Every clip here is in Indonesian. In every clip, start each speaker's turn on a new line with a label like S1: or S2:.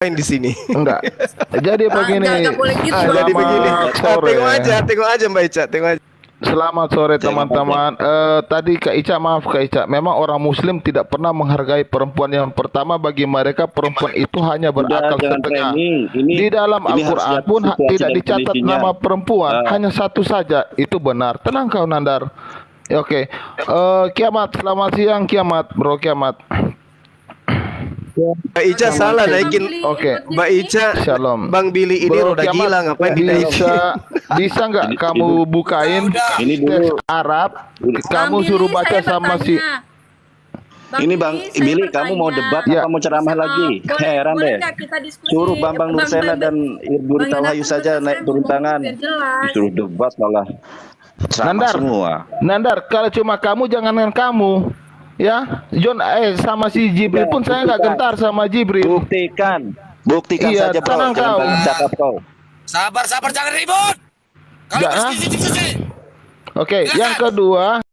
S1: main di sini.
S2: Enggak. Jadi begini.
S3: Enggak boleh gitu.
S1: Jadi begini.
S2: Sore.
S1: Tengok aja Mbak Ica, tengok aja.
S2: Selamat sore teman-teman. Tadi Kak Ica, maaf Kak Ica, memang orang Muslim tidak pernah menghargai perempuan. Yang pertama, bagi mereka perempuan itu hanya berakal setengah. Di dalam Al-Quran pun tidak dicatat nama perempuan, hanya satu saja. Itu benar. Tenang kau Nandar. Ya, oke. Kiamat, selamat siang Kiamat, Bro Kiamat.
S1: Mbak Ica salah naikin.
S2: Oke.
S1: Mbak Ica,
S2: Shalom.
S1: Bang Billy ini
S2: Bro
S1: udah
S2: Kiamat,
S1: gila, ngapain dinaikin?
S2: bisa nggak kamu bukain teks Arab, kamu suruh baca sama si
S4: ini Bang Billy, kamu mau debat
S2: Ya.
S4: apa mau ceramah lagi? Heran deh. Suruh Bambang Nursena dan Ibu Rita Wahyu saja naik turun tangan. Disuruh debat malah ceramah
S2: Nandar.
S4: semua.
S2: Nandar, kalau cuma kamu jangankan kamu. Ya, John, sama si Jibril pun saya nggak gentar sama Jibril.
S4: Buktikan
S2: Iya,
S4: saja bro.
S2: tenang
S4: Jangan
S2: kau.
S4: banyak cakap kau.
S5: Sabar, jangan ribut. Kalau
S2: Ya.
S5: diskusi.
S2: Oke,
S5: Silakan.
S2: yang kedua,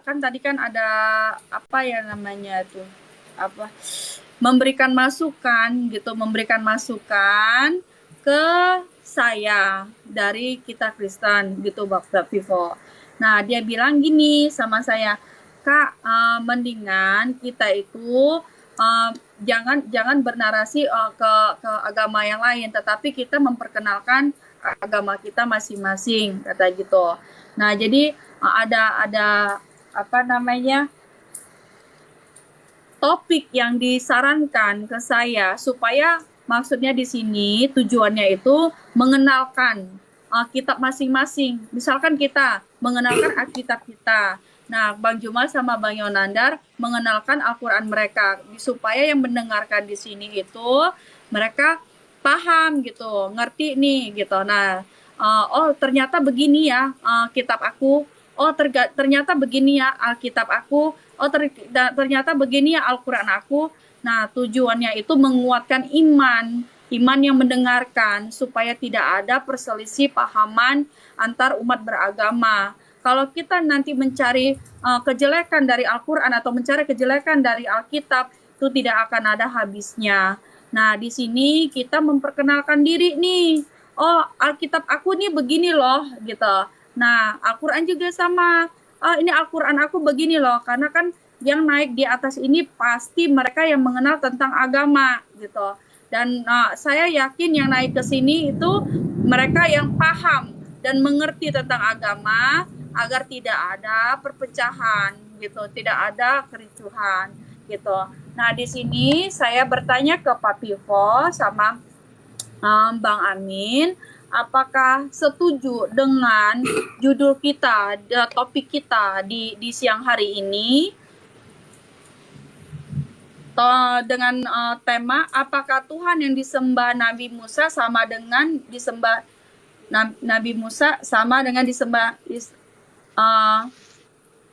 S3: Kan tadi kan ada apa ya namanya tuh, apa, memberikan masukan gitu, memberikan masukan ke saya dari kita Kristen gitu, Bapak Vivo. Nah, dia bilang gini sama saya, Kak, mendingan kita itu jangan bernarasi ke agama yang lain, tetapi kita memperkenalkan agama kita masing-masing, kata gitu. Nah, jadi ada apa namanya, topik yang disarankan ke saya supaya maksudnya di sini tujuannya itu mengenalkan kitab masing-masing. Misalkan kita mengenalkan Alkitab kita. Nah, Bang Jumal sama Bang Yonandar mengenalkan Al-Quran mereka supaya yang mendengarkan di sini itu mereka paham gitu, ngerti nih gitu. Nah, oh ternyata begini ya kitab aku. Oh ternyata begini ya Alkitab aku. Oh ternyata begini ya Al-Quran aku. Nah, tujuannya itu menguatkan iman yang mendengarkan supaya tidak ada perselisih pahaman antar umat beragama. Kalau kita nanti mencari kejelekan dari Al-Quran atau mencari kejelekan dari Alkitab, itu tidak akan ada habisnya. Nah, di sini kita memperkenalkan diri nih. Oh, Alkitab aku nih begini loh gitu. Nah, Al-Quran juga sama. Ini Al-Quran aku begini loh. Karena kan yang naik di atas ini pasti mereka yang mengenal tentang agama gitu. Dan saya yakin yang naik ke sini itu mereka yang paham dan mengerti tentang agama agar tidak ada perpecahan gitu, tidak ada kericuhan gitu. Nah, di sini saya bertanya ke Pak Pivo sama Bang Amin, apakah setuju dengan judul kita, topik kita di siang hari ini dengan tema apakah Tuhan yang disembah Nabi Musa sama dengan disembah Nabi Musa sama dengan disembah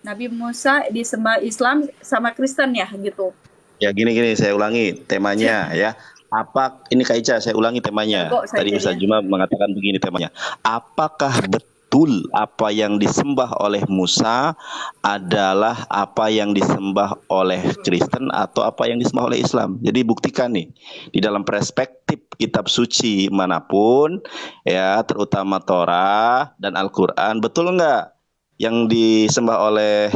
S3: Nabi Musa disembah Islam sama Kristen ya gitu.
S4: Ya gini saya ulangi temanya ya. Ini Kak Ica, saya ulangi temanya. Tadi Ustaz Juma mengatakan begini temanya. Apakah betul apa yang disembah oleh Musa adalah apa yang disembah oleh Kristen atau apa yang disembah oleh Islam? Jadi buktikan nih di dalam perspektif kitab suci manapun ya, terutama Torah dan Al-Qur'an, betul enggak yang disembah oleh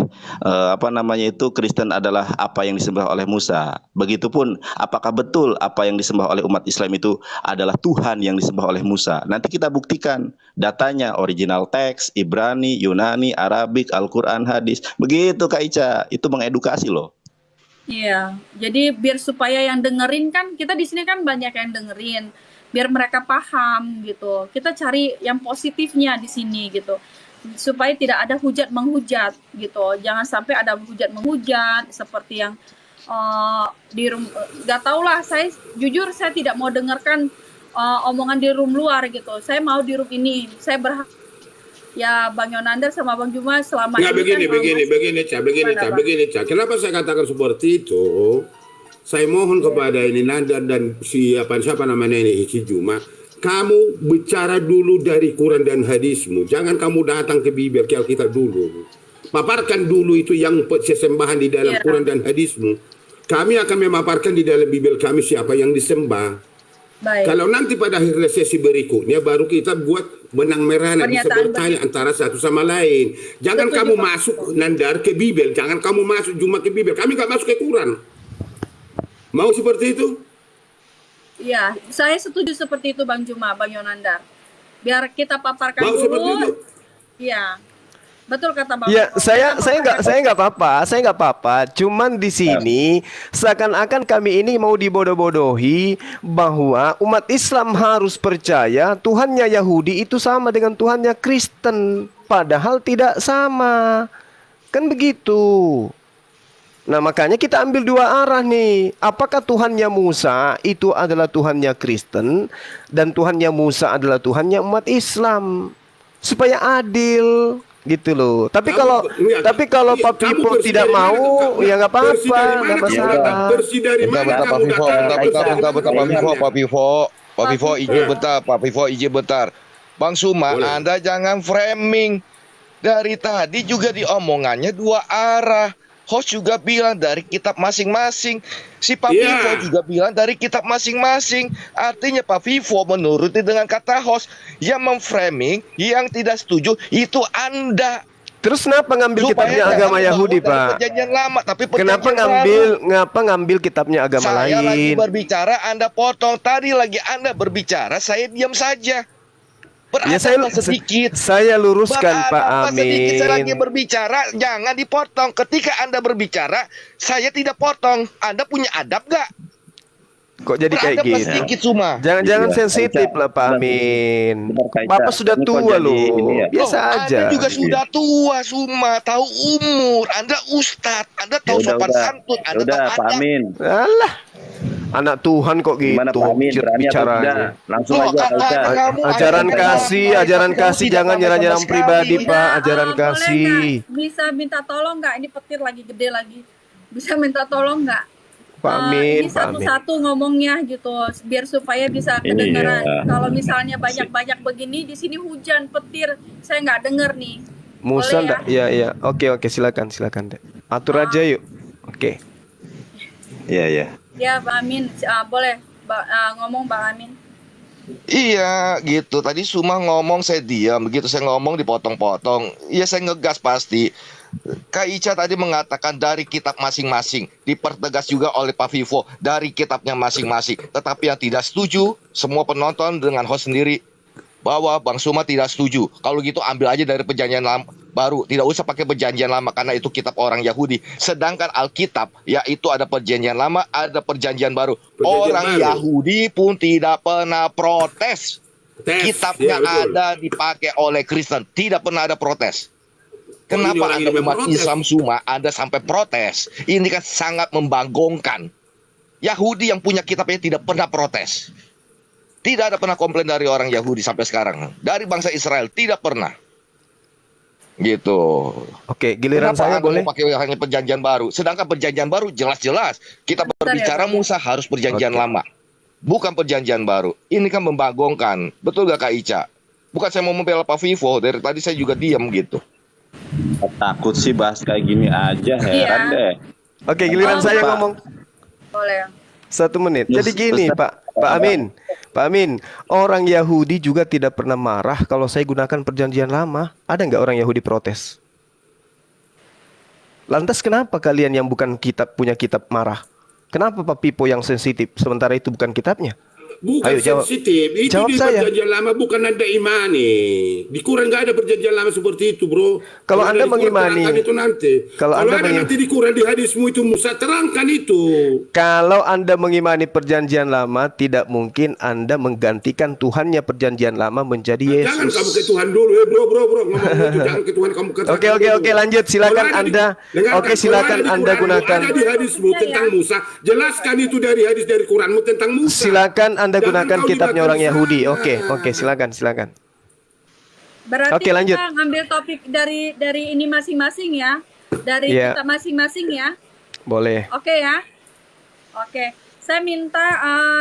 S4: Kristen adalah apa yang disembah oleh Musa? Begitupun apakah betul apa yang disembah oleh umat Islam itu adalah Tuhan yang disembah oleh Musa? Nanti kita buktikan datanya, original teks, Ibrani, Yunani, Arabik, Al-Quran, hadis. Begitu Kak Ica, itu mengedukasi loh.
S3: Iya, jadi biar supaya yang dengerin, kan kita di sini kan banyak yang dengerin, biar mereka paham gitu. Kita cari yang positifnya di sini gitu, supaya tidak ada hujat menghujat gitu. Jangan sampai ada hujat menghujat seperti yang di room. Gak tau lah, saya jujur saya tidak mau dengarkan omongan di room luar gitu. Saya mau di room ini. Saya berhak ya Bang Yonandar sama Bang Juma selama
S5: Nggak,
S3: ini
S5: begini, Ca. Kenapa saya katakan seperti itu?
S6: Saya mohon kepada ini Nanda dan siapa namanya ini si Juma, kamu bicara dulu dari Quran dan hadismu. Jangan kamu datang ke Bibel ke Alkitab dulu. Paparkan dulu itu yang sesembahan di dalam Quran dan hadismu. Kami akan memaparkan di dalam Bibel kami siapa yang disembah.
S3: Baik.
S6: Kalau nanti pada akhir sesi berikutnya baru kita buat benang merah bisa bertanya antara satu sama lain. Jangan kamu masuk Nandar ke Bibel, jangan kamu masuk Juma ke Bibel. Kami nggak masuk ke Quran. Mau seperti itu?
S3: Iya, saya setuju seperti itu Bang Juma, Bang Yonandar. Biar kita paparkan
S6: Mau seperti
S3: dulu.
S6: itu?
S3: Iya. Betul kata Bang.
S1: Ya, saya nggak apa-apa. Cuman di sini seakan-akan kami ini mau dibodoh-bodohi bahwa umat Islam harus percaya Tuhannya Yahudi itu sama dengan Tuhannya Kristen, padahal tidak sama. Kan begitu. Nah, makanya kita ambil dua arah nih. Apakah Tuhannya Musa itu adalah Tuhannya Kristen dan Tuhannya Musa adalah Tuhannya umat Islam? Supaya adil. Gitu loh. Tapi kalau Pak Pipo tidak mau, ya nggak apa-apa, nggak masalah.
S7: Pak Pipo izin bentar. Bang Suma, Anda jangan framing. Dari tadi juga diomongannya dua arah. Host juga bilang dari kitab masing-masing. Si Pak Vivo juga bilang dari kitab masing-masing. Artinya Pak Vivo menuruti dengan kata host. Yang memframing, yang tidak setuju, itu Anda.
S1: Terus kenapa ngambil kitabnya agama Yahudi, Pak?
S7: Perjanjian lama, tapi
S1: kenapa ngambil kitabnya agama lain?
S7: Saya lagi berbicara, Anda potong. Tadi lagi Anda berbicara, saya diam saja.
S1: Ya, saya luruskan Pak Amin.
S7: Sedikit saya lagi berbicara, jangan dipotong. Ketika Anda berbicara, saya tidak potong. Anda punya adab gak?
S1: Kok jadi kayak gitu?
S7: Sedikit Suma.
S1: Jangan sensitif lah Pak Amin. Bapak sudah tua loh. Biasa aja.
S7: Anda juga sudah tua Suma, tahu umur. Anda ustadz, Anda tahu sopan santun, Anda tahu adab.
S4: Amin.
S1: Alah. Anak Tuhan kok gitu bicaranya.
S4: Langsung aja.
S1: Ajaran kasih jangan nyerang-nyerang pribadi Pak. Ajaran kasih.
S3: Bisa minta tolong nggak? Ini petir lagi gede lagi. Bisa minta tolong nggak?
S1: Pak Amin,
S3: ini satu-satu ngomongnya gitu, biar supaya bisa kedengaran. Kalau misalnya banyak-banyak begini, di sini hujan, petir, saya nggak dengar nih.
S1: Musa enggak? Ya. Oke, silakan deh. Atur aja yuk. Oke.
S4: Iya.
S3: Ya, Pak Amin, boleh ngomong Pak Amin.
S7: Iya, gitu. Tadi Suma ngomong, saya diam. Begitu saya ngomong dipotong-potong. Iya, saya ngegas pasti. Kak Ica tadi mengatakan dari kitab masing-masing. Dipertegas juga oleh Pak Vivo dari kitabnya masing-masing. Tetapi yang tidak setuju, semua penonton dengan host sendiri, bahwa Bang Suma tidak setuju. Kalau gitu ambil aja dari perjanjian lama baru. Tidak usah pakai perjanjian lama karena itu kitab orang Yahudi. Sedangkan Alkitab, yaitu ada perjanjian lama, ada perjanjian baru. Orang Yahudi pun tidak pernah protes. Kitabnya ada dipakai oleh Kristen. Tidak pernah ada protes. Kenapa Anda umat Islam Suma Anda sampai protes? Ini kan sangat membanggongkan. Yahudi yang punya kitabnya tidak pernah protes. Tidak ada pernah komplain dari orang Yahudi sampai sekarang. Dari bangsa Israel tidak pernah. Gitu.
S1: Oke, giliran saya boleh
S7: pakai hanya perjanjian baru. Sedangkan perjanjian baru jelas-jelas kita berbicara Musa harus perjanjian lama. Bukan perjanjian baru. Ini kan membanggongkan. Betul gak Kak Ica? Bukan saya mau membela Pak Vivo. Dari tadi saya juga diam gitu.
S4: Takut sih bahas kayak gini aja, heran deh.
S1: Oke, giliran saya ngomong.
S3: Boleh.
S1: 1 menit. Jadi gini Pak Amin, orang Yahudi juga tidak pernah marah kalau saya gunakan perjanjian lama. Ada nggak orang Yahudi protes? Lantas kenapa kalian yang bukan punya kitab marah? Kenapa Pak Pipo yang sensitif sementara itu bukan kitabnya?
S6: Bukan
S1: Ayo,
S6: sensitif, itu
S1: jawab
S6: di perjanjian lama bukan Anda imani. Di Quran nggak ada perjanjian lama seperti itu, bro.
S1: Kalau Anda mengimani,
S6: itu nanti. Kalau ada nanti di Quran di hadismu itu Musa terangkan itu. Kalau
S1: Anda mengimani perjanjian lama, tidak mungkin Anda menggantikan Tuhannya perjanjian lama menjadi Yesus.
S6: Jangan kamu ke Tuhan dulu, bro. Ngomong itu jangan ke Tuhan kamu katakan.
S1: Oke, lanjut. Silakan Anda. Silakan Anda gunakan.
S6: Ada di hadismu tentang Musa, jelaskan itu dari hadis dari Quranmu tentang Musa.
S1: Silakan Anda gunakan kitabnya orang Yahudi. Oke, silakan.
S3: Berarti
S1: Oke, lanjut.
S3: kita ngambil topik dari ini masing-masing ya. Dari kita masing-masing ya.
S1: Boleh.
S3: Oke ya. Oke, saya minta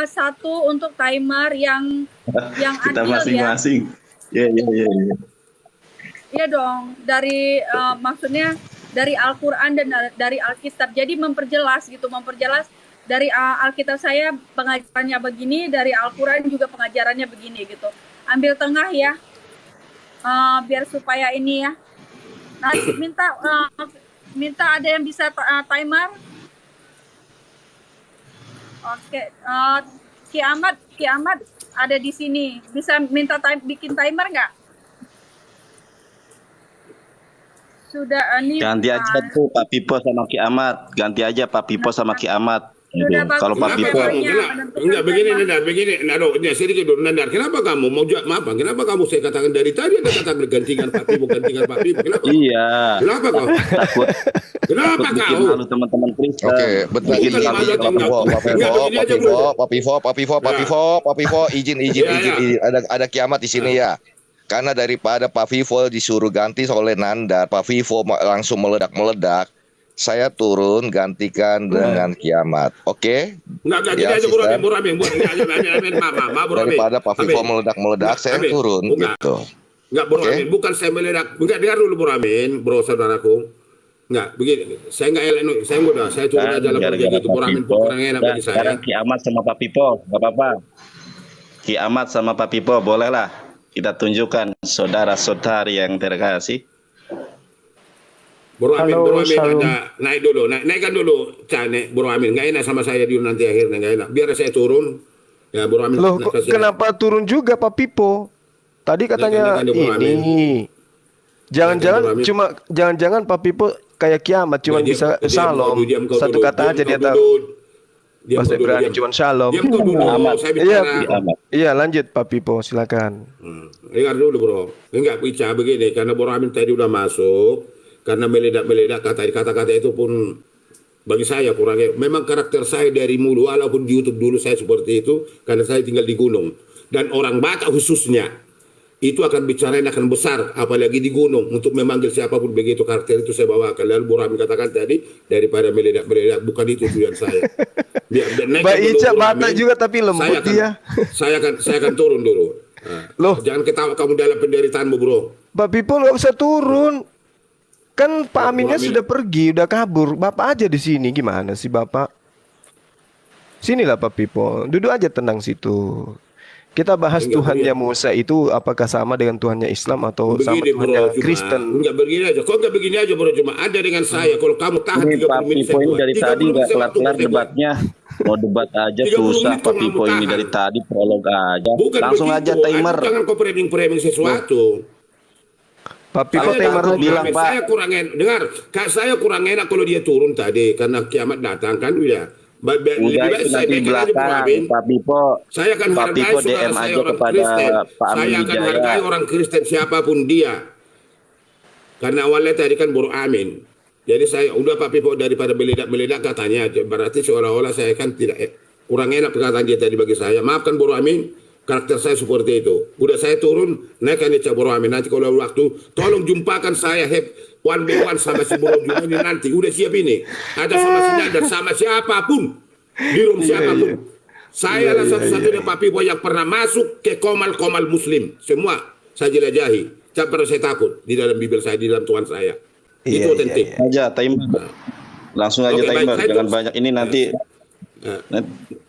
S3: satu untuk timer yang
S4: Kita
S3: adil ya.
S4: masing-masing. Iya.
S3: Iya dong, dari maksudnya dari Al-Quran dan dari Alkitab. Jadi memperjelas dari Alkitab saya pengajarannya begini, dari Al-Quran juga pengajarannya begini gitu. Ambil tengah ya, biar supaya ini ya. Nah, minta ada yang bisa timer. Oke, Kiamat ada di sini. Bisa minta bikin timer nggak? Sudah ini
S4: Ganti aja tuh Pak Pipo sama Ki Amat. Ganti aja Pak Pipo sama Ki Amat. Gitu.
S3: Sudah
S4: Kalau Pak
S3: bagus.
S4: Pipo
S6: Enggak begini Nandar, begini. Nah, sedikit dulu Nandar. Kenapa kamu mau maaf, kenapa kamu saya katakan dari tadi Anda katakan gantikan Pak Pipo. Kenapa?
S4: Iya.
S6: Kenapa kau?
S4: Takut
S6: Kenapa
S4: bikin
S6: kau?
S4: malu teman-teman Kristen.
S7: Oke, bentar
S6: Bukan
S7: izin
S6: malu,
S7: Pak Pivo, izin. Ada Kiamat di sini ya. Karena daripada Pak Vivo disuruh ganti oleh Nandar, Pak Vivo langsung meledak. Saya turun gantikan dengan Kiamat. Oke?
S6: Enggak
S7: Ya,
S6: gini aja
S7: Sister.
S6: Bro Amin. Maaf Bro Amin.
S7: Daripada Pak Vivo meledak, saya
S6: Amin.
S7: turun
S6: Enggak.
S7: gitu.
S6: Enggak Bro
S7: Oke.
S6: Amin, bukan saya meledak. Enggak, dengar dulu Bro Amin, Bro saudaraku. Enggak, begini. Saya enggak elak, saya turun aja lah begitu Bro Amin, kurang enak bagi saya.
S4: Sekarang Ki Amat sama Pak Pipo, nggak apa-apa. Ki Amat sama Pak Pipo, bolehlah kita tunjukkan saudara-saudari yang terkasih.
S6: Bro Amin,
S1: Halo,
S6: Bro Amin
S1: Shalom.
S6: ada naikkan dulu, Cane, Bro Amin. Enggak enak sama saya dulu nanti akhirnya enggak enak. Biar saya turun. Ya Bro Amin.
S1: Loh,
S6: kasih-
S1: kenapa turun juga Pak Pipo? Tadi katanya
S6: Jangan-jangan dia Bro Amin.
S1: ini. Jangan-jangan
S6: Jangan, Bro
S1: jangan Pak Pipo kayak Kiamat cuma
S6: Nah,
S1: bisa
S6: diam
S1: shalom.
S6: kau dulu,
S1: Satu kata aja dia tahu. Bahasa Ibrani cuma shalom.
S6: Diam kau dulu, saya
S1: Iya,
S6: bicara.
S1: iya lanjut Pak Pipo, silakan.
S6: Dengar dulu Bro. Enggak bicara begini karena Bro Amin tadi udah masuk karena meledak kata-kata itu pun bagi saya kurangnya. Memang karakter saya dari mulu walaupun di YouTube dulu saya seperti itu karena saya tinggal di gunung dan orang Batak khususnya itu akan bicara akan besar apalagi di gunung untuk memanggil siapapun begitu karakter itu saya bawakan. Lalu Bro Amin katakan tadi daripada meledak bukan itu tujuan saya.
S1: Mbak Ica Batak juga tapi lembut dia.
S6: Saya akan turun dulu. Nah,
S1: Loh.
S6: jangan ketawa kamu dalam penderitaanmu Bro.
S1: Pak Pipo nggak usah turun. Kan Pak Aminnya
S6: Amin.
S1: sudah pergi, udah kabur. Bapak aja di sini, gimana sih Bapak? Sinilah Pak Pipo, duduk aja tenang situ. Kita bahas
S6: Enggak,
S1: Tuhannya
S6: begini.
S1: Musa itu apakah sama dengan Tuhannya Islam atau sama
S6: Begini
S1: Tuhannya
S6: Bro, cuma
S1: Kristen?
S6: enggak begini aja. Kok enggak begini aja Bro, cuma ada dengan saya. Kalau kamu tahan
S4: Ini
S6: 30
S4: Pak
S6: menit
S4: Pipo
S6: saya
S4: ini
S6: buat.
S4: dari
S6: 30
S4: tadi
S6: menit
S4: nggak
S6: saya waktu
S4: kelar
S6: saya buat.
S4: debatnya. Mau debat aja
S6: 30
S4: susah
S6: menit
S4: Pak
S6: kok
S4: Pipo
S6: kamu
S4: ini
S6: tahan.
S4: dari tadi prolog aja.
S6: Bukan
S4: Langsung
S6: begitu.
S4: aja timer.
S6: Jangan kau framing sesuatu.
S1: Pak Pipo
S6: Saya
S1: timer
S6: takut,
S4: bilang,
S6: Amin.
S4: Pak.
S6: Saya kurang enak. Dengar, saya kurang enak kalau dia turun tadi karena Kiamat datang kan ya. Lebih
S4: Udah
S6: baik
S4: itu
S6: saya
S4: nanti
S6: naikkan aja Bro
S4: belakang
S6: Amin.
S4: Pak Pipo.
S6: Saya akan
S4: Pak
S6: hargai
S4: Pipo
S6: saudara
S4: DM
S6: saya
S4: aja
S6: orang
S4: kepada
S6: Kristen.
S4: Pak Amin
S6: Saya akan
S4: Wijaya.
S6: hargai orang Kristen siapapun dia. Karena awalnya tadi kan Bro Amin. Jadi saya udah Pak Pipo daripada meledak katanya. Berarti seolah-olah saya kan tidak kurang enak perkataan dia tadi bagi saya. Maafkan Bro Amin. Karakter saya seperti itu. Udah saya turun, naikkan dia Bro Amin. Nanti kalau ada waktu, tolong jumpakan saya one by one sama si Bro Jumani nanti. Udah siap ini. Ada sama si Nandar, sama siapapun. Di room siapapun. Saya lah satu-satunya Pak Pipo yang pernah masuk ke komal-komal muslim. Semua saya jelajahi. Jangan pernah saya takut di dalam Bible saya, di dalam Tuhan saya.
S1: Iya,
S6: Itu otentik.
S4: Aja timer. Langsung aja
S6: Oke, baik,
S4: timer,
S6: saya
S4: jangan
S6: turun.
S4: banyak. Ini nanti
S6: Nah,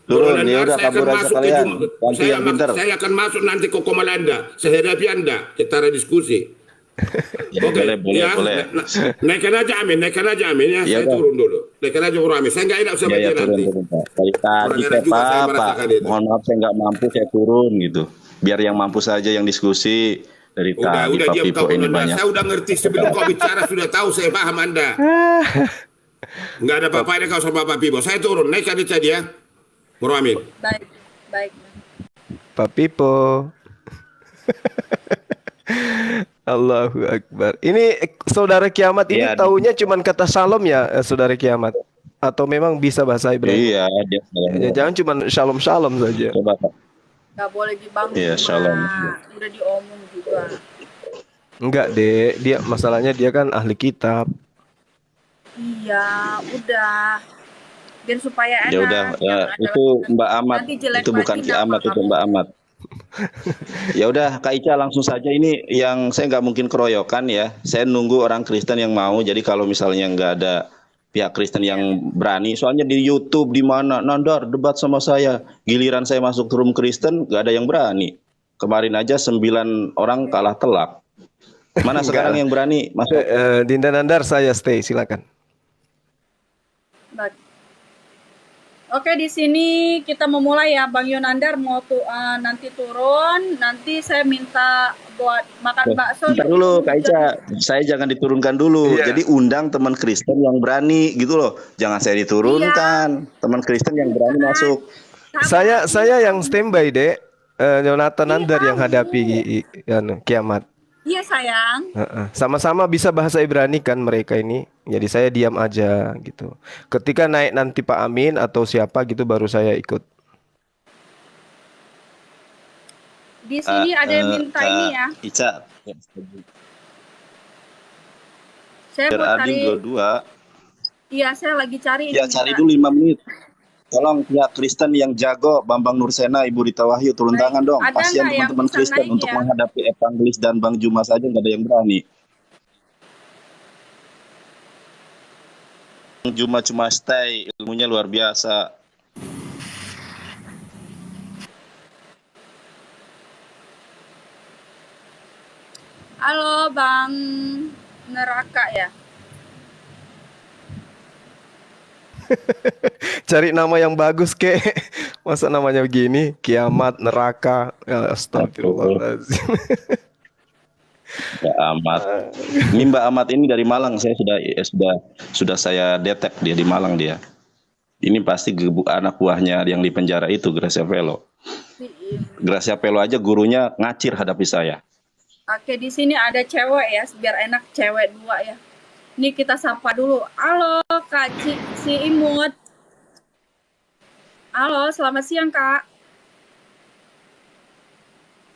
S4: turun
S6: Bro
S4: ya
S6: Nandar,
S4: udah
S6: saya
S4: kabur
S6: akan
S4: aja
S6: masuk ke
S4: kalian.
S6: Jumat.
S4: Ganti yang pintar.
S6: Saya akan masuk nanti ke komal Anda. Saya hadapi Anda. Kita diskusi. Oke,
S4: Boleh.
S6: naikkan aja Amin ya.
S4: Iya,
S6: Saya
S4: Bang.
S6: turun dulu. Naikkan aja Bro Amin. Saya nggak enak sama
S4: Ya
S6: dia
S4: turun
S6: nanti.
S4: Pak. Dari tadi
S6: Orang
S4: saya
S6: enak juga saya
S4: Pak,
S6: merasakan itu.
S4: mohon maaf saya nggak mampu saya turun gitu. Biar yang mampu saja yang diskusi. Dari tadi
S6: Udah
S4: Pak
S6: diam
S4: Pipo
S6: kau
S4: ini
S6: Nandar.
S4: banyak.
S6: Saya udah ngerti sebelum kau bicara sudah tahu saya paham Anda. Nggak ada apa-apanya kau sama Pak Pipo. Saya turun. Naikkan aja dia. Bro Amin.
S3: Baik.
S1: Pak Pipo. Allahu Akbar. Ini saudara Kiamat ini
S4: Iya,
S1: taunya cuman kata shalom ya, saudara Kiamat. Atau memang bisa bahasa Ibrani?
S4: Iya, dia
S1: Ya, jangan cuman shalom saja.
S4: coba Pak.
S3: Nggak boleh dibangun.
S4: Iya,
S3: Mak.
S4: shalom.
S3: Udah diomong juga.
S1: Enggak, Dek. Dia masalahnya dia kan ahli kitab.
S3: Iya, udah. biar supaya enak.
S4: Ya udah, ya,
S3: Jangan ada
S4: itu Mbak Amat,
S3: nanti jelek
S4: itu bukan
S3: lagi
S4: Ki
S3: nama
S4: Amat, itu
S3: kamu.
S4: Mbak Amat. Ya udah, Kak Ica langsung saja, ini yang saya nggak mungkin keroyokan ya. Saya nunggu orang Kristen yang mau. Jadi kalau misalnya nggak ada pihak Kristen yang berani, soalnya di YouTube di mana Nandar debat sama saya, giliran saya masuk room Kristen nggak ada yang berani. Kemarin aja 9 orang kalah telak. Mana
S1: Enggak
S4: sekarang
S1: lah.
S4: yang berani masuk?
S1: Dinda Nandar, saya stay, silakan.
S3: Baik. Oke, di sini kita memulai ya, Bang Yonandar mau nanti turun, nanti saya minta buat makan bakso.
S4: Bentar dulu Kak Ica, saya jangan diturunkan dulu.
S1: Iya.
S4: Jadi undang teman Kristen yang berani gitu loh. Jangan saya diturunkan. Teman Kristen yang berani masuk.
S1: Saya yang standby, Dek. Jonathan Nandar yang hadapi kiamat.
S3: Iya sayang.
S1: Sama-sama bisa bahasa Ibrani kan mereka ini. Jadi saya diam aja gitu. Ketika naik nanti Pak Amin atau siapa gitu baru saya ikut.
S3: Di sini ada yang minta ini ya.
S4: Ica.
S3: Saya mau
S4: Adin
S3: cari.
S4: 22.
S3: Iya, saya lagi cari.
S4: Ya
S3: ini
S4: cari
S3: minta.
S4: dulu 5 menit. Tolong pihak Kristen yang jago, Bambang Nursena, Ibu Rita Wahyu, turun
S3: Baik.
S4: tangan dong.
S3: Ada
S4: Kasihan
S3: nggak yang
S4: teman-teman
S3: bisa
S4: Kristen
S3: naik
S4: untuk
S3: ya?
S4: menghadapi Evangelis dan Bang Juma saja nggak ada yang berani. Bang Juma cuma stay, ilmunya luar biasa.
S3: Halo Bang Neraka ya.
S1: Cari nama yang bagus kek. Masa namanya begini? Kiamat, neraka. Ya, astagfirullahaladzim.
S4: Mbak Amat. Ini Mbak Amat ini dari Malang, saya sudah saya detek dia di Malang dia. Ini pasti anak buahnya yang di penjara itu, Gracia Velo. Gracia Velo aja gurunya ngacir hadapi saya.
S3: Oke, di sini ada cewek ya, biar enak cewek 2 ya. Ini kita sapa dulu. Halo Kak si Imut. Halo, selamat siang Kak.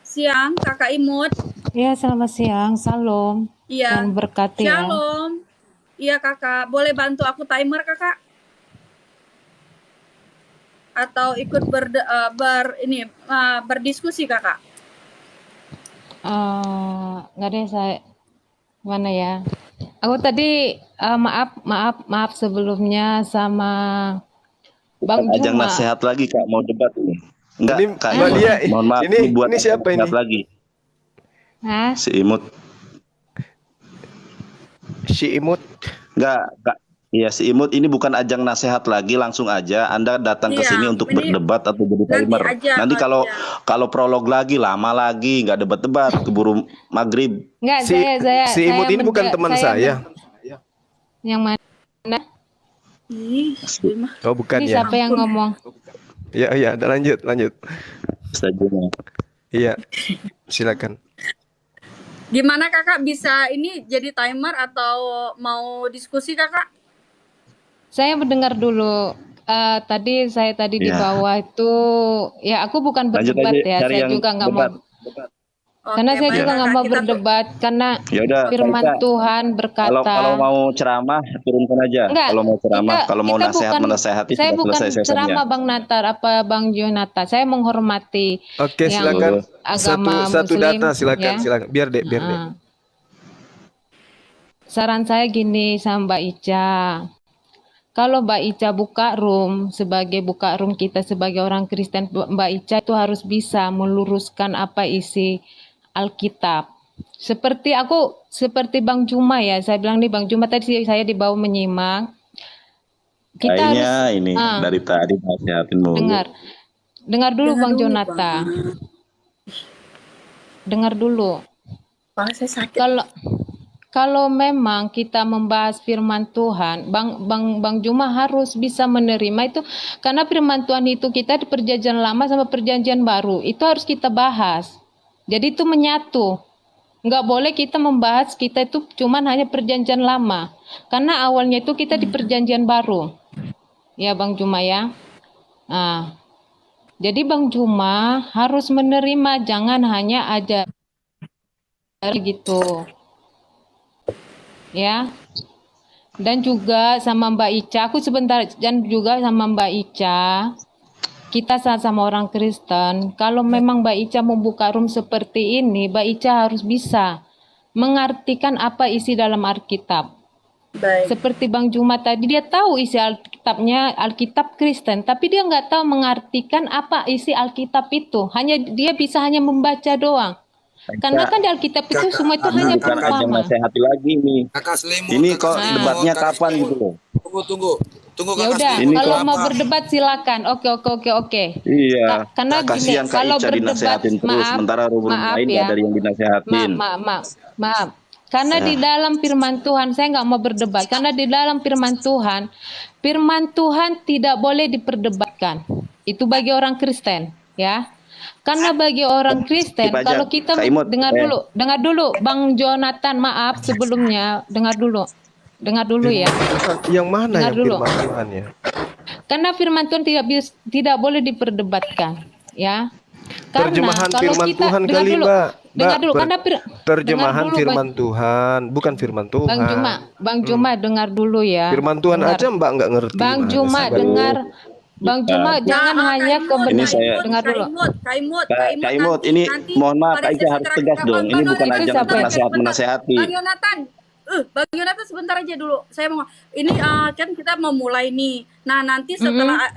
S3: Siang Kakak Imut.
S8: Ya, selamat siang. Salam.
S3: Iya.
S8: Dan berkati ya.
S3: Shalom. Iya Kakak, boleh bantu aku timer Kakak? Atau ikut berdiskusi Kakak?
S8: Nggak deh saya mana ya. Aku tadi maaf sebelumnya sama Bang
S4: Ajang
S8: Juma.
S4: nasihat lagi Kak, mau debat ini. Enggak,
S1: Ini
S4: Kak
S1: Mbak
S4: Imut.
S1: Dia,
S4: Mohon maaf,
S1: ini
S4: buat
S1: siapa ini?
S4: nasihat lagi.
S8: Hah?
S4: Si Imut.
S1: Si Imut.
S4: Enggak. Iya, si Imut ini bukan ajang nasihat lagi, langsung aja Anda datang ke
S3: Iya,
S4: sini untuk
S3: ini
S4: berdebat atau jadi
S3: nanti
S4: timer.
S3: aja,
S4: Nanti
S3: iya.
S4: kalau prolog lagi lama lagi, nggak debat-debat, keburu maghrib.
S8: Enggak,
S1: Si Imut ini bukan teman saya.
S8: Yang mana?
S3: Ih,
S1: Oh, bukan
S8: Ini
S1: ya.
S8: siapa yang ngomong?
S1: Iya, lanjut.
S4: Saja.
S1: Iya. Silakan.
S3: Gimana Kakak bisa ini jadi timer atau mau diskusi Kakak?
S8: Saya mendengar dulu. Tadi di
S4: Ya.
S8: bawah itu ya aku bukan
S4: Lanjut
S8: berdebat
S4: aja,
S8: ya.
S4: cari
S8: Saya
S4: yang
S8: juga nggak mau.
S4: debat.
S8: Karena saya
S3: baik,
S8: juga nggak
S3: Kakak.
S8: mau
S3: Kita
S8: berdebat karena
S4: Ya udah,
S8: firman
S4: Kak Ica,
S8: Tuhan berkata.
S4: kalau mau ceramah turunkan aja.
S8: Enggak,
S4: Kalau mau ceramah, kalau mau
S8: kita
S4: nasihat
S8: bukan-
S4: menasehati
S8: saya
S4: sudah
S8: bukan
S4: selesai sesinya.
S8: ceramah Bang Natar apa Bang Jonata. Saya menghormati
S1: Oke,
S8: yang
S1: silakan.
S8: agama
S1: Satu
S8: Muslim,
S1: data, silakan,
S8: ya.
S1: silakan. Biar dek.
S8: Saran saya gini sama Mbak Ica. Kalau Mbak Ica buka room kita sebagai orang Kristen, Mbak Ica itu harus bisa meluruskan apa isi Alkitab. Seperti Bang Juma ya, saya bilang nih Bang Juma tadi saya dibawa menyimak. Kita
S4: Kayaknya
S8: harus
S4: ini dari tadi nasihatin mulu.
S8: dengar dulu Bang
S3: dulu,
S8: Jonata. Dengar dulu.
S3: Kepala saya sakit.
S8: Kalau memang kita membahas firman Tuhan, Bang Juma harus bisa menerima itu karena firman Tuhan itu kita di perjanjian lama sama perjanjian baru itu harus kita bahas. Jadi itu menyatu. Nggak boleh kita membahas kita itu cuman hanya perjanjian lama. Karena awalnya itu kita di perjanjian baru. Ya Bang Juma ya. Nah, jadi Bang Juma harus menerima, jangan hanya aja gitu. Ya. Dan juga sama Mbak Ica, aku sebentar, dan juga sama Mbak Ica, kita sama orang Kristen, kalau memang Mbak Ica membuka room seperti ini, Mbak Ica harus bisa mengartikan apa isi dalam Alkitab.
S3: Baik.
S8: Seperti Bang Juma tadi, dia tahu isi Alkitabnya, Alkitab Kristen, tapi dia nggak tahu mengartikan apa isi Alkitab itu. Dia bisa hanya membaca doang. Karena kan di Alkitab itu semua itu hanya
S4: bukan aja
S8: perumpamaan.
S4: nasihati lagi nih.
S5: Kakak selimut.
S4: Ini
S5: kakak
S4: kok
S5: selimut,
S4: debatnya
S5: kakak
S4: kapan
S5: selimut.
S4: gitu loh?
S5: Tunggu
S8: Ya
S5: kakak
S8: udah,
S5: selimut.
S8: kalau
S5: Apa?
S8: mau berdebat silakan. Oke.
S4: Iya.
S8: Karena gini,
S4: Kasihan Kak
S8: kalau
S4: Ica
S8: berdebat,
S4: dinasehatin terus, sementara rumah lain
S8: ya.
S4: nggak ada yang dinasehatin.
S8: Maaf. Karena di dalam firman Tuhan, saya nggak mau berdebat. Karena di dalam firman Tuhan tidak boleh diperdebatkan. Itu bagi orang Kristen, ya. Karena bagi orang Kristen,
S4: Aja,
S8: kalau kita
S4: Kak Imut,
S8: dengar dulu, Bang Jonathan, maaf sebelumnya, dengar dulu ya.
S1: Yang mana
S8: Dengar
S1: yang
S8: dulu.
S1: firman Tuhan ya?
S8: Karena firman Tuhan tidak boleh diperdebatkan, ya. Karena
S1: Terjemahan
S8: kalau
S1: firman
S8: kita
S1: Tuhan
S8: dengar
S1: kali,
S8: dulu,
S1: Mbak.
S8: dengar dulu, karena
S1: terjemahan
S8: dengar dulu,
S1: firman Tuhan, bukan firman Tuhan.
S8: Bang Juma dengar dulu ya.
S1: Firman Tuhan
S8: Dengar.
S1: aja Mbak nggak ngerti.
S8: Bang
S1: Mana
S8: Juma
S1: sih, Mbak?
S8: dengar. Bang Juma jangan hanya ke
S4: Ini saya-
S8: dengar dulu.
S4: Kak Imut, ini mohon maaf, Kak Ica harus tegas dong. Ini bukan
S8: Itu
S4: ajang
S8: siapa ya?
S4: menasehati.
S3: Bang Yonatan sebentar aja dulu. Saya mau ini kan kita mau mulai nih. Nah, nanti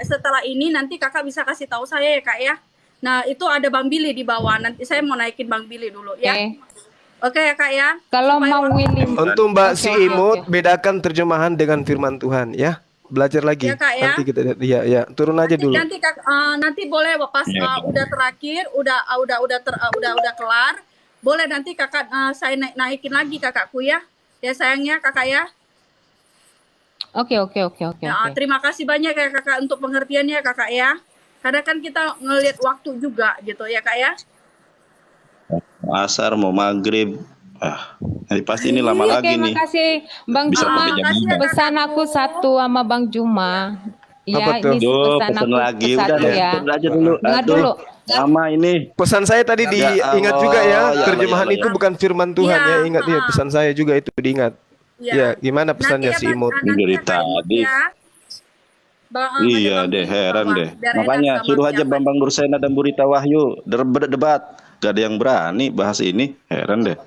S3: setelah ini nanti Kakak bisa kasih tahu saya ya, Kak ya. Nah, itu ada Bang Billy di bawah. Nanti saya mau naikin Bang Billy dulu ya. Oke ya, Kak ya.
S8: Kalau
S3: Supaya
S8: mau
S3: orang-
S8: Willy,
S1: Untuk Mbak
S8: Oke,
S1: si
S8: oke,
S1: Imut,
S8: oke.
S1: bedakan terjemahan dengan firman Tuhan ya. Belajar lagi.
S3: Ya, Kak, ya.
S1: Nanti kita ya, turun aja dulu.
S3: Nanti nanti boleh pas udah terakhir, udah kelar, boleh nanti Kakak saya naikin lagi Kakakku ya. Ya sayangnya Kakak ya.
S8: Oke.
S3: Ya, terima kasih banyak ya Kakak untuk pengertiannya Kakak ya. Karena kan kita ngelihat waktu juga gitu ya Kak ya.
S4: Asar mau maghrib. Nanti pasti ini lama lagi
S8: Oke,
S4: nih.
S8: makasih Bang
S4: Bisa
S8: Juma.
S4: sampai jam lima.
S8: Pesan aku satu sama Bang Juma.
S1: Apa
S8: Ya,
S1: tuh?
S8: ini
S4: Duh,
S8: pesan
S4: pesen
S8: aku
S4: lagi.
S8: satu
S4: Udah deh,
S8: ya.
S4: turun aja dulu.
S8: Dengar
S4: Aduh,
S8: dulu.
S4: lama ini.
S1: Pesan saya tadi
S4: Ya
S1: diingat
S4: Allah,
S1: juga
S4: ya
S1: ya.
S4: Allah,
S1: Terjemahan
S4: ya Allah,
S1: itu
S4: ya.
S1: bukan firman Tuhan
S3: Iya,
S1: ya. Ingat ya pesan saya juga itu diingat. Ya, gimana pesannya si Imut?
S4: Dari tadi. Iya deh, heran deh. Makanya suruh aja Bambang Nursena dan Burita Wahyu berdebat. Gak ada yang berani bahas ini. Heran deh.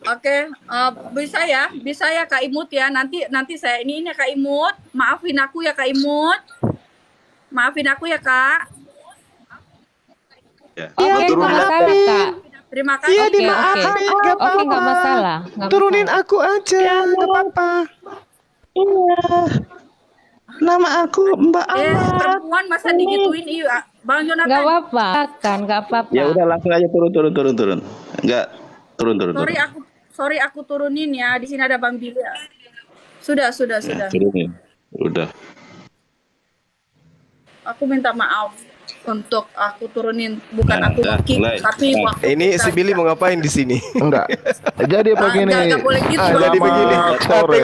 S3: Oke, bisa ya Kak Imut ya. Nanti saya ini Kak Imut. Maafin aku ya Kak Imut. Maafin aku ya Kak.
S4: Ya.
S8: Oke, nggak masalah Kak.
S3: Terima kasih.
S1: Iya,
S8: Oke,
S1: dimaafin,
S8: oke.
S1: nggak
S8: Oke,
S1: apa-apa.
S8: nggak masalah. nggak
S1: Turunin
S8: masalah.
S1: aku aja, nggak apa-apa.
S4: Nama aku Mbak
S3: Perempuan masa digituin iya Bang Jonathan.
S8: Nggak apa-apa, kan nggak apa-apa.
S4: Ya udah langsung aja turun. Enggak, turun.
S3: Sorry aku turunin ya. Di sini ada Bang Billy. Sudah.
S4: Turunin. Udah.
S3: Aku minta maaf untuk aku turunin, bukan aku kick,
S4: mulai.
S3: tapi waktu
S1: Ini si Billy mau ngapain di sini?
S2: Enggak. Jadi begini.
S3: nggak boleh gitu, Bang.
S1: Jadi begini.
S2: Sore.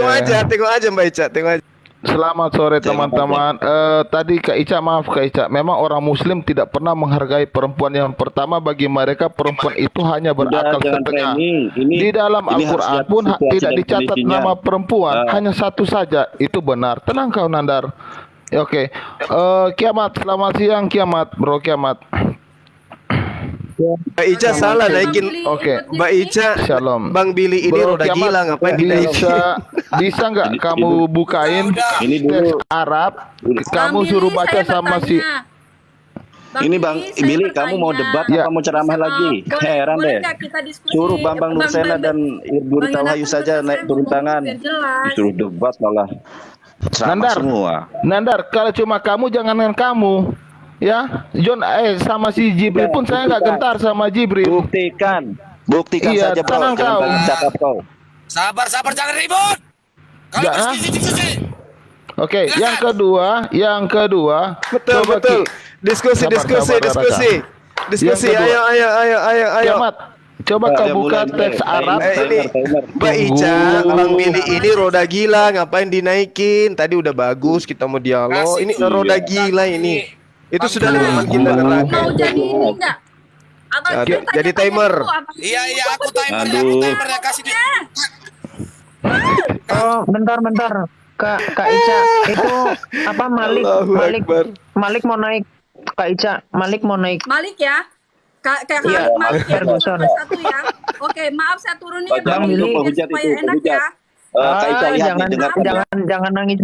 S1: Tengok aja Mbak Ica, tengok aja.
S2: Selamat sore teman-teman. Tadi Kak Ica, maaf Kak Ica, memang orang Muslim tidak pernah menghargai perempuan. Yang pertama, bagi mereka perempuan itu hanya berakal
S4: jangan
S2: setengah.
S4: framing. Ini-
S2: Di dalam
S4: ini harus
S2: Al-Quran
S4: lihat
S2: pun
S4: situasi
S2: tidak
S4: dan
S2: dicatat
S4: kondisinya.
S2: nama perempuan, hanya satu saja. Itu benar. Tenang kau Nandar. Ya, oke. Kiamat, selamat siang Kiamat, Bro Kiamat.
S1: Mbak Ica salah naikin.
S2: Oke.
S1: Mbak Ica,
S2: Shalom.
S1: Bang Billy ini
S2: Bro
S1: roda
S2: Kiamat,
S1: gila ngapain dinaikin?
S2: bisa nggak kamu bukain
S4: Ini
S2: teks
S4: dulu.
S2: Arab?
S3: Bang
S2: Kamu
S3: Billy,
S2: suruh baca
S3: saya
S2: sama si
S3: bertanya.
S4: Ini Bang
S3: saya
S4: Billy, kamu mau
S3: bertanya.
S4: debat
S2: Ya.
S4: apa mau ceramah lagi? Heran
S3: boleh
S4: deh.
S3: nggak kita diskusi?
S4: Suruh Bambang Nursena dan Burita
S3: Bang
S4: Wahyu
S3: Yonatan,
S4: saja
S3: saya
S4: naik
S3: mau
S4: turun
S3: ngomong
S4: tangan.
S3: biar jelas.
S4: Suruh debat malah ceramah
S2: Nandar.
S4: semua.
S2: Nandar, kalau cuma kamu jangankan kamu. Ya, John, sama si Jibril pun saya nggak gentar sama Jibril.
S4: Buktikan
S2: Iya,
S4: saja bro.
S2: tenang
S4: Jangan
S2: kau.
S4: banyak cakap kau.
S5: Sabar, jangan ribut. Kalau
S2: Jangan.
S5: diskusi.
S2: Oke, yang kedua.
S1: Betul. Diskusi.
S2: Sabar,
S1: Diskusi.
S2: Yang kedua.
S1: Ayo.
S2: Kiamat, coba kau
S4: Ya,
S2: buka
S4: mulai,
S2: teks
S4: mulai.
S2: Arab.
S1: Ini Mbak Ica, Bang Billy ini roda gila, ngapain dinaikin? Tadi udah bagus, kita mau dialog.
S5: Kasih
S1: Ini
S5: dulu.
S1: roda gila ini. Itu
S5: Bang
S1: sudah
S5: Billy.
S1: membuat kita neraka.
S3: Mau jadi ini enggak? Abang
S1: Jadi
S3: saya tanya-tanya
S1: timer.
S3: dulu, Abang.
S5: Iya, aku timer
S4: Aduh.
S5: ya kasih dia.
S9: Oh, bentar. Kak Ica, itu apa Malik
S1: Allahu
S9: Malik
S1: Akbar.
S9: Malik mau naik. Kak Ica, Malik mau naik.
S3: Malik ya. Kayak
S9: Iya,
S3: Malik ya,
S9: Ferguson.
S3: satu ya. Oke, maaf saya turunin ya Bang
S9: Bang
S3: Willy,
S9: Willy.
S3: supaya enak ya.
S4: Kak Ica lihat nih, dengarkan ya.
S9: jangan nangis.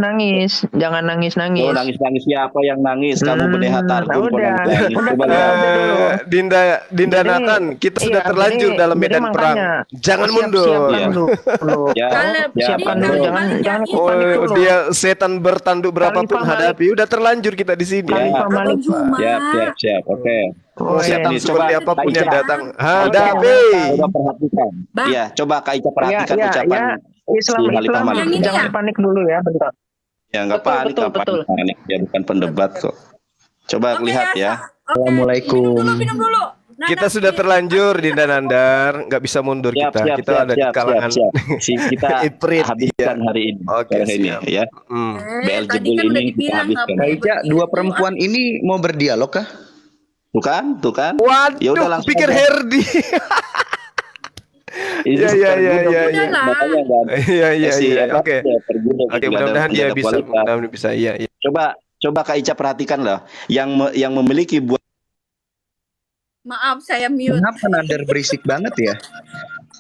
S9: Jangan nangis.
S4: Oh, nangis siapa yang nangis? Kamu pendeta Targum kok
S9: udah.
S4: nangis. Coba
S9: Udah.
S4: lihat.
S1: Dinda
S9: Jadi,
S1: Nathan, kita sudah
S9: iya,
S1: terlanjur
S9: jadi-
S1: dalam
S9: jadi
S1: medan perang.
S9: makanya,
S1: Jangan mundur.
S9: Siapkan dulu.
S4: Ya,
S9: Siapkan
S3: jadi
S9: dulu,
S3: Malik
S9: jangan
S3: ya,
S9: ikut
S1: Oh,
S9: panik dulu.
S1: dia setan bertanduk berapapun
S9: Khalifah
S1: hadapi. Udah terlanjur kita di sini.
S9: Khalifah Malik.
S4: Siap. Oke.
S9: Oh,
S1: Setan
S9: iya.
S1: seperti
S4: Coba,
S1: apapun
S4: Kak
S1: yang
S4: Ica.
S1: datang hadapi.
S4: Coba perhatikan.
S3: Bang.
S4: Iya, coba Kak Ica perhatikan
S9: Iya,
S4: ucapan
S9: Islam,
S4: si Khalifah Malik.
S3: Yang ini
S9: jangan
S3: ya?
S9: panik dulu ya, bentar.
S4: Ya nggak panik,
S9: betul.
S4: Dia bukan pendebat kok. Coba
S3: Oke,
S4: lihat ya.
S9: Assalamualaikum.
S3: Minum dulu. Nah,
S1: Kita sudah terlanjur Dinda Nandar, nggak bisa mundur kita. Kita ada di kalangan
S4: Kita
S1: Iprit,
S4: habiskan
S1: iya.
S4: hari ini.
S1: Oke,
S4: sore ini
S1: siap.
S4: ya.
S1: Hmm.
S4: Beelzebul
S3: tadi kan udah
S4: ini kita
S3: dibilang
S4: habiskan.
S3: nggak
S10: Kak Ica,
S3: boleh
S10: dua
S3: begitu,
S10: perempuan ini mau berdialog kah?
S4: Tuh kan?
S1: Waduh,
S4: Ya udah langsung
S1: pikir
S4: aja.
S1: Herdi.
S4: Ini
S1: Iya, iya, iya, iya,
S3: iya.
S4: Makanya nggak ada.
S1: Iya.
S4: Si Evan
S1: Oke.
S4: ya, tergudang,
S1: Oke,
S4: nggak ada-
S1: mudah-mudahan
S4: nggak
S1: dia
S4: ada
S1: bisa.
S4: kualitas.
S1: Mudah-mudahan bisa. Iya.
S4: Coba Kak Ica perhatikan lah, yang memiliki buah
S3: Maaf, saya mute.
S10: Kenapa Nandar berisik banget ya?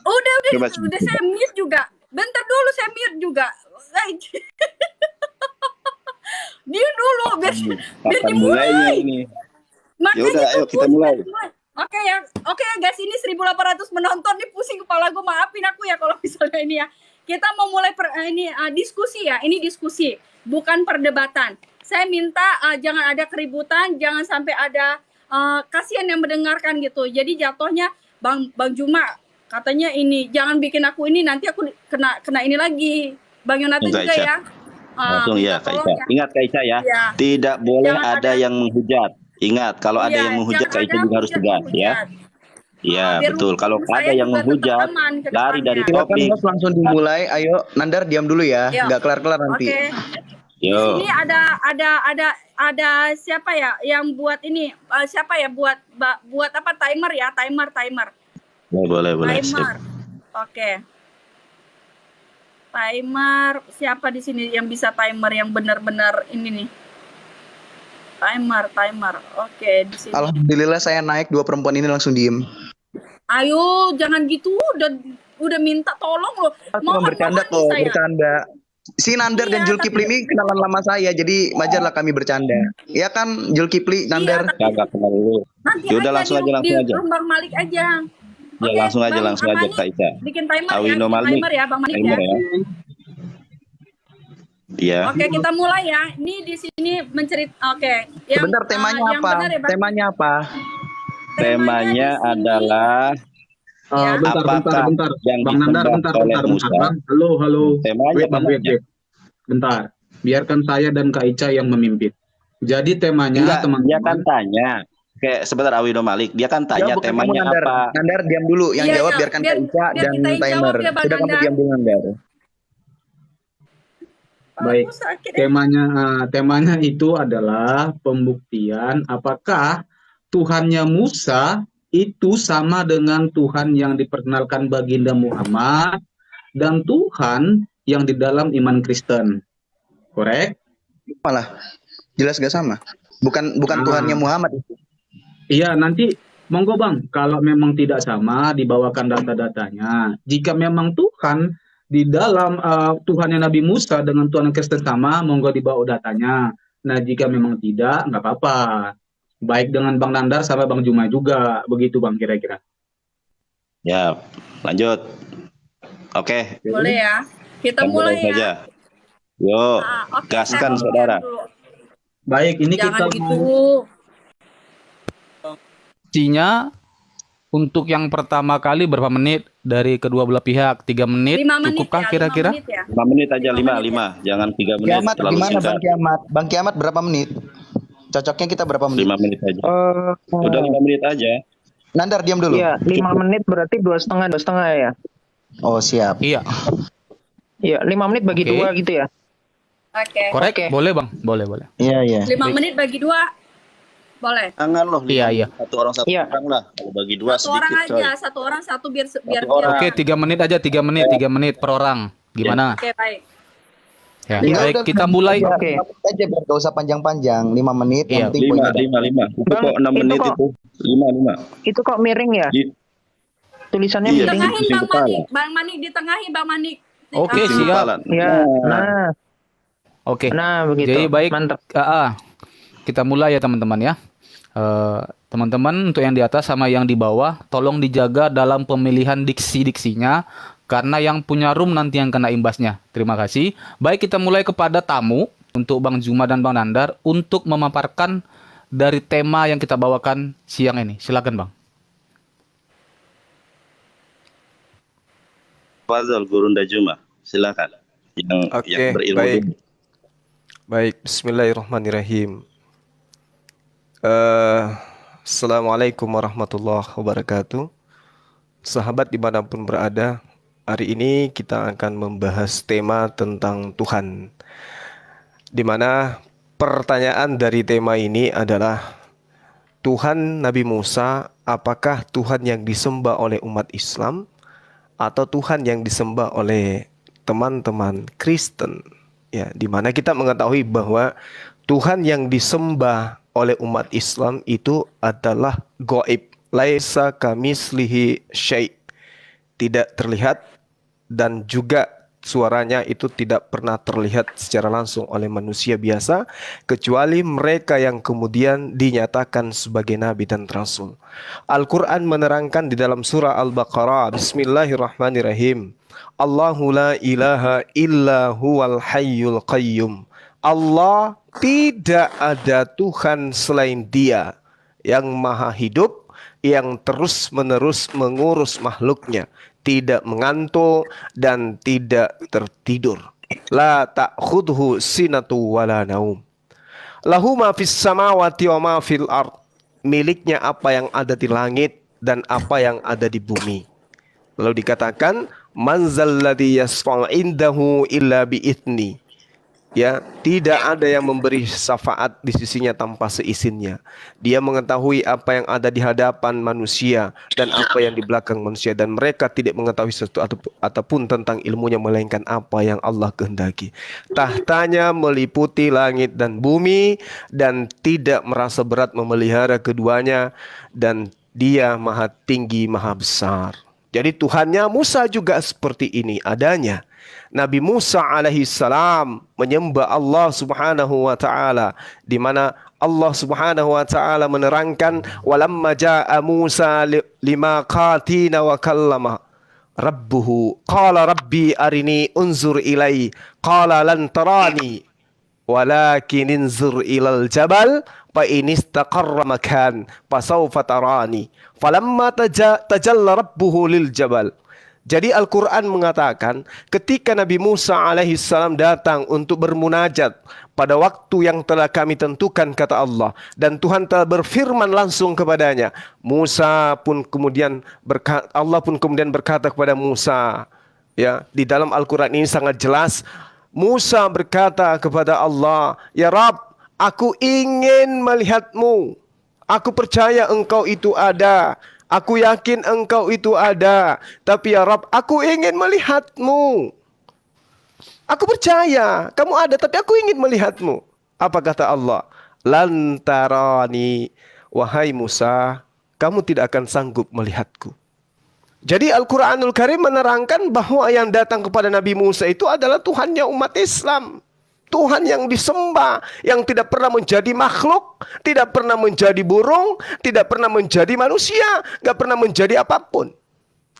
S3: Udah
S4: Coba.
S3: saya mute juga. Bentar dulu saya mute juga. Dia dulu biar
S4: kapan mulainya ini.
S3: Makanya
S4: Yaudah, ayo
S3: itu
S4: kita mulai.
S3: Oke ya guys, ini 1.800 menonton nih, pusing kepala gue, maafin aku ya kalau misalnya ini ya. Kita mau mulai diskusi ya, ini diskusi, bukan perdebatan. Saya minta jangan ada keributan, jangan sampai ada kasihan yang mendengarkan gitu. Jadi jatuhnya Bang Juma katanya ini jangan bikin aku ini nanti aku kena ini lagi. Bang Yonatan
S4: Enggak,
S3: juga
S4: Ica.
S3: ya.
S4: Langsung ya Kak Ica. Ingat Kak Ica ya,
S3: Iya.
S4: tidak boleh
S3: Jangan
S4: ada
S3: ada-
S4: yang menghujat. Ingat, kalau ada yang menghujat Kak Ica juga harus tegas ya. Iya,
S3: biar
S4: betul. Kalau
S3: saya
S4: ada yang
S3: juga
S4: menghujat,
S3: tetap aman ke
S4: lari dari
S3: depannya.
S10: Silakan
S4: topik.
S10: host langsung dimulai. Ayo, Nandar diam dulu ya.
S3: Yuk.
S10: Nggak kelar-kelar nanti.
S3: Oke.
S4: Yo.
S3: Ini ada siapa ya yang buat ini? Siapa ya buat apa timer ya? Timer.
S4: Boleh.
S3: Timer. Oke. Timer. Siapa di sini yang bisa timer yang benar-benar ini nih? Timer. Oke, di sini.
S10: Alhamdulillah saya naik, dua perempuan ini langsung diem.
S3: Ayo, jangan gitu. Udah minta tolong loh.
S10: Cuma bercanda
S3: nih
S10: kok,
S3: saya.
S10: bercanda. Si Nandar dan
S3: Iya,
S10: Zulkifli ini kenalan lama saya, jadi wajarlah kami bercanda. Iya kan, Zulkifli, Nandar?
S4: Kagak kenal dulu.
S3: Nanti
S4: Yaudah, langsung aja.
S3: di Bang Malik aja.
S4: Ya
S3: Oke,
S4: langsung aja
S3: Bang Amani,
S4: Kak Ica.
S3: bikin timer
S4: Awino
S3: ya,
S4: Malik.
S3: timer ya Bang Malik
S4: Timer
S3: ya.
S4: ya. Iya.
S3: Oke, kita mulai ya. Ini di sini oke.
S10: Sebentar, temanya
S3: yang
S10: apa?
S3: benar ya, Bang.
S10: Temanya apa?
S4: Temanya
S3: di sini,
S4: adalah
S3: ya.
S4: bentar. Yang
S11: Bang Nandar,
S4: disembah oleh Musa.
S11: Halo.
S4: Temanya
S11: Wait,
S4: benarnya.
S11: Bentar. Biarkan saya dan Kak Ica yang memimpin. Jadi temanya
S4: Enggak, dia kan
S11: teman-teman.
S4: tanya. Kayak sebentar Awino Malik, dia kan tanya
S10: Ya, bukan kamu,
S4: temanya
S10: Nandar.
S4: apa.
S10: Nandar diam dulu, yang
S3: Iya,
S10: jawab
S3: iya.
S10: biarkan
S3: Biar-
S10: Kak Ica
S3: biar
S10: dan
S3: kita yang
S10: timer.
S3: jawab ya, Bang
S10: Sudah kamu
S3: Nandar.
S10: diam dulu, Nandar.
S11: Baik.
S3: Aku sakit ya.
S11: Temanya itu adalah pembuktian apakah Tuhannya Musa itu sama dengan Tuhan yang diperkenalkan baginda Muhammad dan Tuhan yang di dalam iman Kristen. Korek?
S10: Malah jelas gak sama. Bukan
S11: Ah.
S10: Tuhannya Muhammad itu.
S11: Iya, nanti monggo Bang, kalau memang tidak sama dibawakan data-datanya. Jika memang Tuhan di dalam Tuhannya Nabi Musa dengan Tuhan yang Kristen sama, monggo dibawa datanya. Nah, jika memang tidak, nggak apa-apa. Baik dengan Bang Nandar sama Bang Juma juga, begitu Bang kira-kira.
S4: Ya, lanjut. Oke,
S3: Boleh ya. Kita
S4: kita
S3: mulai ya.
S4: saja. Yo,
S3: Oke,
S4: gaskan
S3: saya
S4: saudara.
S3: dulu.
S11: Baik, ini
S3: Jangan
S11: kita
S3: gitu.
S12: Intinya untuk yang pertama kali berapa menit dari kedua belah pihak? 3 menit
S3: 5 menit
S12: cukupkah
S3: ya,
S12: kira-kira?
S3: 5 menit ya.
S4: 5 menit aja, 5. Jangan 3 menit,
S10: Kiamat
S4: terlalu
S10: gimana
S4: singkat.
S10: Bang Kiamat? Bang Kiamat berapa menit? Cocoknya kita berapa menit?
S4: 5 menit aja. Udah 5 menit aja.
S10: Nandar diam dulu.
S9: Iya, 5 menit berarti 2,5 ya.
S10: Oh, siap.
S12: Iya,
S9: Iya, 5 menit bagi
S12: Oke.
S9: 2 gitu ya.
S3: Oke.
S12: korek.
S9: Oke.
S12: Boleh bang, boleh.
S10: 5
S3: 5 menit bagi 2. Boleh.
S4: Jangan loh.
S12: Iya.
S4: Satu orang
S9: Iya.
S4: lah. Kalau bagi 2
S3: Satu orang
S4: sedikit, coy.
S3: aja, satu orang satu biar
S4: orang.
S12: Oke, 3 menit aja, 3 menit per orang. Gimana?
S3: Oke, baik.
S12: Ya,
S10: Ya,
S12: baik,
S10: udah,
S12: kita mulai.
S10: Oke. Aja biar gak usah panjang-panjang, 5 menit.
S12: Iya.
S10: Yang penting poinnya.
S4: Lima. Itu
S9: Bang,
S4: kok 6
S9: itu
S4: menit
S9: kok-
S4: itu. Lima.
S9: Itu kok miring ya? Tulisannya
S4: Iya,
S9: miring.
S3: Tengahin
S4: pusing
S3: Bang
S4: kepala.
S3: Manik, Bang Manik ditengahi Bang Manik.
S12: Oke,
S3: Ah.
S12: siap.
S4: Kepala.
S9: Ya, nah,
S12: Oke.
S9: nah begitu.
S12: Jadi baik,
S9: Mantap.
S12: kita mulai ya teman-teman ya. Teman-teman untuk yang di atas sama yang di bawah, tolong dijaga dalam pemilihan diksi-diksinya, karena yang punya room nanti yang kena imbasnya. Terima kasih. Baik, kita mulai kepada tamu untuk Bang Juma dan Bang Nandar untuk memaparkan dari tema yang kita bawakan siang ini. Silakan Bang.
S4: Fazal Gurunda Juma, silakan. Yang
S1: Oke,
S4: berilmu
S1: baik.
S4: dulu.
S1: Baik, bismillahirrahmanirrahim. Assalamualaikum warahmatullahi wabarakatuh. Sahabat dimanapun berada, hari ini kita akan membahas tema tentang Tuhan. Dimana pertanyaan dari tema ini adalah, Tuhan Nabi Musa, apakah Tuhan yang disembah oleh umat Islam atau Tuhan yang disembah oleh teman-teman Kristen? Ya, di mana kita mengetahui bahwa Tuhan yang disembah oleh umat Islam itu adalah gaib, laisa kamislihi syai', tidak terlihat, dan juga suaranya itu tidak pernah terlihat secara langsung oleh manusia biasa, kecuali mereka yang kemudian dinyatakan sebagai nabi dan rasul. Al-Quran menerangkan di dalam surah Al-Baqarah, Bismillahirrahmanirrahim, Allahu la ilaha illa huwal hayyul qayyum. Allah, tidak ada Tuhan selain Dia yang maha hidup, yang terus-menerus mengurus makhluknya, tidak mengantuk dan tidak tertidur. La ta'khudhu sinatu wala naum. Lahu ma fis samawati wa ma fil ard. Miliknya apa yang ada di langit dan apa yang ada di bumi. Lalu dikatakan, man zalladzi yasfa'u indahu illa bi'ithni. Ya, tidak ada yang memberi syafaat di sisinya tanpa seizinnya. Dia mengetahui apa yang ada di hadapan manusia dan apa yang di belakang manusia, dan mereka tidak mengetahui sesuatu ataupun tentang ilmunya melainkan apa yang Allah kehendaki. Tahtanya meliputi langit dan bumi dan tidak merasa berat memelihara keduanya, dan Dia maha tinggi, maha besar. Jadi Tuhannya Musa juga seperti ini adanya. Nabi Musa alaihi salam menyembah Allah Subhanahu wa taala, di mana Allah Subhanahu wa taala menerangkan, walamma jaa Musa limiqatina wa kallama rabbuhu qala rabbi arini unzur ilai qala lan tarani walakin inzur ilal jabal fa in istaqarra makan fasawfa tarani falamma tajalla rabbuhu lil jabal. Jadi Al-Quran mengatakan ketika Nabi Musa alaihissalam datang untuk bermunajat pada waktu yang telah kami tentukan, kata Allah, dan Tuhan telah berfirman langsung kepadanya, Musa pun kemudian berkata, Allah pun kemudian berkata kepada Musa, ya, di dalam Al-Quran ini sangat jelas, Musa berkata kepada Allah, ya Rabb, aku ingin melihatmu, aku percaya engkau itu ada, aku yakin engkau itu ada. Tapi ya Rabb, aku ingin melihatmu. Aku percaya kamu ada, tapi aku ingin melihatmu. Apa kata Allah? Lantarani, wahai Musa, kamu tidak akan sanggup melihatku. Jadi Al-Quranul Karim menerangkan bahwa yang datang kepada Nabi Musa itu adalah Tuhannya umat Islam. Tuhan yang disembah, yang tidak pernah menjadi makhluk, tidak pernah menjadi burung, tidak pernah menjadi manusia, gak pernah menjadi apapun.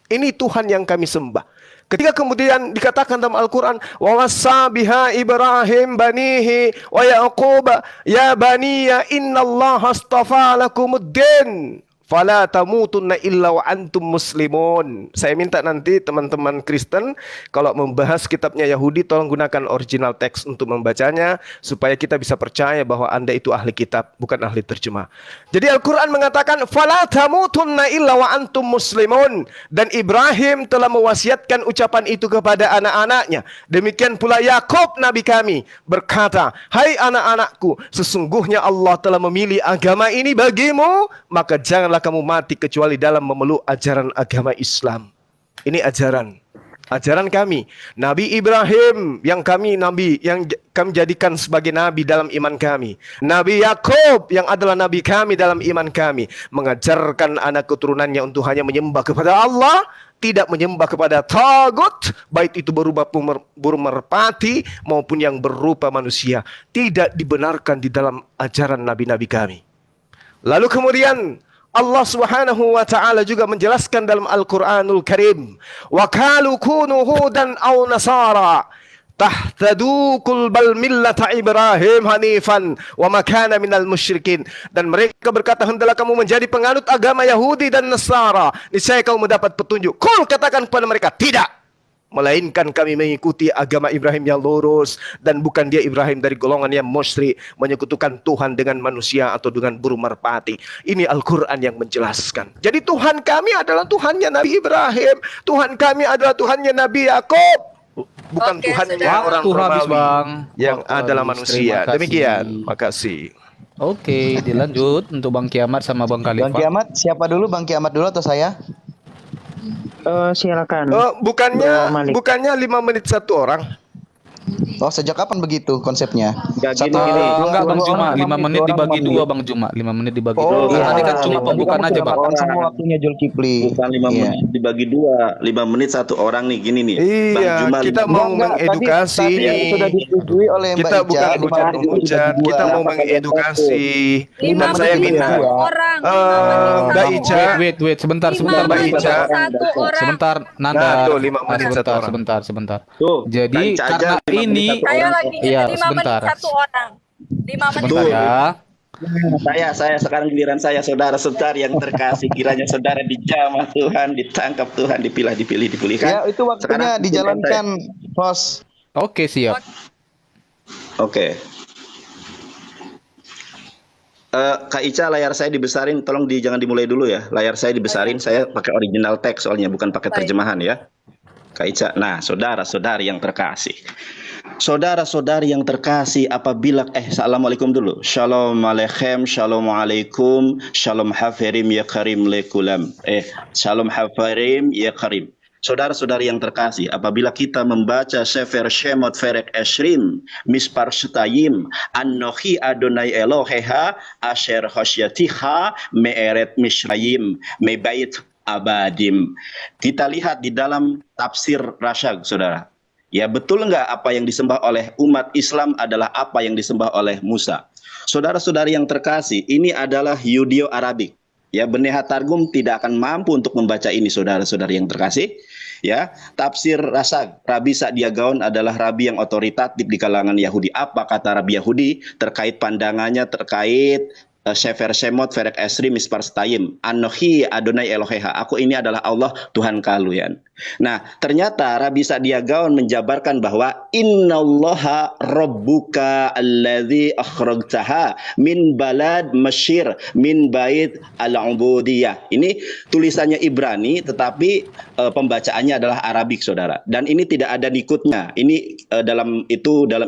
S1: Ini Tuhan yang kami sembah. Ketika kemudian dikatakan dalam Al-Quran, wa wassa biha Ibrahim banihi wa Yaqub ya baniya innallaha astafa lakumuddin fala tamutunna illa wa antum muslimun. Saya minta nanti teman-teman Kristen kalau membahas kitabnya Yahudi, tolong gunakan original teks untuk membacanya, supaya kita bisa percaya bahwa Anda itu ahli kitab, bukan ahli terjemah. Jadi Al-Quran mengatakan fala tamutunna illa wa antum muslimun, dan Ibrahim telah mewasiatkan ucapan itu kepada anak-anaknya. Demikian pula Yakub nabi kami berkata, hai anak-anakku, sesungguhnya Allah telah memilih agama ini bagimu, maka janganlah kamu mati kecuali dalam memeluk ajaran agama Islam. Ini ajaran. Ajaran kami, Nabi Ibrahim yang kami kami jadikan sebagai nabi dalam iman kami. Nabi Yakub yang adalah nabi kami dalam iman kami, mengajarkan anak keturunannya untuk hanya menyembah kepada Allah, tidak menyembah kepada tagut, baik itu berupa burung merpati maupun yang berupa manusia. Tidak dibenarkan di dalam ajaran nabi-nabi kami. Lalu kemudian Allah Subhanahu wa taala juga menjelaskan dalam Al-Qur'anul Karim, wa qalu kunu hudan aw nasara tahtadu qul bal millata Ibrahim hanifan wa ma kana minal musyrikin. Dan mereka berkata, hendaklah kamu menjadi penganut agama Yahudi dan Nasara, niscaya kamu mendapat petunjuk. Qul, katakan kepada mereka, tidak, melainkan kami mengikuti agama Ibrahim yang lurus, dan bukan dia Ibrahim dari golongan yang musyrik, menyekutukan Tuhan dengan manusia atau dengan burung merpati. Ini Al-Quran yang menjelaskan. Jadi Tuhan kami adalah Tuhannya Nabi Ibrahim, Tuhan kami adalah Tuhannya Nabi Yakub, bukan Tuhannya orang Romawi yang adalah manusia. Demikian, makasih.
S12: Oke, dilanjut untuk Bang Kiamat sama Bang Khalifah.
S10: Bang Kiamat, siapa dulu? Bang Kiamat dulu atau saya?
S9: Silakan.
S1: Bukannya 5 menit satu orang.
S10: Oh, sejak kapan begitu konsepnya?
S12: Enggak Bang Juma, 5 menit dibagi 2 Bang Juma, 5 menit dibagi 2. Karena ini kan cuma pembukaan aja Bang.
S10: Semua waktunya Zulkifli.
S4: Bukan 5 menit dibagi 2, 5 menit satu orang nih, gini nih.
S1: Iya, kita mau mengedukasi nih.
S10: Sudah disetujui oleh Mbak
S1: Kita bukan
S10: Ica,
S1: hujan-hujan, kita mau mengedukasi. Dan saya minta Mbak Ica,
S12: wait, sebentar Mbak Ica. Sebentar, Nanda. Sebentar. Jadi karena ini
S3: saya lagi
S12: iya,
S3: 5 menit
S12: sebentar.
S3: satu orang. 5 menit.
S12: Sebentar ya.
S4: Saya sekarang giliran saya, saudara-saudara yang terkasih, kiranya saudara dijamah Tuhan, ditangkap Tuhan, dipilihkan.
S10: Ya, itu waktunya dijalankan, Bos.
S12: Oke, siap.
S4: Oke. Kak Ica, layar saya dibesarin, tolong jangan dimulai dulu ya. Layar saya dibesarin, saya pakai original text soalnya, bukan pakai terjemahan ya. Kak Ica. Nah, saudara-saudari yang terkasih. Saudara-saudari yang terkasih, apabila assalamualaikum dulu. Shalom aleichem, shalom alaikum, shalom hafirim ya karim lekulam. Shalom hafirim ya karim. Saudara-saudari yang terkasih, apabila kita membaca Sefer Shemot Ferek Esrim Mispar Setayim Anohi Adonai Eloheha Asher Hosyatiha Me'eret Mishrayim Mebait Abadim. Kita lihat di dalam tafsir Rasyag, saudara. Ya, betul nggak apa yang disembah oleh umat Islam adalah apa yang disembah oleh Musa? Saudara-saudari yang terkasih, ini adalah Yudeo-Arabik. Ya, Benehat Targum tidak akan mampu untuk membaca ini, saudara-saudari yang terkasih. Ya, tafsir Rasyag, Rabi Sa'dia Gaon adalah rabi yang otoritatif di kalangan Yahudi. Apa kata Rabi Yahudi terkait pandangannya terkait Sefer Shemot Ferek Esri Mispar Setayim Anohi Adonai Eloheha, aku ini adalah Allah Tuhan kalian. Nah, ternyata Rabi Sa'dia Gaon menjabarkan bahwa innallaha rabbuka alladzi akhrajtaha min balad Mesir min bait al-ubudiyah. Ini tulisannya Ibrani tetapi pembacaannya adalah Arabik, saudara. Dan ini tidak ada nikutnya. Ini dalam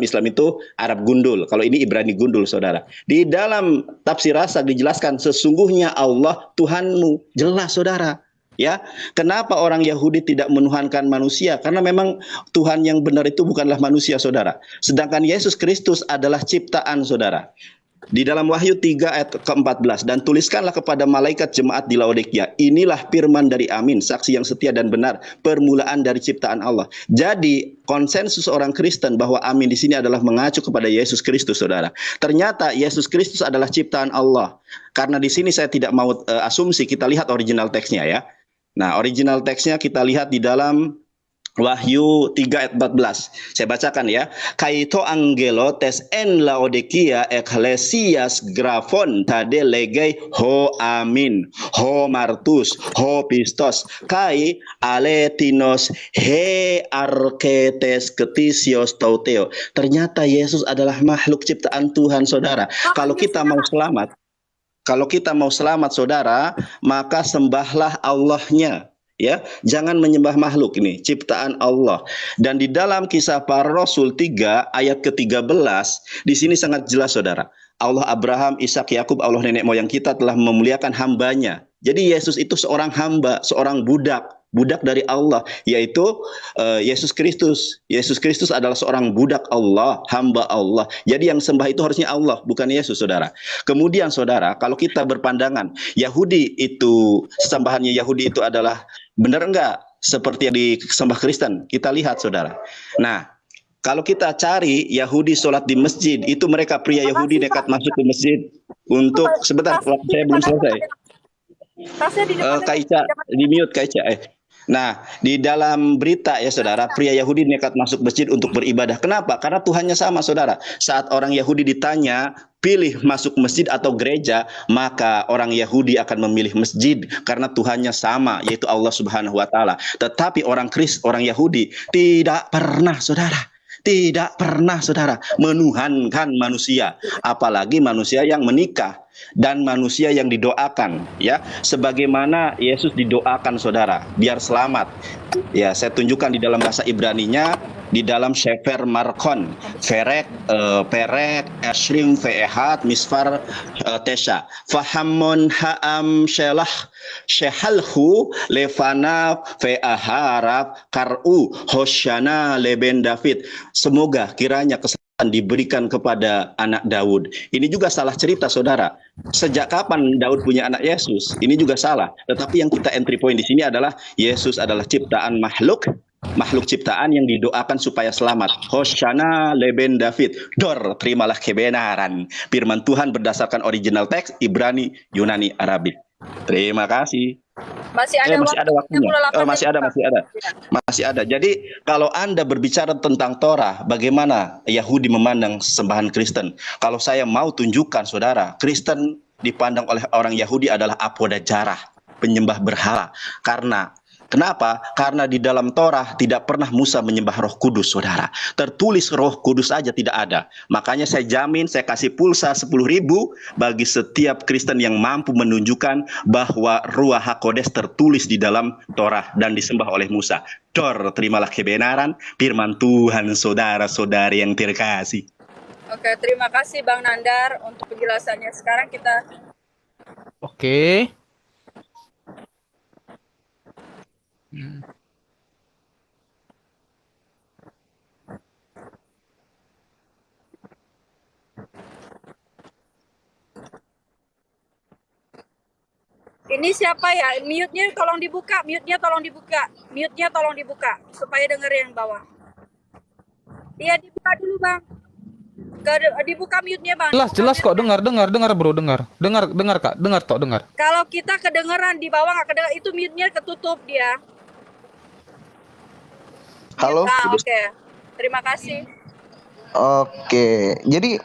S4: Islam itu Arab gundul. Kalau ini Ibrani gundul, saudara. Di dalam tafsir Rasyag dijelaskan sesungguhnya Allah Tuhanmu. Jelas, saudara. Ya, kenapa orang Yahudi tidak menuhankan manusia? Karena memang Tuhan yang benar itu bukanlah manusia, saudara. Sedangkan Yesus Kristus adalah ciptaan, saudara. Di dalam Wahyu 3 ayat ke-14, dan tuliskanlah kepada malaikat jemaat di Laodikia, inilah firman dari Amin, saksi yang setia dan benar, permulaan dari ciptaan Allah. Jadi konsensus orang Kristen bahwa Amin di sini adalah mengacu kepada Yesus Kristus, saudara. Ternyata Yesus Kristus adalah ciptaan Allah. Karena di sini saya tidak mau asumsi, kita lihat original teksnya ya. Nah, original teksnya kita lihat di dalam Wahyu 3 ayat 14. Saya bacakan ya. Kaito angelo tes en laodikia ekklesias grafon tade legei ho amin, ho martus, ho pistos, kai aletinos he arketes ketisios tauteo. Ternyata Yesus adalah makhluk ciptaan Tuhan, saudara. Kalau kita mau selamat, saudara, maka sembahlah Allahnya. Ya, jangan menyembah makhluk, ini ciptaan Allah. Dan di dalam Kisah Para Rasul 3 ayat ke-13 di sini sangat jelas, saudara. Allah Abraham, Ishak, Yakub, Allah nenek moyang kita telah memuliakan hambanya. Jadi Yesus itu seorang hamba, seorang budak. budak dari Allah, yaitu Yesus Kristus. Yesus Kristus adalah seorang budak Allah, hamba Allah. Jadi yang sembah itu harusnya Allah, bukan Yesus, saudara. Kemudian saudara, kalau kita berpandangan Yahudi itu, sembahannya Yahudi itu adalah benar enggak seperti yang disembah Kristen? Kita lihat saudara. Nah, kalau kita cari Yahudi sholat di masjid, itu mereka pria Yahudi nekat masuk ke masjid untuk, sebentar, saya belum selesai. Kak Ica, di mute Kak Ica. Nah, di dalam berita ya saudara, pria Yahudi nekat masuk masjid untuk beribadah. Kenapa? Karena Tuhannya sama saudara. Saat orang Yahudi ditanya, pilih masuk masjid atau gereja, maka orang Yahudi akan memilih masjid karena Tuhannya sama, yaitu Allah Subhanahu wa taala. Tetapi orang Yahudi tidak pernah saudara menuhankan manusia, apalagi manusia yang menikah dan manusia yang didoakan, ya, sebagaimana Yesus didoakan saudara biar selamat. Ya, saya tunjukkan di dalam bahasa Ibraninya, di dalam Sefer Markon, Perek Eshrim Ve'ehat Misfar Tesha Fahamon Ha'am Shelah Shehalhu Levana Ve'aharab Kar'u Hoshana Leben David. Semoga kiranya kesempatan diberikan kepada anak Daud. Ini juga salah cerita saudara. Sejak kapan Daud punya anak Yesus? Ini juga salah. Tetapi yang kita entry point di sini adalah Yesus adalah ciptaan makhluk ciptaan yang didoakan supaya selamat. Hoshana leben David. Dor, terimalah kebenaran. Firman Tuhan berdasarkan original teks Ibrani, Yunani, Arabik. Terima kasih.
S3: Masih ada
S4: waktunya. Masih ada. Jadi kalau Anda berbicara tentang Torah, bagaimana Yahudi memandang sembahan Kristen? Kalau saya mau tunjukkan saudara, Kristen dipandang oleh orang Yahudi adalah apoda jarah, penyembah berhala. Kenapa? Karena di dalam Torah tidak pernah Musa menyembah Roh Kudus, saudara. Tertulis Roh Kudus aja tidak ada. Makanya saya jamin, saya kasih pulsa 10.000 bagi setiap Kristen yang mampu menunjukkan bahwa Ruach HaKodes tertulis di dalam Torah dan disembah oleh Musa. Dor, terimalah kebenaran, firman Tuhan, saudara-saudari yang terkasih.
S3: Oke, terima kasih Bang Nandar untuk penjelasannya. Sekarang kita...
S12: Oke.
S3: Ini siapa ya? Mute-nya tolong dibuka, supaya denger yang bawah. Iya, dibuka dulu Bang. Dibuka mute-nya Bang.
S12: Jelas kok, dengar bro, dengar Kak, dengar.
S3: Kalau kita kedengeran di bawah nggak kedengeran, itu mute-nya ketutup dia.
S10: Halo.
S3: Oke. Terima kasih.
S10: Oke, jadi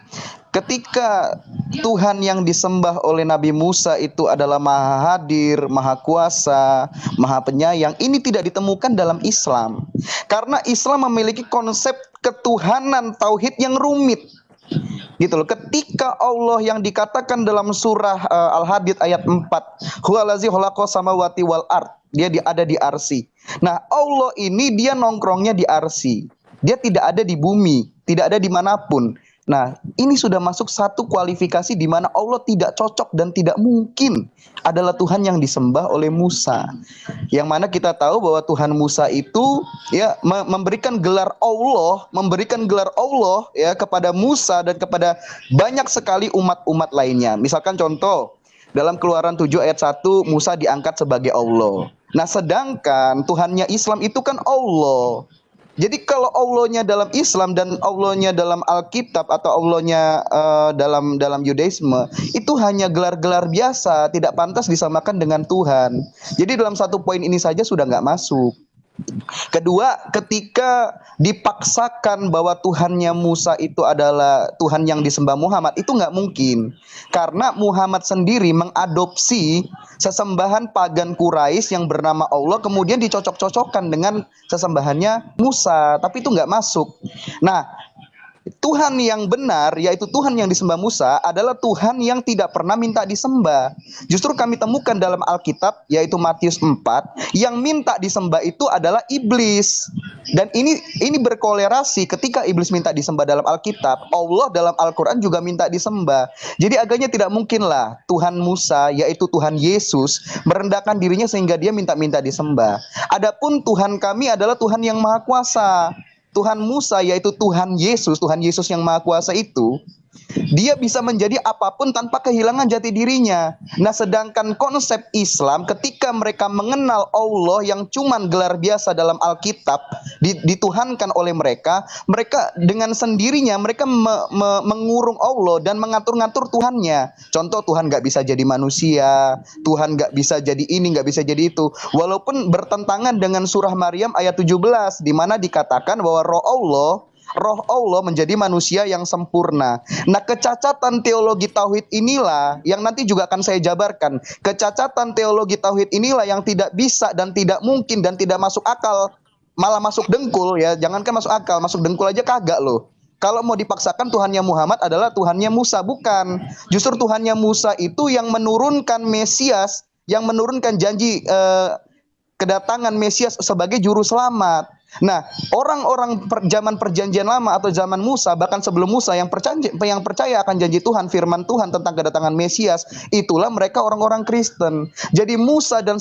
S10: ketika Tuhan yang disembah oleh Nabi Musa itu adalah Maha Hadir, Maha Kuasa, Maha Penyayang, ini tidak ditemukan dalam Islam. Karena Islam memiliki konsep ketuhanan tauhid yang rumit. Gitu loh. Ketika Allah yang dikatakan dalam surah Al-Hadid ayat 4, huwalazi khalaqas samawati wal ard, dia ada di arsy. Nah, Allah ini dia nongkrongnya di arsy. Dia tidak ada di bumi, tidak ada dimanapun. Nah, ini sudah masuk satu kualifikasi di mana Allah tidak cocok dan tidak mungkin adalah Tuhan yang disembah oleh Musa. Yang mana kita tahu bahwa Tuhan Musa itu ya memberikan gelar Allah ya kepada Musa dan kepada banyak sekali umat-umat lainnya. Misalkan contoh, dalam Keluaran 7 ayat 1 Musa diangkat sebagai Allah. Nah, sedangkan Tuhannya Islam itu kan Allah. Jadi kalau Allahnya dalam Islam dan Allahnya dalam Alkitab atau Allahnya dalam Yudaisme itu hanya gelar-gelar biasa, tidak pantas disamakan dengan Tuhan. Jadi dalam satu poin ini saja sudah nggak masuk. Kedua, ketika dipaksakan bahwa Tuhannya Musa itu adalah Tuhan yang disembah Muhammad, itu nggak mungkin. Karena Muhammad sendiri mengadopsi sesembahan pagan Quraisy yang bernama Allah, kemudian dicocok-cocokkan dengan sesembahannya Musa, tapi itu nggak masuk. Nah, Tuhan yang benar, yaitu Tuhan yang disembah Musa, adalah Tuhan yang tidak pernah minta disembah. Justru kami temukan dalam Alkitab, yaitu Matius 4, yang minta disembah itu adalah iblis. Dan ini berkolerasi ketika iblis minta disembah dalam Alkitab, Allah dalam Al-Qur'an juga minta disembah. Jadi agaknya tidak mungkinlah Tuhan Musa, yaitu Tuhan Yesus, merendahkan dirinya sehingga dia minta-minta disembah. Adapun Tuhan kami adalah Tuhan yang Maha Kuasa. Tuhan Musa yaitu Tuhan Yesus yang Maha Kuasa itu, dia bisa menjadi apapun tanpa kehilangan jati dirinya. Nah, sedangkan konsep Islam ketika mereka mengenal Allah yang cuman gelar biasa dalam Alkitab, dituhankan oleh mereka dengan sendirinya mereka mengurung Allah dan mengatur-ngatur Tuhannya. Contoh, Tuhan nggak bisa jadi manusia, Tuhan nggak bisa jadi ini, nggak bisa jadi itu. Walaupun bertentangan dengan surah Maryam ayat 17, di mana dikatakan bahwa Roh Allah menjadi manusia yang sempurna. Nah, kecacatan teologi tauhid inilah yang nanti juga akan saya jabarkan. Kecacatan teologi tauhid inilah yang tidak bisa dan tidak mungkin dan tidak masuk akal, malah masuk dengkul ya. Jangankan masuk akal, masuk dengkul aja kagak loh. Kalau mau dipaksakan Tuhannya Muhammad adalah Tuhannya Musa, bukan. Justru Tuhannya Musa itu yang menurunkan Mesias, yang menurunkan janji kedatangan Mesias sebagai juru selamat. Nah, orang-orang zaman perjanjian lama atau zaman Musa, bahkan sebelum Musa yang percaya akan janji Tuhan, firman Tuhan tentang kedatangan Mesias, itulah mereka orang-orang Kristen. Jadi Musa dan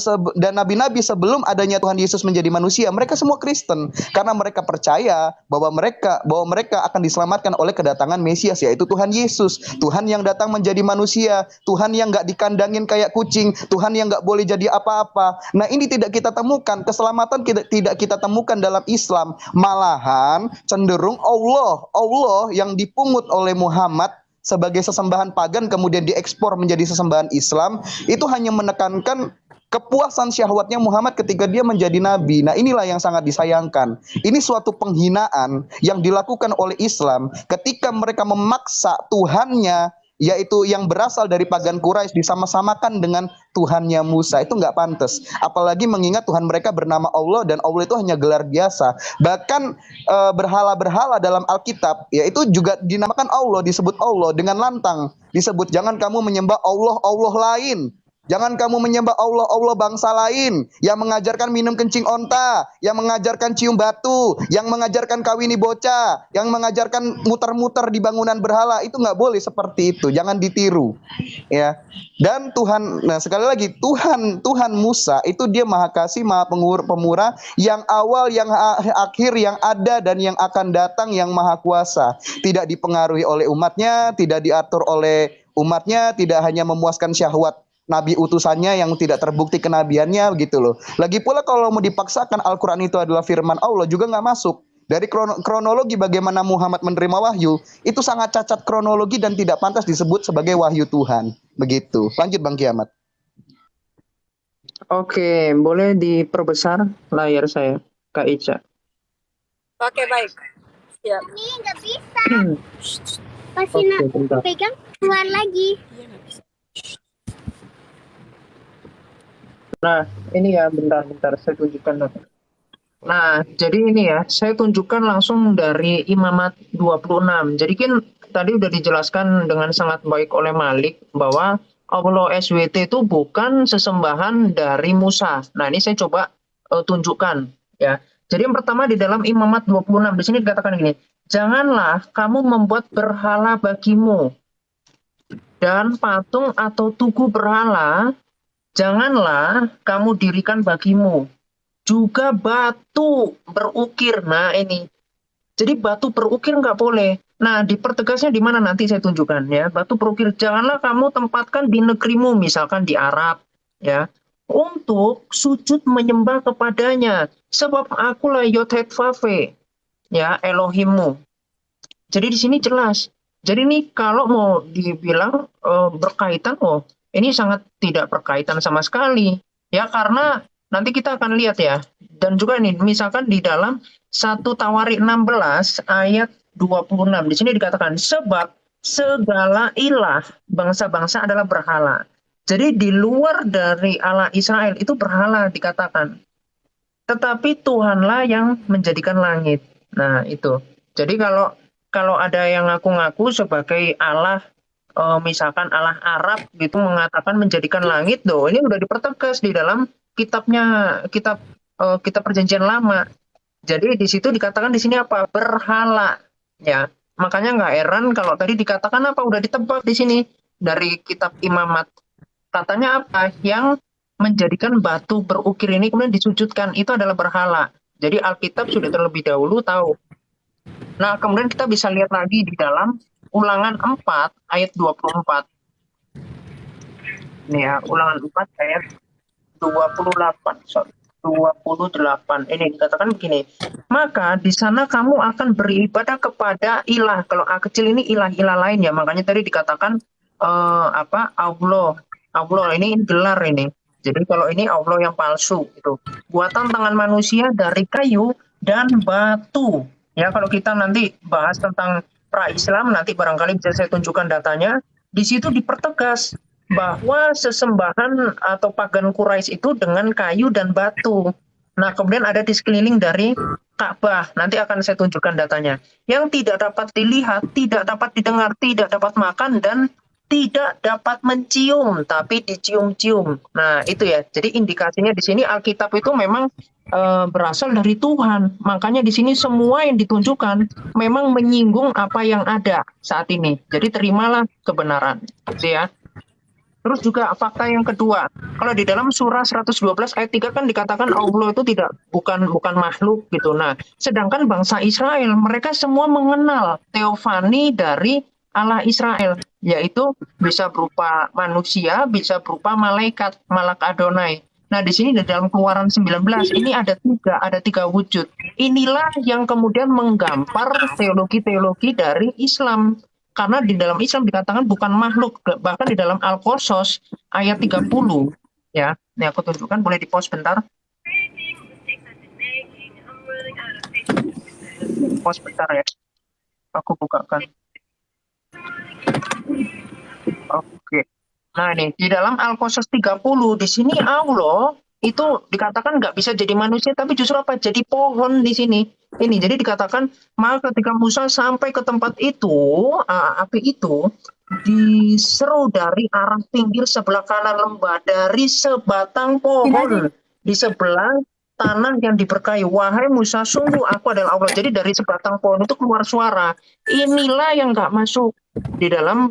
S10: nabi-nabi sebelum adanya Tuhan Yesus menjadi manusia, mereka semua Kristen karena mereka percaya bahwa mereka akan diselamatkan oleh kedatangan Mesias, yaitu Tuhan Yesus, Tuhan yang datang menjadi manusia, Tuhan yang nggak dikandangin kayak kucing, Tuhan yang nggak boleh jadi apa-apa. Nah, ini tidak kita temukan, keselamatan tidak kita temukan dalam Islam, malahan cenderung Allah yang dipungut oleh Muhammad sebagai sesembahan pagan kemudian diekspor menjadi sesembahan Islam, itu hanya menekankan kepuasan syahwatnya Muhammad ketika dia menjadi nabi. Nah, inilah yang sangat disayangkan. Ini suatu penghinaan yang dilakukan oleh Islam ketika mereka memaksa Tuhannya, yaitu yang berasal dari pagan Quraisy, disama-samakan dengan Tuhannya Musa. Itu nggak pantas. Apalagi mengingat Tuhan mereka bernama Allah dan Allah itu hanya gelar biasa. Bahkan berhala-berhala dalam Alkitab, yaitu juga dinamakan Allah, disebut Allah dengan lantang. Disebut, jangan kamu menyembah Allah lain. Jangan kamu menyembah Allah bangsa lain yang mengajarkan minum kencing onta, yang mengajarkan cium batu, yang mengajarkan kawini bocah, yang mengajarkan muter-muter di bangunan berhala. Itu nggak boleh seperti itu. Jangan ditiru, ya. Dan Tuhan, nah sekali lagi Tuhan Musa itu dia Maha Kasih, Maha Pemurah, yang awal, yang akhir, yang ada dan yang akan datang, yang Maha Kuasa. Tidak dipengaruhi oleh umatnya, tidak diatur oleh umatnya, tidak hanya memuaskan syahwat nabi utusannya yang tidak terbukti kenabiannya, begitu loh. Lagi pula kalau mau dipaksakan Al-Quran itu adalah firman Allah juga nggak masuk. Dari kronologi bagaimana Muhammad menerima wahyu, itu sangat cacat kronologi dan tidak pantas disebut sebagai wahyu Tuhan. Begitu. Lanjut Bang Kiamat.
S9: Oke, boleh diperbesar layar saya, Kak Ica.
S3: Oke, baik. Siap.
S13: Ini nggak bisa. Pasti pegang keluar lagi.
S9: Nah, ini ya, bentar, saya tunjukkan. Nah, jadi ini ya, saya tunjukkan langsung dari Imamat 26. Jadi kan tadi udah dijelaskan dengan sangat baik oleh Malik bahwa Allah SWT itu bukan sesembahan dari Musa. Nah, ini saya coba tunjukkan ya. Jadi yang pertama di dalam Imamat 26, di sini dikatakan gini, janganlah kamu membuat berhala bagimu dan patung atau tugu berhala janganlah kamu dirikan bagimu. Juga batu berukir. Nah ini. Jadi batu berukir nggak boleh. Nah dipertegasnya di mana nanti saya tunjukkan ya. Batu berukir janganlah kamu tempatkan di negerimu. Misalkan di Arab. Ya. Untuk sujud menyembah kepadanya. Sebab akulah Yod-Heh-Vav-He. Ya Elohimmu. Jadi di sini jelas. Jadi ini kalau mau dibilang berkaitan, ini sangat tidak berkaitan sama sekali. Ya, karena nanti kita akan lihat ya. Dan juga ini, misalkan di dalam 1 Tawarik 16 ayat 26. Di sini dikatakan, sebab segala ilah bangsa-bangsa adalah berhala. Jadi di luar dari Allah Israel itu berhala dikatakan. Tetapi Tuhanlah yang menjadikan langit. Nah, itu. Jadi kalau ada yang ngaku-ngaku sebagai Allah, misalkan Allah Arab gitu mengatakan menjadikan langit, ini udah dipertegas di dalam kitab perjanjian lama. Jadi di situ dikatakan di sini apa? Berhala. Ya, makanya nggak heran kalau tadi dikatakan apa? Udah ditebak di sini dari kitab Imamat. Katanya apa? Yang menjadikan batu berukir ini kemudian disujudkan itu adalah berhala. Jadi Alkitab sudah terlebih dahulu tahu. Nah, kemudian kita bisa lihat lagi di dalam Ulangan 4 ayat 24. Ini ya, Ulangan 4 ayat 28. 28. Ini dikatakan begini. Maka di sana kamu akan beribadah kepada ilah. Kalau A kecil ini ilah-ilah lain ya. Makanya tadi dikatakan Allah. Allah ini gelar ini. Jadi kalau ini Allah yang palsu itu. Buatan tangan manusia dari kayu dan batu. Ya, kalau kita nanti bahas tentang pra-Islam, nanti barangkali bisa saya tunjukkan datanya. Di situ dipertegas bahwa sesembahan atau pagan Quraisy itu dengan kayu dan batu. Nah, kemudian ada di sekeliling dari Ka'bah. Nanti akan saya tunjukkan datanya. Yang tidak dapat dilihat, tidak dapat didengar, tidak dapat makan, dan tidak dapat mencium, tapi dicium-cium. Nah, itu ya. Jadi indikasinya di sini Alkitab itu memang berasal dari Tuhan. Makanya di sini semua yang ditunjukkan memang menyinggung apa yang ada saat ini. Jadi terimalah kebenaran. Gitu ya. Terus juga fakta yang kedua, kalau di dalam surah 112 ayat 3 kan dikatakan Allah itu bukan makhluk gitu. Nah, sedangkan bangsa Israel mereka semua mengenal teofani dari Allah Israel, yaitu bisa berupa manusia, bisa berupa malaikat, malak Adonai. Nah, di sini di dalam Keluaran 19 ini ada tiga wujud. Inilah yang kemudian menggampar teologi-teologi dari Islam. Karena di dalam Islam dikatakan bukan makhluk, bahkan di dalam Al-Qasas ayat 30 ya. Ini aku tunjukkan, boleh di-pause bentar. Pause bentar ya. Aku bukakan. Oke. Nah, ini di dalam Al-Qasas 30 di sini Allah itu dikatakan nggak bisa jadi manusia, tapi justru apa? Jadi pohon di sini. Ini jadi dikatakan, maka ketika Musa sampai ke tempat itu, api itu diseru dari arah pinggir sebelah kanan lembah, dari sebatang pohon di sebelah tanah yang diberkahi. Wahai Musa, sungguh aku adalah Allah. Jadi dari sebatang pohon itu keluar suara. Inilah yang nggak masuk di dalam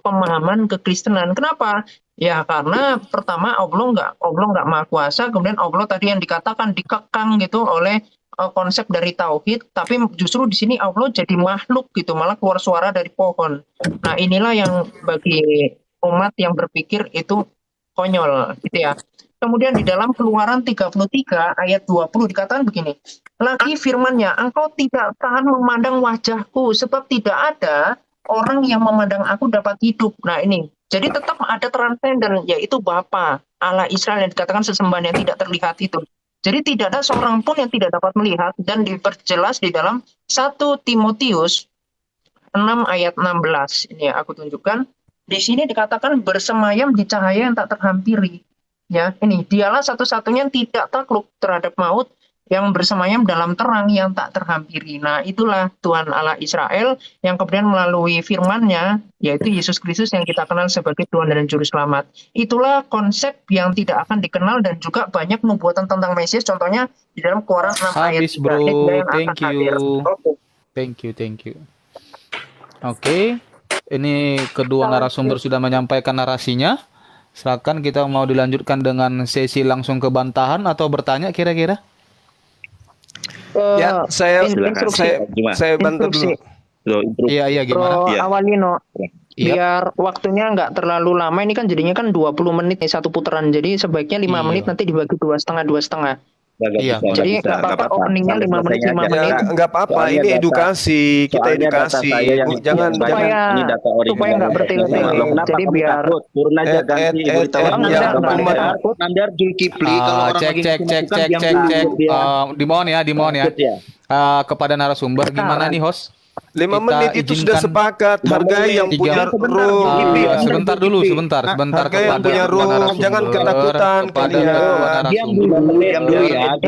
S9: pemahaman kekristenan. Kenapa? Ya karena pertama Allah nggak maha kuasa, kemudian Allah tadi yang dikatakan dikekang gitu oleh konsep dari tauhid, tapi justru di sini Allah jadi makhluk gitu, malah keluar suara dari pohon. Nah, inilah yang bagi umat yang berpikir itu konyol gitu ya. Kemudian di dalam Keluaran 33 ayat 20 dikatakan begini. Lagi firman-Nya, engkau tidak tahan memandang wajahku, sebab tidak ada orang yang memandang aku dapat hidup. Nah, ini. Jadi tetap ada transenden, yaitu Bapa Allah Israel yang dikatakan sesembahan yang tidak terlihat itu. Jadi tidak ada seorang pun yang tidak dapat melihat, dan diperjelas di dalam 1 Timotius 6 ayat 16. Ini ya, aku tunjukkan. Di sini dikatakan bersemayam di cahaya yang tak terhampiri. Ya, ini dialah satu-satunya yang tidak takluk terhadap maut, yang bersemayam dalam terang yang tak terhampiri. Nah, itulah Tuhan Allah Israel yang kemudian melalui firman-Nya, yaitu Yesus Kristus yang kita kenal sebagai Tuhan dan Juru Selamat. Itulah konsep yang tidak akan dikenal, dan juga banyak nubuatan tentang Mesias, contohnya di dalam Keluaran 6 ayat 3.
S12: Bro,
S9: yang
S12: thank
S9: akan hadir.
S12: you. Oke, ini kedua narasumber sudah menyampaikan narasinya. Silakan, kita mau dilanjutkan dengan sesi langsung ke bantahan atau bertanya kira-kira?
S1: Ya, saya bantu dulu.
S12: Iya, gimana?
S9: Bro Awalino, biar waktunya nggak terlalu lama, ini kan jadinya kan 20 menit nih satu putaran, jadi sebaiknya 5 menit nanti dibagi 2,5.
S12: Iya,
S9: jadi nggak apa-apa openingnya 5 menit.
S1: Nggak apa-apa, ini edukasi, kita edukasi. Jangan
S9: supaya nggak bertele-tele. Jadi biar
S4: turun aja ganti
S7: Nandar Zulkifli kalau orang
S12: cek. Dimohon ya. Kepada narasumber, gimana nih host?
S1: 5 menit itu sudah sepakat. Hargai yang punya roh.
S12: Sebentar.
S1: Hargai yang punya roh. Jangan ketakutan kalian.
S7: Diam dulu ya.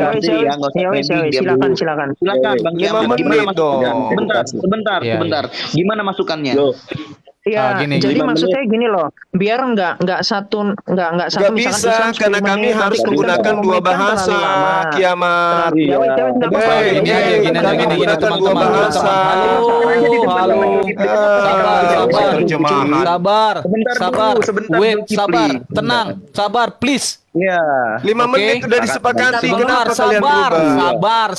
S9: Silakan.
S7: Bang Diam.
S1: Sebentar.
S7: Gimana masukannya?
S9: Ya,
S12: gini,
S9: jadi
S4: 5
S9: maksudnya
S4: menit.
S9: gini loh, biar nggak satu
S1: Nggak bisa, karena kami harus menggunakan dua bahasa, Kiamat.
S4: Iya.
S12: Gini aja, gini aja, gini,
S1: Menggunakan dua
S12: teman-teman.
S1: bahasa.
S12: Halo.
S1: Terjemahan.
S12: Sabar,
S10: Sebentar
S12: sabar,
S10: dulu, sebentar
S12: wait,
S10: Zulkifli.
S12: sabar, tenang, sabar, please.
S10: Ya.
S1: 5
S12: Oke.
S1: menit sudah disepakati,
S12: Sebentar,
S1: kenapa kalian
S12: sabar,
S1: berubah?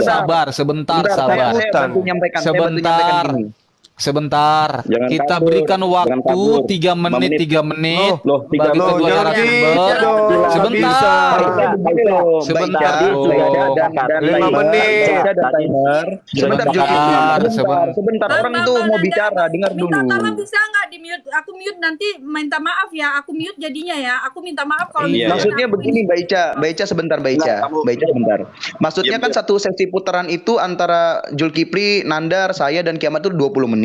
S12: sabar, sebentar, sabar.
S10: Saya bantu nyampaikan, saya bantu nyampaikan gini.
S12: Sebentar,
S4: Jangan
S12: kita
S4: kabur,
S12: berikan
S4: jangan
S12: waktu
S4: kabur.
S12: 3 menit, 3 menit
S4: Loh, 3
S12: bagi
S4: menit.
S12: kedua
S1: Jangan
S12: narasumber.
S1: gitu dong,
S12: Sebentar,
S10: Sebentar,
S12: sebentar.
S1: 5 menit.
S10: Sebentar, sebentar, orang itu mau bicara, dengar dulu.
S3: Minta tolong bisa nggak di mute? Aku mute nanti minta maaf ya. Aku mute jadinya ya. Aku minta maaf kalau
S4: Iya.
S10: Maksudnya begini, Mbak Ica sebentar, Mbak Ica sebentar. Maksudnya kan
S4: Diam.
S10: satu sesi putaran itu antara Zulkifli, Nandar, saya dan Kiamat itu 20 menit.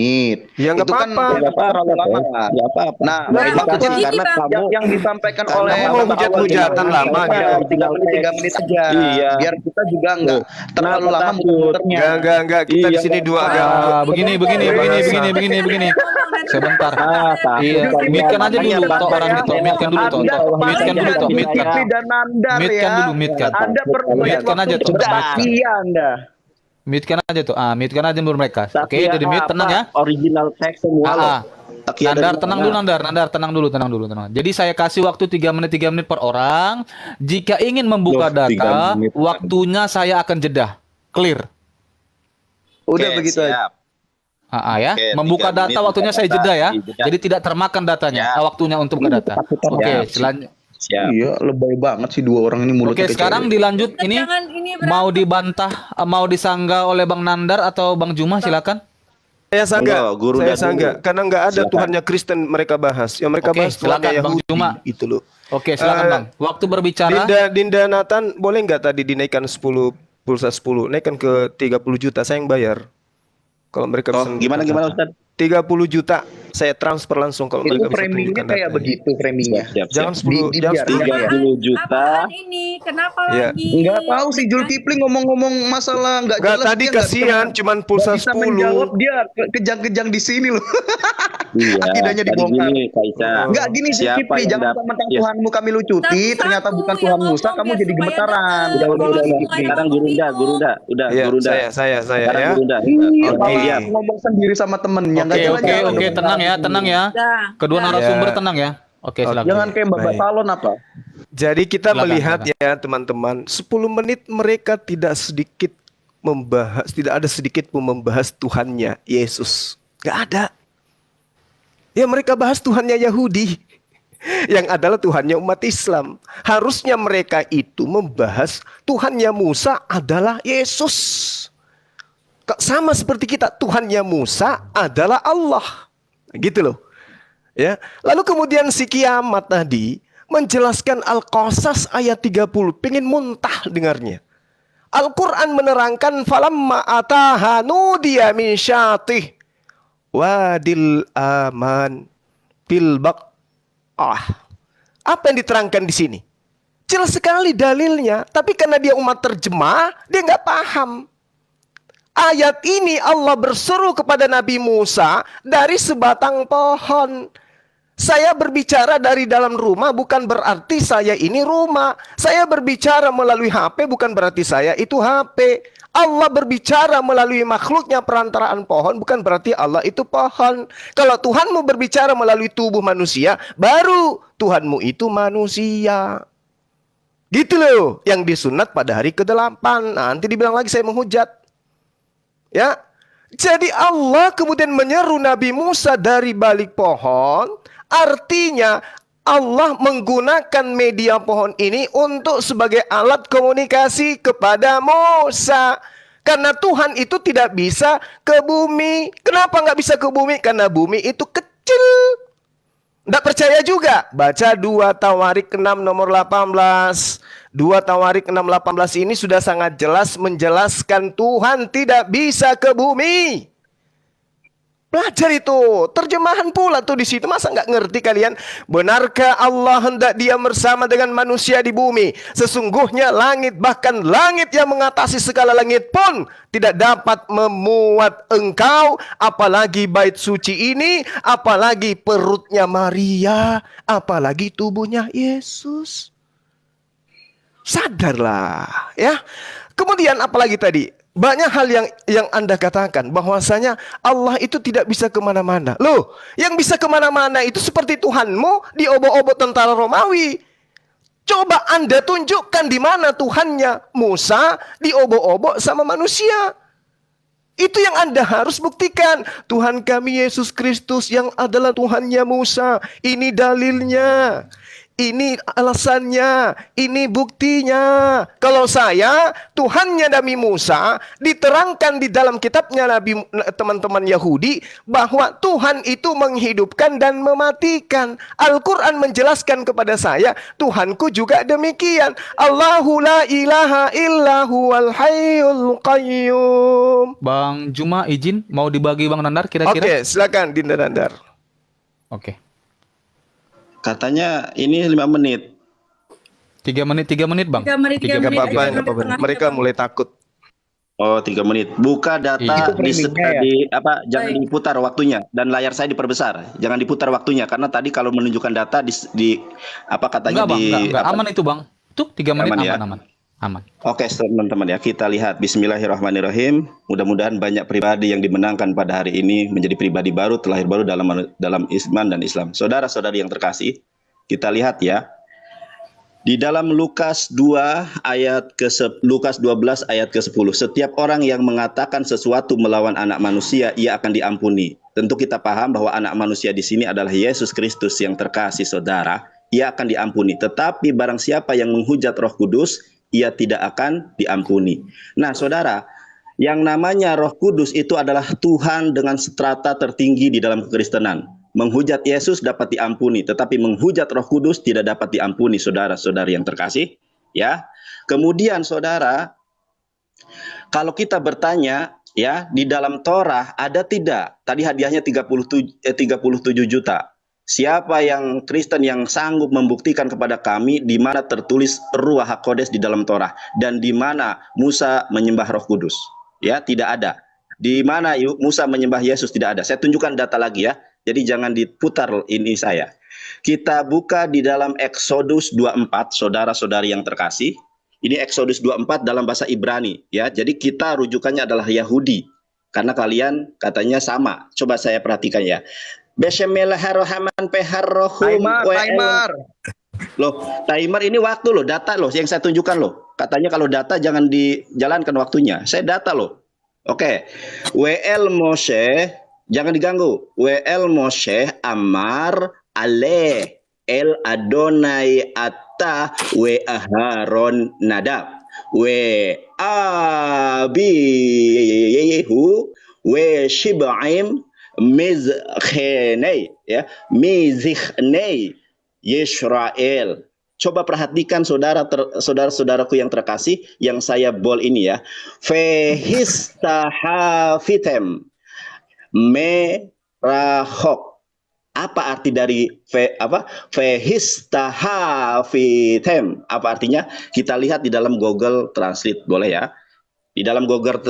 S1: Ya nggak
S10: Itu kan
S1: apa-apa.
S10: terlalu lama. Nah, maksudnya
S3: Gini, Bang.
S10: yang disampaikan
S1: Kamu
S10: oleh
S1: mau hujat-hujatan lama gitu.
S10: 3 menit saja.
S4: Iya.
S10: Biar kita juga nggak terlalu lama muter-muternya.
S1: Enggak, kita di sini dua agama.
S12: Begini. Sebentar. Iya, mute-kan aja dulu toh orang itu. Mute-kan dulu toh. Mute-kan dulu toh.
S10: Zulkifli dan Nandar
S12: Mute-kan
S10: ya.
S12: dulu, mute-kan.
S10: Anda perlu
S12: Mute-kan aja tuh.
S10: Iya Anda.
S12: Mute-kan aja tuh. Mute-kan aja dulu mereka. Oke, jadi mute, tenang ya.
S4: Original teks semua loh.
S12: Nandar, tenang dulu Nandar, tenang dulu. Jadi saya kasih waktu 3 menit per orang. Jika ingin membuka
S4: Loh, 3
S12: data,
S4: menit.
S12: waktunya saya akan jeda. Clear.
S10: Udah
S4: Oke,
S10: begitu aja.
S4: siap.
S12: Ya.
S4: Oke,
S12: Membuka
S4: 3
S12: data
S4: menit
S12: waktunya saya
S4: data.
S12: jeda ya.
S4: Jeda.
S12: Jadi tidak termakan datanya.
S4: Ya.
S12: Waktunya untuk buka data. Oke, selanjutnya.
S4: Siap.
S10: Iya, lebay banget sih dua orang ini mulutnya.
S12: Oke, sekarang dilanjut ini
S3: Jangan ini
S12: mau dibantah, mau disanggah oleh Bang Nandar atau Bang Juma, silakan.
S1: Saya sanggah,
S4: Enggak, guru
S1: saya
S4: dan
S1: sanggah,
S4: guru.
S1: karena nggak ada
S4: Silakan.
S1: Tuhannya Kristen mereka bahas. Yang mereka
S12: Oke,
S1: bahas Tuhannya
S12: silakan, Bang
S1: Yahudi.
S12: Juma.
S1: Itu loh.
S12: Oke, silakan Bang. Waktu berbicara.
S1: Dinda Nathan, boleh nggak tadi dinaikkan 10 pulsa 10, naikkan ke 30 juta, saya yang bayar. Kalau mereka bisa
S4: Gimana Ustaz?
S1: 30 juta saya transfer langsung kalau
S10: Itu
S1: mereka bisa
S10: framingnya
S1: tunjukkan
S10: kayak
S1: datanya.
S10: begitu framingnya.
S1: Jangan 10,
S10: Di-
S1: jangan
S10: biar-
S1: 10.
S4: 30 juta.
S3: Apaan ini? Kenapa
S1: Ya.
S3: lagi?
S10: Nggak tahu sih Zulkifli ngomong-ngomong masalah nggak
S1: Enggak,
S10: jelas.
S1: tadi
S10: dia nggak
S1: kasihan
S10: bisa-
S1: cuman pulsa
S10: nggak bisa menjawab,
S1: 10.
S10: dia kejang-kejang di sini loh.
S4: Iya,
S10: Akidahnya
S4: tadi
S10: dibongkar.
S4: gini, Kak Ica.
S10: Enggak gini
S4: Siapa
S10: Zulkifli,
S4: yang
S10: jangan
S4: dapat?
S10: mentang
S4: Ya.
S10: Tuhanmu kami lucuti,
S3: Satu-satu
S10: ternyata bukan
S3: yang
S10: Tuhan Musa,
S3: ngomong
S10: kamu
S3: biar
S10: jadi
S3: supaya
S10: gemetaran.
S3: dapat.
S4: Udah.
S3: Mulai
S4: Sekarang
S3: ngomong
S4: Gurunda. Udah,
S1: Ya,
S4: Gurunda.
S1: saya
S4: Sekarang
S1: ya.
S4: Gurunda.
S10: Iya,
S1: Oke.
S10: malah ngomong sendiri sama temennya. nggak
S12: Oke,
S10: jalan-jalan.
S12: tenang ya.
S3: Dah.
S12: Kedua
S3: Dah.
S12: narasumber
S1: Ya.
S12: tenang ya. Oke, silakan.
S10: Jangan kayak Mbak
S1: Baik.
S10: Salon apa?
S1: Jadi kita
S12: Silakan,
S1: melihat
S12: silakan.
S1: ya teman-teman, 10 menit mereka tidak sedikit membahas, tidak ada sedikit pun membahas Tuhannya Yesus. Gak ada. Ya mereka bahas Tuhannya Yahudi yang adalah Tuhannya umat Islam. Harusnya mereka itu membahas Tuhannya Musa adalah Yesus. Sama seperti kita, Tuhannya Musa adalah Allah. Gitu loh. Ya. Lalu kemudian si Kiamat tadi menjelaskan Al-Qasas ayat 30, pengen muntah dengarnya. Al-Qur'an menerangkan falamma ataha nudiya min syatih wadil aman bil Apa yang diterangkan di sini? Jelas sekali dalilnya, tapi karena dia umat terjemah, dia nggak paham. Ayat ini Allah berseru kepada Nabi Musa dari sebatang pohon. Saya berbicara dari dalam rumah bukan berarti saya ini rumah. Saya berbicara melalui HP bukan berarti saya itu HP. Allah berbicara melalui makhluknya perantaraan pohon bukan berarti Allah itu pohon. Kalau Tuhanmu berbicara melalui tubuh manusia, baru Tuhanmu itu manusia. Gitu loh yang disunat pada hari ke-8. Nanti dibilang lagi saya menghujat. Ya. Jadi Allah kemudian menyeru Nabi Musa dari balik pohon. Artinya Allah menggunakan media pohon ini untuk sebagai alat komunikasi kepada Musa. Karena Tuhan itu tidak bisa ke bumi. Kenapa nggak bisa ke bumi? Karena bumi itu kecil. Nggak percaya juga? Baca 2 Tawarik 6 nomor 18. 2 Tawarik 6:18 ini sudah sangat jelas menjelaskan Tuhan tidak bisa ke bumi. Belajar itu, terjemahan pula tuh di situ. Masa nggak ngerti kalian? Benarkah Allah hendak diam bersama dengan manusia di bumi? Sesungguhnya langit, bahkan langit yang mengatasi segala langit pun tidak dapat memuat engkau, apalagi bait suci ini, apalagi perutnya Maria, apalagi tubuhnya Yesus. Sadarlah, ya. Kemudian apalagi tadi? Banyak hal yang Anda katakan bahwasanya Allah itu tidak bisa kemana-mana. Loh, yang bisa kemana-mana itu seperti Tuhanmu diobok-obok tentara Romawi. Coba Anda tunjukkan di mana Tuhannya Musa diobok-obok sama manusia. Itu yang Anda harus buktikan. Tuhan kami Yesus Kristus yang adalah Tuhannya Musa. Ini dalilnya. Ini alasannya, ini buktinya. Kalau saya, Tuhannya Nabi Musa diterangkan di dalam kitabnya teman-teman Yahudi bahwa Tuhan itu menghidupkan dan mematikan. Al-Quran menjelaskan kepada saya, Tuhanku juga demikian. Allahu la ilaha illahu wal hayyul qayyum.
S12: Bang Juma izin mau dibagi Bang Nandar kira-kira?
S1: Oke, silakan Dinda Nandar.
S12: Oke.
S4: Katanya ini 5 menit.
S12: 3 menit Bang.
S3: 3 menit.
S1: Nggak apa-apa. Mereka mulai takut.
S4: Oh, 3 menit. Buka data jangan diputar waktunya dan layar saya diperbesar. Jangan diputar waktunya karena tadi kalau menunjukkan data katanya
S12: enggak, aman itu Bang. Tuh 3 menit aman.
S4: Oke, teman-teman ya, kita lihat. Bismillahirrahmanirrahim. Mudah-mudahan banyak pribadi yang dimenangkan pada hari ini menjadi pribadi baru, terlahir baru dalam iman dan Islam. Saudara-saudari yang terkasih, kita lihat ya. Di dalam Lukas 12 ayat ke-10, setiap orang yang mengatakan sesuatu melawan anak manusia, ia akan diampuni. Tentu kita paham bahwa anak manusia di sini adalah Yesus Kristus yang terkasih, saudara. Ia akan diampuni. Tetapi barang siapa yang menghujat Roh Kudus, ia tidak akan diampuni. Nah, saudara, yang namanya Roh Kudus itu adalah Tuhan dengan strata tertinggi di dalam kekristenan. Menghujat Yesus dapat diampuni, tetapi menghujat Roh Kudus tidak dapat diampuni, saudara-saudari yang terkasih. Ya. Kemudian, saudara, kalau kita bertanya, ya, di dalam Torah ada tidak? Tadi hadiahnya 37 juta. Siapa yang Kristen yang sanggup membuktikan kepada kami di mana tertulis Ruach HaKodes di dalam Torah dan di mana Musa menyembah Roh Kudus? Ya, tidak ada. Di mana Musa menyembah Yesus tidak ada. Saya tunjukkan data lagi ya. Jadi jangan diputar ini saya. Kita buka di dalam Exodus 24, saudara-saudari yang terkasih. Ini Exodus 24 dalam bahasa Ibrani ya. Jadi kita rujukannya adalah Yahudi. Karena kalian katanya sama. Coba saya perhatikan ya. Bismillahirrahmanirrahim.
S10: Timer.
S4: Loh, timer ini waktu loh, data loh yang saya tunjukkan loh. Katanya kalau data jangan dijalankan waktunya. Saya data loh. Oke. WL Moshe, jangan diganggu. WL Moshe Amar Ale El Adonai Atta We Aharon Nadab We Abihu We Shibaim Mizkhnei ya, Mizkhnei Yisrael. Coba perhatikan saudara-saudaraku yang terkasih yang saya bold ini ya. Fehistahafitem merahok. Apa arti dari fehistahafitem? Apa artinya? Kita lihat di dalam Google Translate, boleh ya. Di dalam Google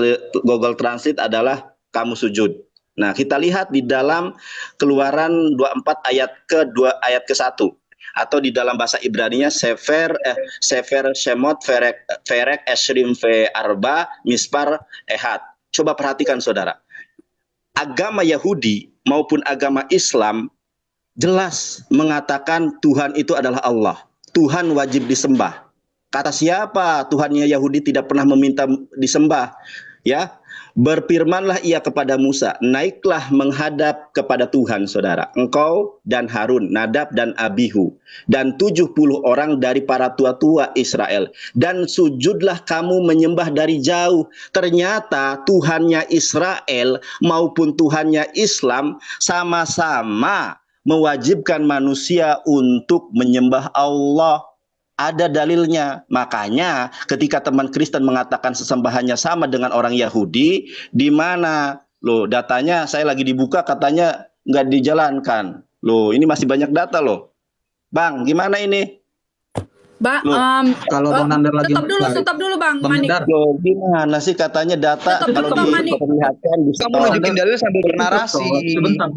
S4: Translate adalah kamu sujud. Nah, kita lihat di dalam Keluaran 24 ayat ke-1 atau di dalam bahasa Ibraninya Sefer Shemot Ferek Esrim Ve Arba Mispar Ehad. Coba perhatikan saudara. Agama Yahudi maupun agama Islam jelas mengatakan Tuhan itu adalah Allah. Tuhan wajib disembah. Kata siapa Tuhannya Yahudi tidak pernah meminta disembah? Ya, berfirmanlah ia kepada Musa, naiklah menghadap kepada Tuhan, saudara. Engkau dan Harun, Nadab dan Abihu, dan 70 orang dari para tua-tua Israel. Dan sujudlah kamu menyembah dari jauh. Ternyata Tuhannya Israel maupun Tuhannya Islam sama-sama mewajibkan manusia untuk menyembah Allah. Ada dalilnya. Makanya ketika teman Kristen mengatakan sesembahannya sama dengan orang Yahudi, di mana Loh, datanya saya lagi dibuka katanya nggak dijalankan. Loh, ini masih banyak data loh. Bang, gimana ini?
S11: Kalau Bang Nandar lagi
S3: stop dulu Bang
S11: Bang
S3: Manik.
S11: Nandar.
S4: Loh, gimana sih katanya data
S3: Stop
S4: kalau
S3: dulu, Bang Manik.
S4: diperlihatkan di
S10: Kamu nunjukin dalil sambil bernarasi.
S11: Sebentar.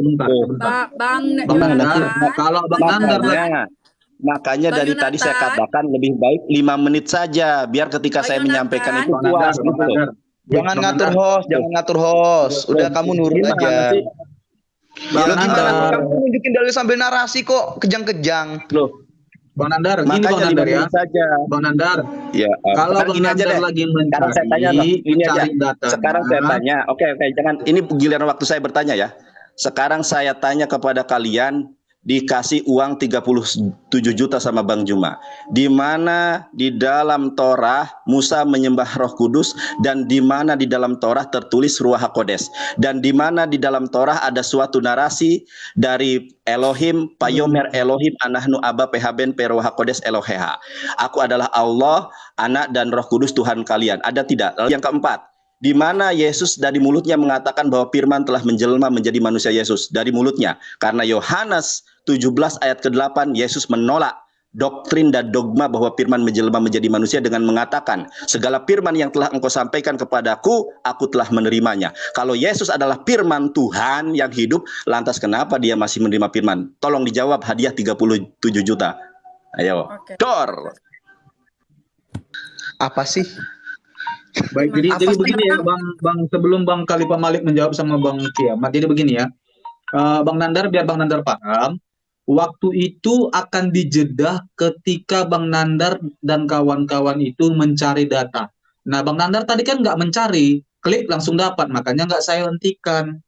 S3: Bang
S11: Nandar, kalau Bang Nandar
S4: Makanya
S3: Bang
S4: dari tadi saya
S3: Yonatan.
S4: katakan lebih baik 5 menit saja biar ketika
S3: Bang
S4: saya menyampaikan itu
S3: Yonatan.
S4: puas gitu loh.
S10: Jangan ngatur host. Udah kamu nurut
S4: Gimana
S10: aja.
S4: sih?
S11: Bang
S10: Lo gimana?
S11: Nandar.
S10: Kamu nunjukin dalil sambil narasi kok kejang-kejang.
S4: Loh,
S11: Bang Nandar, gini Bang
S4: makanya 5
S11: Nandar ya.
S4: menit saja.
S11: Bang Nandar,
S4: Ya,
S11: kalau
S4: sekarang
S11: Bang
S4: gini aja
S11: Nandar
S4: deh.
S11: lagi
S4: Sekarang saya tanya loh, ini aja.
S11: mencari data.
S4: Sekarang saya tanya. Oke, jangan ini giliran waktu saya bertanya ya. Sekarang saya tanya kepada kalian, dikasih uang 37 juta sama Bang Juma. Di mana di dalam Torah Musa menyembah Roh Kudus dan di mana di dalam Torah tertulis Ruach HaKodes dan di mana di dalam Torah ada suatu narasi dari Elohim, Payomer Elohim, Anahnu Aba Pehaben Peruach HaKodes Eloheha. Aku adalah Allah, Anak dan Roh Kudus Tuhan kalian. Ada tidak? Lalu yang keempat, di mana Yesus dari mulutnya mengatakan bahwa firman telah menjelma menjadi manusia Yesus dari mulutnya. Karena Yohanes 17 ayat ke-8 Yesus menolak doktrin dan dogma bahwa firman menjelma menjadi manusia dengan mengatakan segala firman yang telah engkau sampaikan kepadaku aku telah menerimanya. Kalau Yesus adalah firman Tuhan yang hidup, lantas kenapa dia masih menerima firman? Tolong dijawab, hadiah 37 juta. Ayo. Dor.
S10: Apa sih?
S11: Baik, jadi begini ya Bang, sebelum Bang Khalifah Malik menjawab sama Bang Kiamat, jadi begini ya. Bang Nandar, biar Bang Nandar paham, waktu itu akan dijedah ketika Bang Nandar dan kawan-kawan itu mencari data. Nah, Bang Nandar tadi kan nggak mencari, klik langsung dapat, makanya nggak saya hentikan.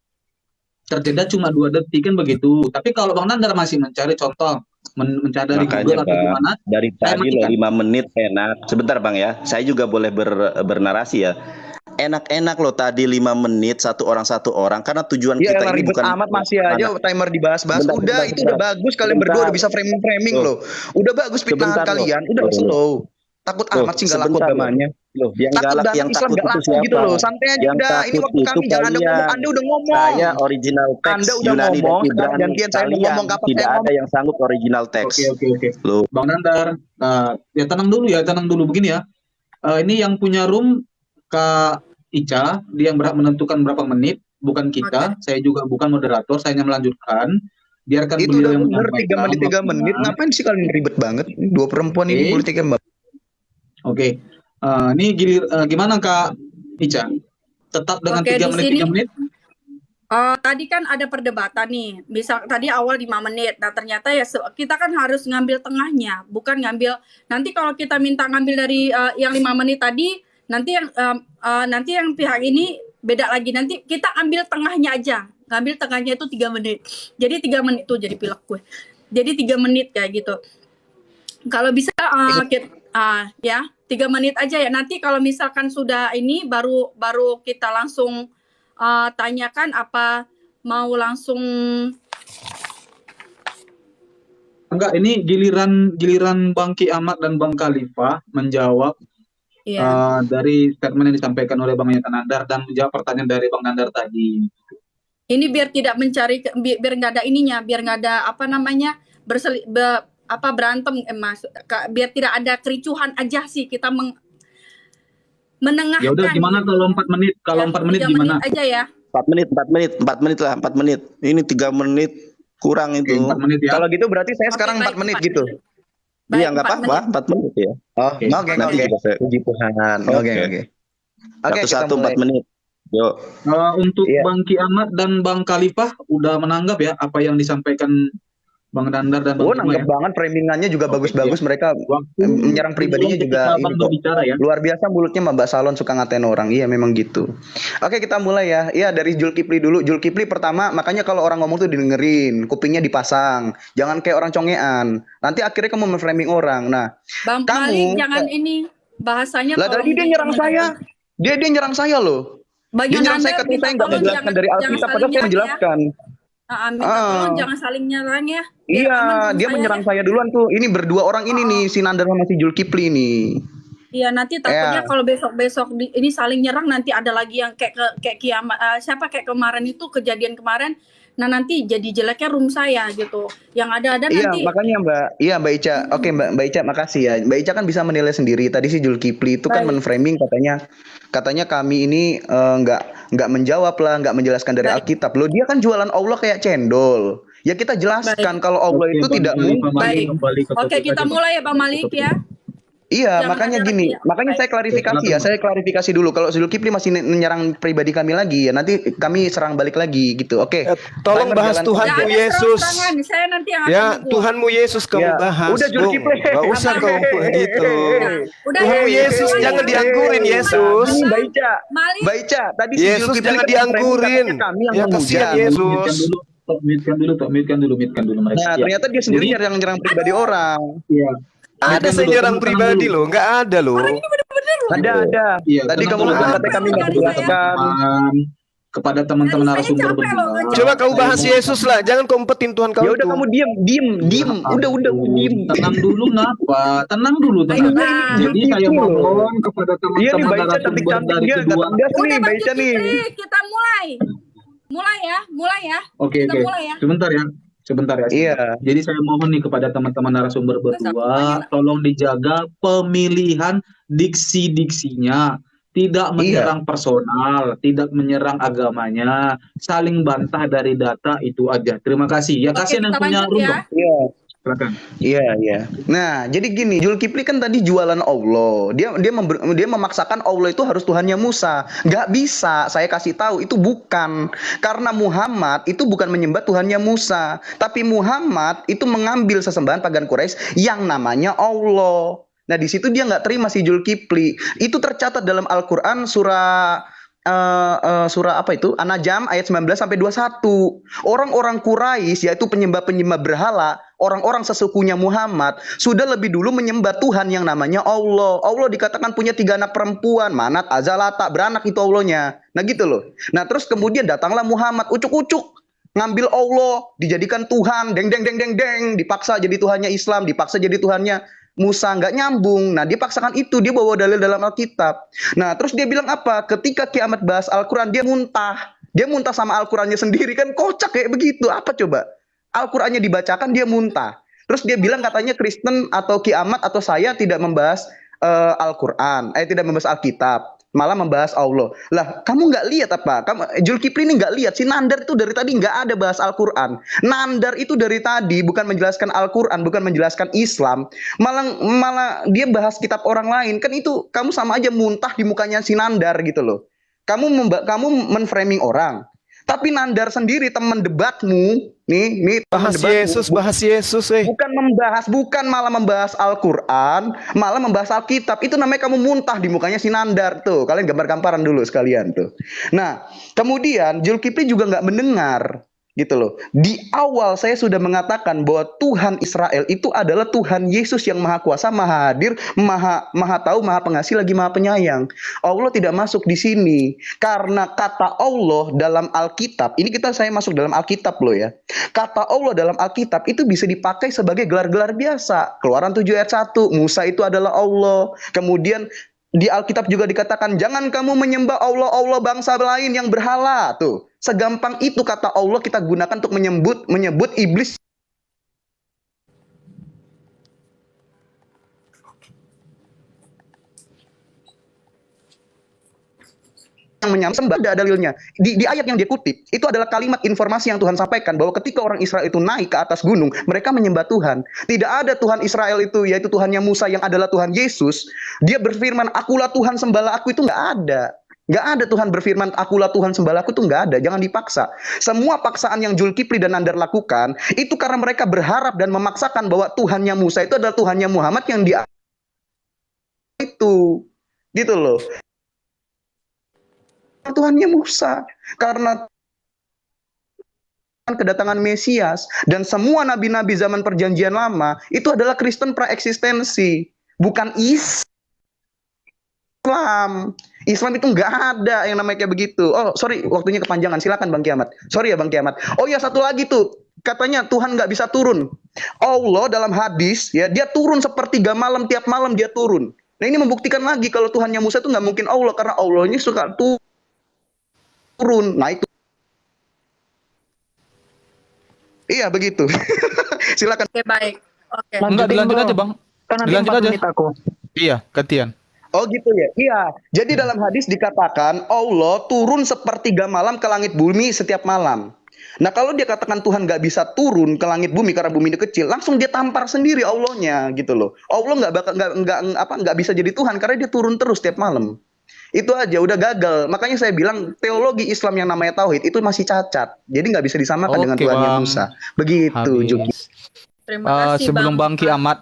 S11: Terjeda cuma 2 detik kan begitu. Tapi kalau Bang Nandar masih mencari contoh, mencari dari Google atau gimana,
S4: dari tadi loh 5 menit enak. Sebentar Bang ya, saya juga boleh bernarasi ya. Enak-enak loh tadi 5 menit satu orang karena tujuan
S10: Ya,
S4: kita ini
S10: ribet
S4: bukan
S10: amat masih aja timer dibahas-bahas. Udah itu udah bagus, kalian berdua udah bisa framing loh. Udah bagus fitnahan kalian, udah slow. Takut amat sih galak agamanya.
S4: Loh, yang
S10: takut
S4: galak, yang
S10: Islam
S4: takut
S10: gak
S4: itu
S10: laku
S4: siapa?
S10: gitu loh. Santai aja
S4: Yang
S10: udah. Ini
S4: takut
S10: waktu
S4: itu
S10: kami, jangan Anda ngomong. Anda udah ngomong.
S4: Saya original text
S10: Anda udah
S4: Yunani
S10: ngomong,
S4: dan
S10: sekarang
S4: Ibrani.
S10: gantian saya mau ngomong kapan
S4: Tidak
S10: saya
S4: ada
S10: ngomong.
S4: yang sanggup original text.
S11: Oke.
S4: Loh.
S11: Bang Nandar, ya tenang dulu begini ya. Ini yang punya room Kak Ica, dia yang berhak menentukan berapa menit, bukan kita. Saya juga bukan moderator, saya hanya melanjutkan. Biarkan
S10: Itu
S11: beliau
S10: udah
S11: yang
S10: bener
S11: menyampaikan
S10: 3 menit. Ngapain sih kalian ribet banget? 2 perempuan ini politik Mbak.
S11: Oke. Ini gimana Kak Ica? Tetap dengan 3 menit, 3 menit?
S3: Tadi kan ada perdebatan nih, bisa tadi awal 5 menit. Nah ternyata ya kita kan harus ngambil tengahnya, bukan ngambil. Nanti kalau kita minta ngambil dari yang 5 menit tadi, nanti yang pihak ini beda lagi. Nanti kita ambil tengahnya aja, ngambil tengahnya itu 3 menit. Jadi 3 menit tuh jadi pilek gue. Jadi 3 menit kayak gitu. Kalau bisa ya 3 menit aja ya. Nanti kalau misalkan sudah ini baru kita langsung tanyakan apa mau langsung.
S11: Enggak, ini giliran Bang Kiamat dan Bang Khalifah menjawab dari statement yang disampaikan oleh Bang Nandar dan menjawab pertanyaan dari Bang Nandar tadi.
S3: Ini biar tidak mencari, biar nggak ada ininya, biar nggak ada apa namanya berantem, Mas. Biar tidak ada kericuhan aja sih kita menengahkan.
S11: Ya udah, gimana kalau 4 menit? Kalau 4 menit gimana?
S3: 4 menit aja ya.
S4: 4 menit lah, 4 menit. Ini 3 menit kurang itu.
S11: 4 menit ya.
S10: Kalau gitu berarti saya sekarang 4 menit gitu.
S4: Iya, enggak apa-apa, 4 menit ya.
S10: Oke. Puji Tuhan. Oke.
S4: Satu 4 menit. Yuk.
S11: Untuk Bang Kiamat dan Bang Khalifah udah menanggap ya apa yang disampaikan Bang Nandar dan Bang
S10: nanggap banget, framingannya juga bagus-bagus. Mereka menyerang pribadinya juga
S11: ya.
S10: Luar biasa mulutnya Mbak Salon, suka ngatain orang. Iya memang gitu. Oke, kita mulai ya. Iya, dari Zulkifli dulu. Zulkifli pertama, makanya kalau orang ngomong tuh didengerin, kupingnya dipasang. Jangan kayak orang congean. Nanti akhirnya kamu memframing orang. Nah,
S3: Bang Malik jangan ini bahasanya.
S10: Lah tadi dia nyerang saya. Dia nyerang saya loh. Dia nyerang saya, katanya saya nggak menjelaskan dari Alkitab, padahal saya menjelaskan.
S3: Tolong jangan saling nyerang ya.
S10: Iya, dia menyerang saya duluan tuh. Ini berdua orang ini nih, si Nandar sama si Zulkifli nih.
S3: Iya, nanti takutnya kalau besok-besok ini saling nyerang, nanti ada lagi yang kayak kiamat, kayak kemarin itu, kejadian kemarin. Nah, nanti jadi jeleknya room saya gitu. Yang ada
S10: Iya,
S3: nanti.
S10: makanya Mbak. Iya, Mbak Ica. Oke, Mbak Ica, makasih ya. Mbak Ica kan bisa menilai sendiri. Tadi si Zulkifli itu kan menframing katanya kami ini nggak menjawab lah, nggak menjelaskan dari Alkitab. Loh, dia kan jualan Allah kayak cendol. Ya kita jelaskan kalau Allah itu tidak mungkin.
S3: Oke, kita mulai ya Bang Malik ya.
S10: Iya, makanya gini, makanya saya klarifikasi dulu. Kalau Zulkifli masih menyerang pribadi kami lagi, ya nanti kami serang balik lagi gitu. Oke.
S1: Tolong bahas Tuhanmu Yesus.
S3: Saya nanti yang
S1: ya, Tuhanmu Yesus kamu bahas.
S10: Udah Zulkifli.
S1: Gak usah kau gitu. Tuhanmu Yesus jangan dianggurin Yesus.
S10: Mbak Ica, tadi si
S1: Yesus
S10: Zulkifli
S1: jangan dianggurin. Ya kasihan Yesus.
S11: Mute kan dulu mereka.
S10: Nah, ternyata dia sendiri yang nyerang pribadi orang.
S11: Iya.
S1: Ada saya nyerang pribadi loh, nggak ada loh.
S10: Ada.
S11: Iya,
S10: Tadi kamu kata kami nggak menjelaskan
S11: kepada teman-teman narasumber berdua.
S1: Coba kau bahas Yesus lah, jangan kau umpetin Tuhan kau.
S10: Ya udah kamu diem. Udah diem.
S11: Tenang dulu ngapa? Tenang dulu. Jadi saya mohon kepada teman-teman narasumber dari kedua.
S3: Udah Mbak Ica nih. Kita mulai ya.
S11: Oke. Sebentar ya.
S10: Iya.
S11: Jadi saya mohon nih kepada teman-teman narasumber berdua, tolong dijaga pemilihan diksi-diksinya. Tidak menyerang personal, tidak menyerang agamanya, saling bantah dari data itu aja. Terima kasih. Ya kasihan yang punya room.
S10: Iya.
S11: Silakan.
S10: Iya. Nah, jadi gini, Zulkifli kan tadi jualan Allah. Dia memaksakan Allah itu harus Tuhannya Musa. Nggak bisa. Saya kasih tahu itu bukan. Karena Muhammad itu bukan menyembah Tuhannya Musa, tapi Muhammad itu mengambil sesembahan pagan Quraisy yang namanya Allah. Nah, di situ dia nggak terima si Zulkifli. Itu tercatat dalam Al-Qur'an surah apa itu? An-Najm ayat 19 sampai 21. Orang-orang Quraisy yaitu penyembah-penyembah berhala, orang-orang sesukunya Muhammad sudah lebih dulu menyembah Tuhan yang namanya Allah. Allah dikatakan punya 3 anak perempuan, Manat, Azalata, beranak itu Allahnya. Nah gitu loh. Nah terus kemudian datanglah Muhammad ucuk-ucuk ngambil Allah, dijadikan Tuhan, deng, dipaksa jadi Tuhannya Islam, dipaksa jadi Tuhannya Musa, nggak nyambung. Nah, dia paksakan itu, dia bawa dalil dalam Alkitab. Nah, terus dia bilang apa? Ketika kiamat bahas Al-Quran, dia muntah. Dia muntah sama Al-Qurannya sendiri, kan kocak kayak begitu. Apa coba? Al-Qurannya dibacakan, dia muntah. Terus dia bilang katanya Kristen atau kiamat atau saya tidak membahas Al-Quran, tidak membahas Alkitab, malah membahas Allah. Lah, kamu nggak lihat apa? Zulkifli ini nggak lihat. Si Nandar itu dari tadi nggak ada bahas Al-Quran. Nandar itu dari tadi bukan menjelaskan Al-Quran, bukan menjelaskan Islam. Malah dia bahas kitab orang lain. Kan itu kamu sama aja muntah di mukanya si Nandar gitu loh. Kamu menframing orang. Tapi Nandar sendiri teman debatmu, nih
S1: bahas Yesus,
S10: bukan malah membahas Al-Qur'an, malah membahas Alkitab. Itu namanya kamu muntah di mukanya si Nandar tuh. Kalian gambar-gambaran dulu sekalian tuh. Nah, kemudian Zulkifli juga nggak mendengar. Gitu loh. Di awal saya sudah mengatakan bahwa Tuhan Israel itu adalah Tuhan Yesus yang maha kuasa, maha hadir, maha tahu, maha pengasih, lagi maha penyayang. Allah tidak masuk di sini karena kata Allah dalam Alkitab. Ini saya masuk dalam Alkitab loh ya. Kata Allah dalam Alkitab itu bisa dipakai sebagai gelar-gelar biasa. Keluaran 7 ayat 1, Musa itu adalah Allah. Kemudian di Alkitab juga dikatakan jangan kamu menyembah Allah bangsa lain yang berhala tuh. Segampang itu kata Allah kita gunakan untuk menyebut iblis yang menyembah. Ada dalilnya. Di ayat yang dia kutip, itu adalah kalimat informasi yang Tuhan sampaikan bahwa ketika orang Israel itu naik ke atas gunung, mereka menyembah Tuhan. Tidak ada Tuhan Israel itu, yaitu Tuhannya Musa yang adalah Tuhan Yesus. Dia berfirman, akulah Tuhan sembahlah aku, itu nggak ada. Nggak ada Tuhan berfirman, akulah Tuhan sembahlah aku, itu nggak ada. Jangan dipaksa. Semua paksaan yang Zulkifli dan Nandar lakukan, itu karena mereka berharap dan memaksakan bahwa Tuhannya Musa itu adalah Tuhannya Muhammad yang dia itu. Gitu loh. Tuhannya Musa, karena kedatangan Mesias dan semua nabi-nabi zaman perjanjian lama itu adalah Kristen praeksistensi, bukan Islam. Islam itu nggak ada yang namanya kayak begitu. Oh sorry, waktunya kepanjangan, silakan Bang Kiamat. Sorry ya Bang Kiamat. Oh ya, satu lagi tuh, katanya Tuhan nggak bisa turun. Allah dalam hadis ya, dia turun sepertiga malam, tiap malam dia turun. Nah ini membuktikan lagi kalau Tuhannya Musa itu nggak mungkin Allah, karena Allahnya suka turun. Nah itu. Iya begitu. Silakan.
S3: Oke, baik. Oke.
S12: Enggak, dilanjut aja Bang.
S9: Kan nanti
S12: Dilanjut
S9: 4
S12: aja.
S9: menit aku.
S12: Iya, gantian.
S10: Oh gitu ya. Iya. Jadi dalam hadis dikatakan Allah turun sepertiga malam ke langit bumi setiap malam. Nah kalau dia katakan Tuhan nggak bisa turun ke langit bumi karena bumi ini kecil, langsung dia tampar sendiri Allahnya gitu loh. Allah nggak bisa jadi Tuhan karena dia turun terus setiap malam. Itu aja udah gagal. Makanya saya bilang teologi Islam yang namanya tauhid itu masih cacat. Jadi nggak bisa disamakan dengan
S12: Oke,
S10: Tuhannya
S12: Bang.
S10: Musa. Begitu
S12: Habis.
S10: Juki.
S3: Terima kasih,
S12: Sebelum
S3: Bang.
S12: Bang Kiamat,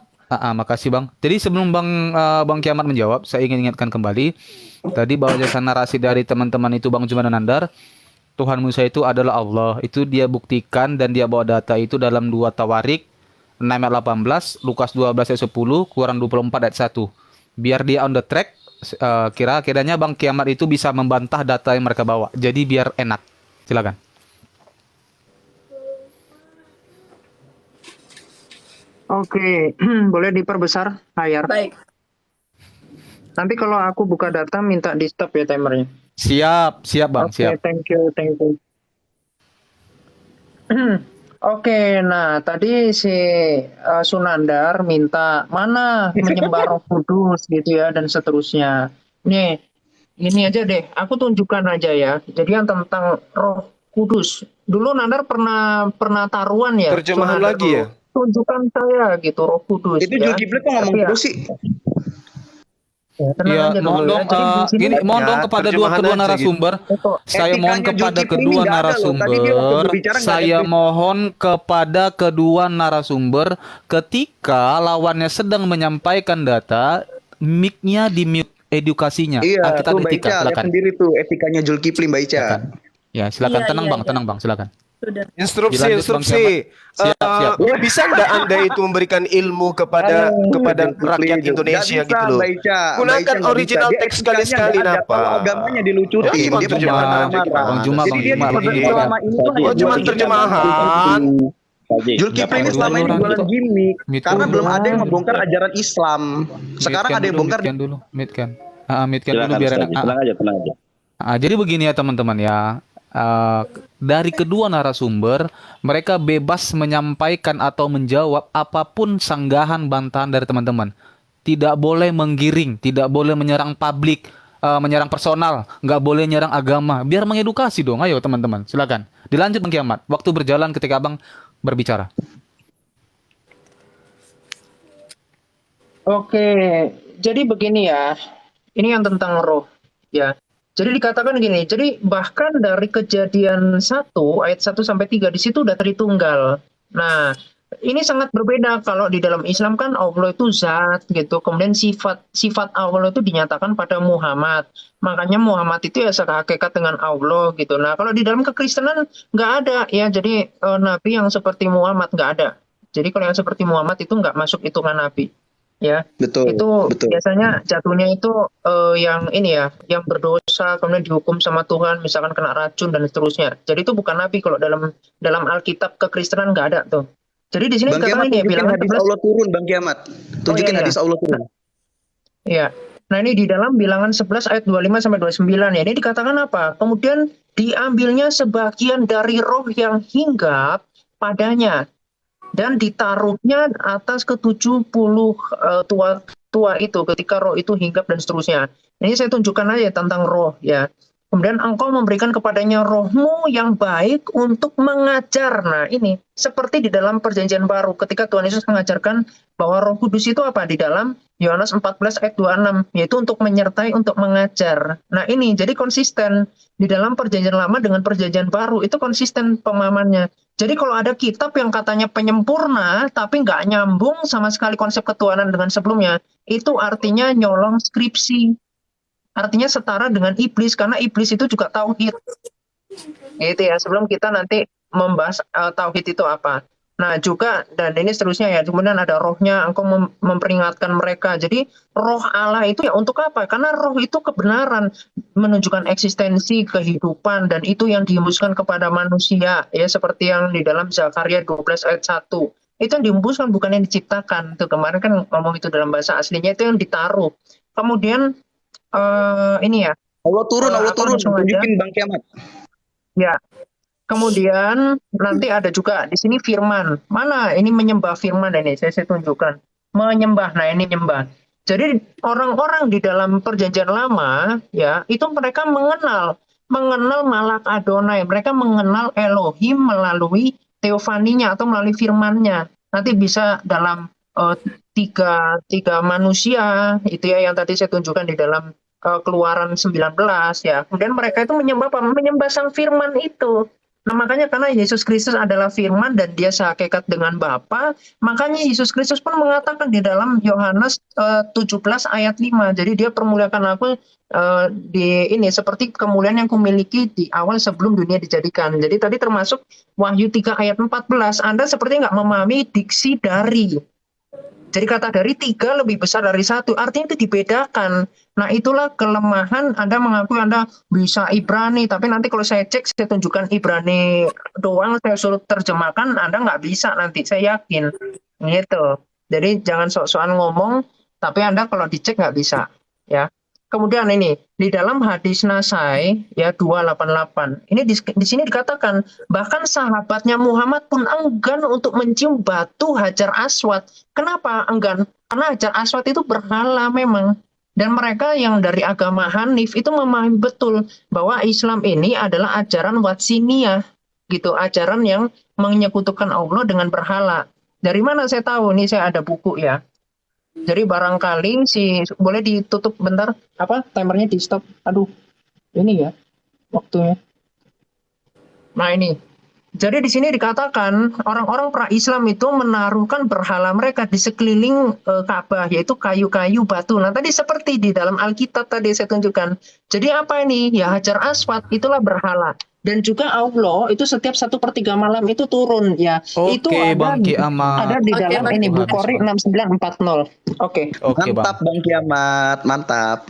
S12: makasih Bang. Jadi sebelum Bang Kiamat menjawab, saya ingin ingatkan kembali tadi bahwa jasa narasi dari teman-teman itu Bang Juma dan Nandar, Tuhan Musa itu adalah Allah. Itu dia buktikan dan dia bawa data itu dalam 2 Tawarik 6 ayat 18, Lukas 12 ayat 10, Quran 24 ayat 1. Biar dia on the track, kira-kiranya Bang Kiamat itu bisa membantah data yang mereka bawa. Jadi biar enak. Silakan.
S9: Oke, boleh diperbesar layar.
S3: Baik.
S9: Nanti kalau aku buka data minta di stop ya timernya.
S12: Siap Bang,
S9: Oke,
S12: siap.
S9: thank you. Oke, nah tadi si Sunandar minta mana menyembah Roh Kudus gitu ya dan seterusnya. Nih, ini aja deh, aku tunjukkan aja ya. Jadi yang tentang Roh Kudus. Dulu Nandar pernah taruhan ya.
S1: Terjemahan
S9: Sunandar
S1: lagi
S9: dulu.
S1: ya?
S9: Tunjukkan saya gitu Roh Kudus.
S10: Itu
S9: ya.
S10: Julkifli kok ngomong
S9: Tapi ya,
S10: terus sih?
S9: ya, tenang
S12: Iya,
S9: aja
S12: mohon
S9: dulu
S12: dong,
S9: ya. Jadi di sini
S12: gini, mohon dong kepada
S1: terjemahan
S12: kedua
S1: aja
S12: narasumber. Saya mohon
S10: Etikanya
S12: kepada
S10: Zulkifli
S12: kedua
S10: ini nggak ada loh. Tadi dia waktu
S12: narasumber.
S10: berbicara nggak ada
S12: Saya mohon kepada kedua narasumber ketika lawannya sedang menyampaikan data, mic-nya di mute edukasinya.
S10: Iya,
S12: Kita
S10: tuh Mbak
S12: etika,
S10: Ica, lihat
S12: silakan.
S10: sendiri tuh etikanya Julkifli Mbak Ica.
S12: Silakan. Ya, silakan
S3: Iya,
S12: tenang
S3: iya,
S12: Bang,
S3: iya.
S12: tenang Bang, silakan.
S3: Sudah.
S1: Instruksi,
S12: Dilanjut, Bang
S1: instruksi.
S12: Kiamat. Siap.
S1: Bisa nggak Anda itu memberikan ilmu kepada rakyat Indonesia gitu loh?
S10: Mbak Ica.
S1: Gunakan original teks sekali-sekali
S10: Kalau
S1: apa?
S10: agamanya dilucutin,
S1: Ya, cuma
S10: dia
S1: terjemahan
S10: marah-marah.
S1: aja gimana?
S12: Bang Juma,
S10: Jadi
S12: Bang
S10: dia
S12: Juma,
S10: dipercaya
S12: begini,
S10: selama ini tuh hanya
S1: Oh, cuma
S10: jualan
S1: terjemahan.
S10: Julkifli ini selama ini jualan gimmick karena belum ada yang membongkar ajaran Islam. Sekarang ada yang bongkar.
S12: Mute-kan dulu, mute-kan. Mute-kan dulu
S4: Silakan,
S12: biar enak.
S4: Ustaz. Tenang aja.
S12: Jadi begini ya teman-teman ya. Dari kedua narasumber, mereka bebas menyampaikan atau menjawab apapun sanggahan bantahan dari teman-teman. Tidak boleh menggiring, tidak boleh menyerang publik, menyerang personal, nggak boleh nyerang agama. Biar mengedukasi dong, ayo teman-teman, silakan. Dilanjut Bang Kiamat, waktu berjalan ketika Abang berbicara.
S9: Oke, jadi begini ya. Ini yang tentang roh ya. Jadi dikatakan gini, jadi bahkan dari Kejadian 1 ayat 1 sampai 3 di situ udah Tritunggal. Nah, ini sangat berbeda kalau di dalam Islam kan Allah itu zat gitu. Kemudian sifat Allah itu dinyatakan pada Muhammad. Makanya Muhammad itu ya sehakikat dengan Allah gitu. Nah, kalau di dalam kekristenan nggak ada ya. Jadi nabi yang seperti Muhammad nggak ada. Jadi kalau yang seperti Muhammad itu nggak masuk hitungan nabi. Ya,
S10: Betul.
S9: itu biasanya jatuhnya itu yang ini ya, yang berdosa kemudian dihukum sama Tuhan, misalkan kena racun dan seterusnya. Jadi itu bukan nabi kalau dalam Alkitab kekristenan nggak ada tuh. Jadi di sini
S10: Bang
S9: dikatakan
S10: Kiamat
S9: ini ya
S10: tunjukin
S9: bilangan
S10: hadis
S9: 11.
S10: Allah turun Bang Kiamat. Tunjukin hadis Allah turun.
S9: Ya. Nah, ini di dalam bilangan 11 ayat 25 sampai 29 ya. Ini dikatakan apa? Kemudian diambilnya sebagian dari roh yang hinggap padanya dan ditaruhnya atas ke-70 tua itu ketika roh itu hinggap dan seterusnya. Ini saya tunjukkan aja tentang roh ya. Kemudian engkau memberikan kepadanya rohmu yang baik untuk mengajar. Nah ini seperti di dalam perjanjian baru ketika Tuhan Yesus mengajarkan bahwa Roh Kudus itu apa di dalam Yohanes 14 ayat 26 yaitu untuk menyertai, untuk mengajar. Nah ini jadi konsisten di dalam perjanjian lama dengan perjanjian baru itu konsisten pemahamannya. Jadi kalau ada kitab yang katanya penyempurna tapi nggak nyambung sama sekali konsep ketuhanan dengan sebelumnya, itu artinya nyolong skripsi. Artinya setara dengan iblis karena iblis itu juga tauhid. Gitu ya, sebelum kita nanti membahas tauhid itu apa. Nah juga dan ini seterusnya ya, kemudian ada rohnya, engkau memperingatkan mereka. Jadi roh Allah itu ya untuk apa? Karena roh itu kebenaran, menunjukkan eksistensi, kehidupan, dan itu yang dihembuskan kepada manusia. Ya seperti yang di dalam Zakaria 12 ayat 1. Itu yang dihembuskan bukan yang diciptakan. Tuh kemarin kan ngomong itu dalam bahasa aslinya itu yang ditaruh. Kemudian ini ya.
S10: Allah turun, Allah
S9: aku
S10: turun.
S9: langsung aja.
S10: Tunjukin Bang Kiamat.
S9: Ya. Kemudian nanti ada juga di sini firman. Mana ini menyembah firman ini? Saya tunjukkan. Menyembah. Nah, ini nyembah. Jadi orang-orang di dalam perjanjian lama ya, itu mereka mengenal Malak Adonai. Mereka mengenal Elohim melalui teofaninya atau melalui firman-Nya. Nanti bisa dalam tiga manusia itu ya yang tadi saya tunjukkan di dalam Keluaran 19 ya. Kemudian mereka itu menyembah apa? Menyembah sang firman itu. Nah, makanya karena Yesus Kristus adalah firman dan dia sehakikat dengan Bapa, makanya Yesus Kristus pun mengatakan di dalam Yohanes 17 ayat 5. Jadi dia permuliakan aku di ini seperti kemuliaan yang kumiliki di awal sebelum dunia dijadikan. Jadi tadi termasuk Wahyu 3 ayat 14. Anda seperti nggak memahami diksi dari. Jadi kata dari 3 lebih besar dari 1. Artinya itu dibedakan. Nah, itulah kelemahan Anda mengakui Anda bisa Ibrani. Tapi nanti kalau saya cek, saya tunjukkan Ibrani doang, saya suruh terjemahkan, Anda nggak bisa nanti, saya yakin. Gitu. Jadi jangan sok-sokan ngomong, tapi Anda kalau dicek nggak bisa. Ya. Kemudian ini, di dalam hadis Nasai, ya 288, ini di sini dikatakan, bahkan sahabatnya Muhammad pun enggan untuk mencium batu Hajar Aswad. Kenapa enggan? Karena Hajar Aswad itu berhala memang. Dan mereka yang dari agama Hanif itu memahami betul bahwa Islam ini adalah ajaran Watsiniyah, gitu, ajaran yang menyekutukan Allah dengan berhala. Dari mana saya tahu? Ini saya ada buku ya. Jadi barangkali boleh ditutup bentar, timernya di stop. Aduh, ini ya waktunya. Nah ini, jadi di sini dikatakan orang-orang pra-Islam itu menaruhkan berhala mereka di sekeliling Ka'bah, yaitu kayu-kayu batu. Nah tadi seperti di dalam Alkitab tadi saya tunjukkan. Jadi apa ini? Ya Hajar Aswad itulah berhala. Dan juga Allah itu setiap 1/3 malam itu turun ya. Itu
S12: Bang Kiamat.
S9: ada di dalam ini Bukhari 6940. Oke.
S10: Mantap Bang Kiamat, mantap.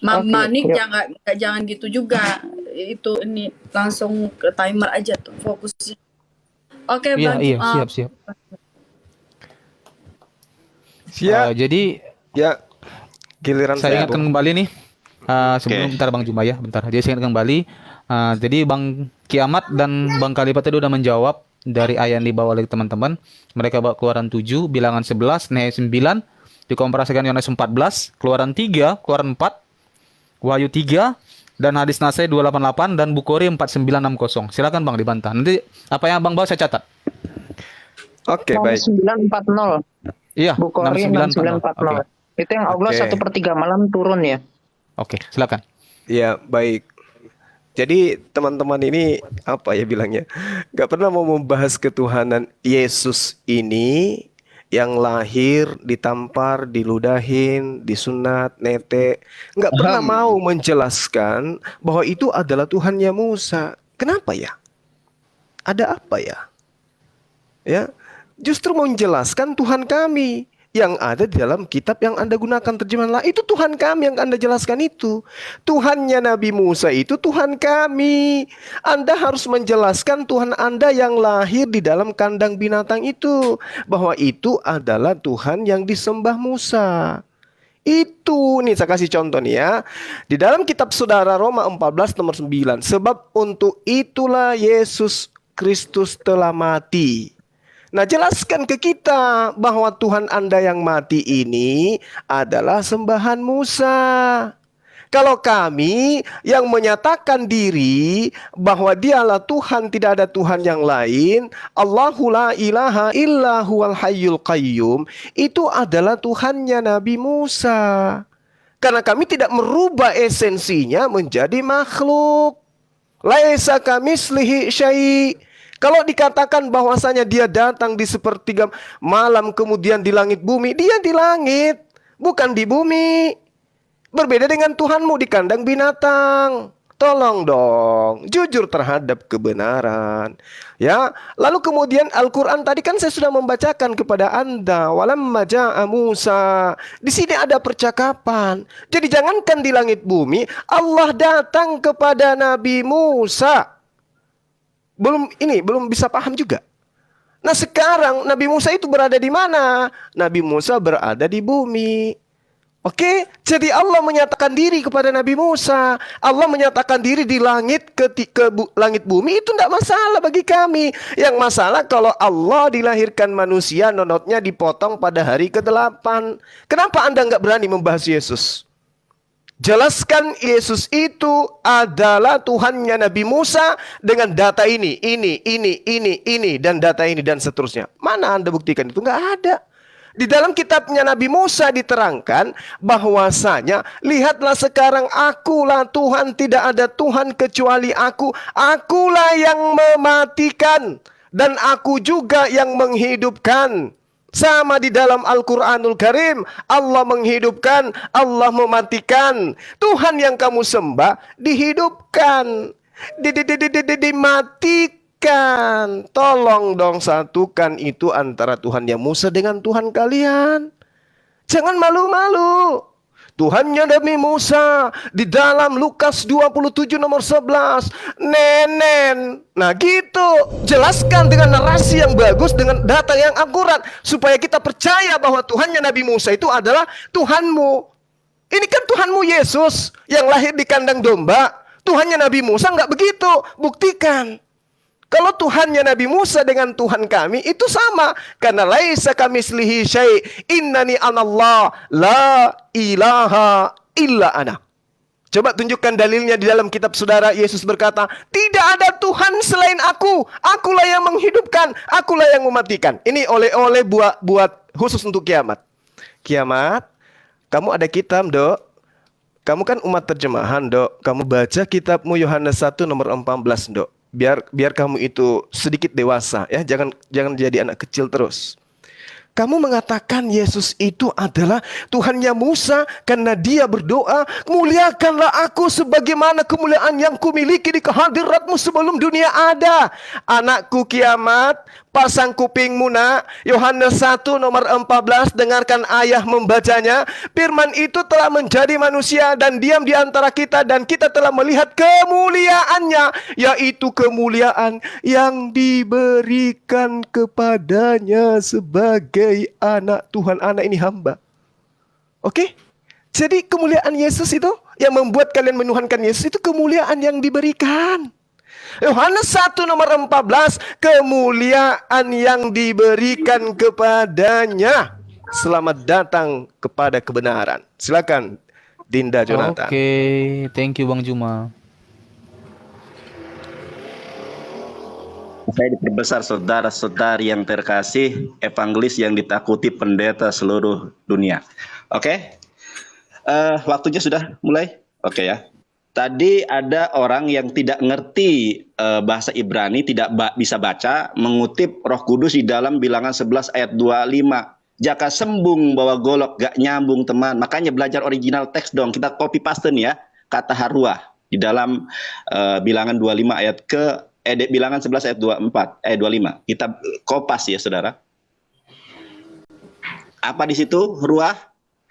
S3: Manik jangan gitu juga. Itu ini langsung ke timer aja tuh fokusnya. Oke, Bang.
S12: Iya, siap. Jadi
S1: ya giliran
S12: saya ingatkan kembali nih. Sebelum bentar Bang Juma ya, bentar. Jadi saya ingatkan kembali. Jadi Bang Kiamat dan Bang Khalifah tadi udah menjawab dari ayat yang dibawa oleh teman-teman. Mereka bawa Keluaran 7, Bilangan 11, Nehemia 9, dikomparasikan Yohanes 14, Keluaran 3, Keluaran 4, Wahyu 3, dan hadis Nasai 288 dan Bukhari 4960. Silakan Bang dibantah. Nanti apa yang Bang bawa saya catat.
S1: Oke, baik.
S9: 6940.
S12: Iya,
S9: Bukhari 6940. Itu yang Allah 1/3 malam turun ya.
S12: Oke, silakan.
S1: Ya, baik. Jadi teman-teman ini apa ya bilangnya? Gak pernah mau membahas ketuhanan Yesus ini yang lahir, ditampar, diludahin, disunat, nete. Gak pernah mau menjelaskan bahwa itu adalah Tuhannya Musa. Kenapa ya? Ada apa ya? Ya, justru menjelaskan Tuhan kami yang ada di dalam kitab yang Anda gunakan terjemahan lain. Itu Tuhan kami yang Anda jelaskan itu. Tuhannya Nabi Musa itu Tuhan kami. Anda harus menjelaskan Tuhan Anda yang lahir di dalam kandang binatang itu. Bahwa itu adalah Tuhan yang disembah Musa. Itu, nih saya kasih contoh nih ya. Di dalam kitab Saudara Roma 14 nomor 9. Sebab untuk itulah Yesus Kristus telah mati. Nah, jelaskan ke kita bahwa Tuhan Anda yang mati ini adalah sembahan Musa. Kalau kami yang menyatakan diri bahwa dialah Tuhan, tidak ada Tuhan yang lain, Allahu la ilaha illa huwal hayyul qayyum, itu adalah Tuhannya Nabi Musa. Karena kami tidak merubah esensinya menjadi makhluk. Laisa kamislihi syai'. Kalau dikatakan bahwasanya dia datang di 1/3 malam kemudian di langit bumi, dia di langit, bukan di bumi. Berbeda dengan Tuhanmu di kandang binatang. Tolong dong, jujur terhadap kebenaran. Ya, lalu kemudian Al-Qur'an tadi kan saya sudah membacakan kepada Anda, walamma ja'a Musa. Di sini ada percakapan. Jadi jangankan di langit bumi, Allah datang kepada Nabi Musa. Belum bisa paham juga. Nah, sekarang Nabi Musa itu berada di mana? Nabi Musa berada di bumi. Oke, jadi Allah menyatakan diri kepada Nabi Musa. Allah menyatakan diri di langit langit bumi itu tidak masalah bagi kami. Yang masalah kalau Allah dilahirkan manusia, nonotnya dipotong pada hari ke-8. Kenapa Anda nggak berani membahas Yesus? Jelaskan Yesus itu adalah Tuhannya Nabi Musa dengan data ini, dan data ini dan seterusnya. Mana Anda buktikan itu? Nggak ada. Di dalam kitabnya Nabi Musa diterangkan bahwasanya, lihatlah sekarang akulah Tuhan, tidak ada Tuhan kecuali aku. Akulah yang mematikan dan aku juga yang menghidupkan. Sama di dalam Al-Quranul Karim, Allah menghidupkan, Allah mematikan. Tuhan yang kamu sembah dihidupkan, dimatikan. Tolong dong satukan itu antara Tuhannya Musa dengan Tuhan kalian. Jangan malu-malu. Tuhannya Nabi Musa di dalam Lukas 27 nomor 11. Nenen. Nah gitu. Jelaskan dengan narasi yang bagus, dengan data yang akurat, supaya kita percaya bahwa Tuhannya Nabi Musa itu adalah Tuhanmu. Ini kan Tuhanmu Yesus yang lahir di kandang domba. Tuhannya Nabi Musa nggak begitu. Buktikan. Kalau Tuhannya Nabi Musa dengan Tuhan kami itu sama, karena laisa kamitslihi syai', innani anallah la ilaha illa ana. Coba tunjukkan dalilnya di dalam kitab saudara. Yesus berkata, tidak ada Tuhan selain aku. Akulah yang menghidupkan, akulah yang mematikan. Ini oleh-oleh buat khusus untuk kiamat. Kiamat, kamu ada kitab, Dok. Kamu kan umat terjemahan, Dok. Kamu baca kitabmu Yohanes 1 nomor 14, Dok. Biar kamu itu sedikit dewasa ya, jangan jadi anak kecil terus. Kamu mengatakan Yesus itu adalah Tuhannya Musa karena dia berdoa, muliakanlah aku sebagaimana kemuliaan yang kumiliki di kehadiratmu sebelum dunia ada. Anakku kiamat, pasang kupingmu nak. Yohanes 1 nomor 14, dengarkan ayah membacanya. Firman itu telah menjadi manusia dan diam di antara kita, dan kita telah melihat kemuliaannya, yaitu kemuliaan yang diberikan kepadanya sebagai anak Tuhan. Anak ini hamba. Oke? Jadi kemuliaan Yesus itu yang membuat kalian menuhankan Yesus itu kemuliaan yang diberikan. Yohanes 1 nomor 14, kemuliaan yang diberikan kepadanya. Selamat datang kepada kebenaran. Silakan Dinda Jonathan.
S12: Oke, thank you Bang Juma.
S4: Saya diperbesar saudara-saudari yang terkasih, evangelis yang ditakuti pendeta seluruh dunia. Oke, waktunya sudah mulai. Oke ya. Tadi ada orang yang tidak ngerti bahasa Ibrani, tidak bisa baca, mengutip Roh Kudus di dalam Bilangan 11 ayat 25. Jaka sembung bawa golok, gak nyambung teman. Makanya belajar original teks dong. Kita copy paste nih ya, kata haruah di dalam Bilangan 25 ayat Bilangan 11 ayat 25. Kita kopas ya saudara. Apa di situ?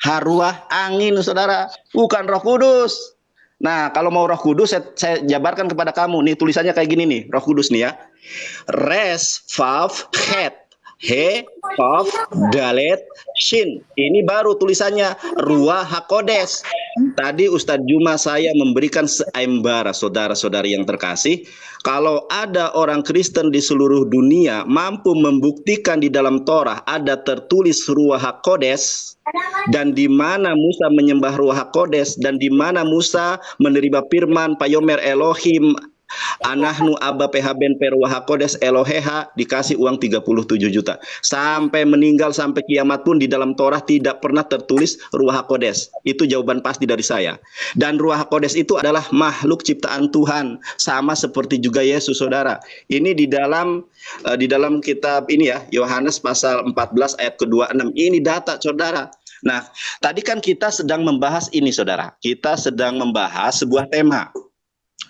S4: Haruah angin saudara, bukan Roh Kudus. Nah, kalau mau Roh Kudus saya jabarkan kepada kamu. Nih tulisannya kayak gini nih, Roh Kudus nih ya. Res, Vav, Het. He, Vav, Dalet, Shin. Ini baru tulisannya Ruah HaKodes. Tadi Ustadz Juma saya memberikan seimbara saudara-saudari yang terkasih. Kalau ada orang Kristen di seluruh dunia mampu membuktikan di dalam Torah ada tertulis Ruah HaKodes, dan di mana Musa menyembah Ruah HaKodes, dan di mana Musa menerima firman Payomer Elohim Anahnu Abba PHBN Perwa HaKodes Eloheha, dikasih uang 37 juta. Sampai meninggal, sampai kiamat pun di dalam Torah tidak pernah tertulis Ruah HaKodes. Itu jawaban pasti dari saya. Dan Ruah HaKodes itu adalah makhluk ciptaan Tuhan, sama seperti juga Yesus saudara. Ini di dalam kitab ini ya, Yohanes pasal 14 ayat ke-26. Ini data saudara. Nah, tadi kan kita sedang membahas ini saudara. Kita sedang membahas sebuah tema.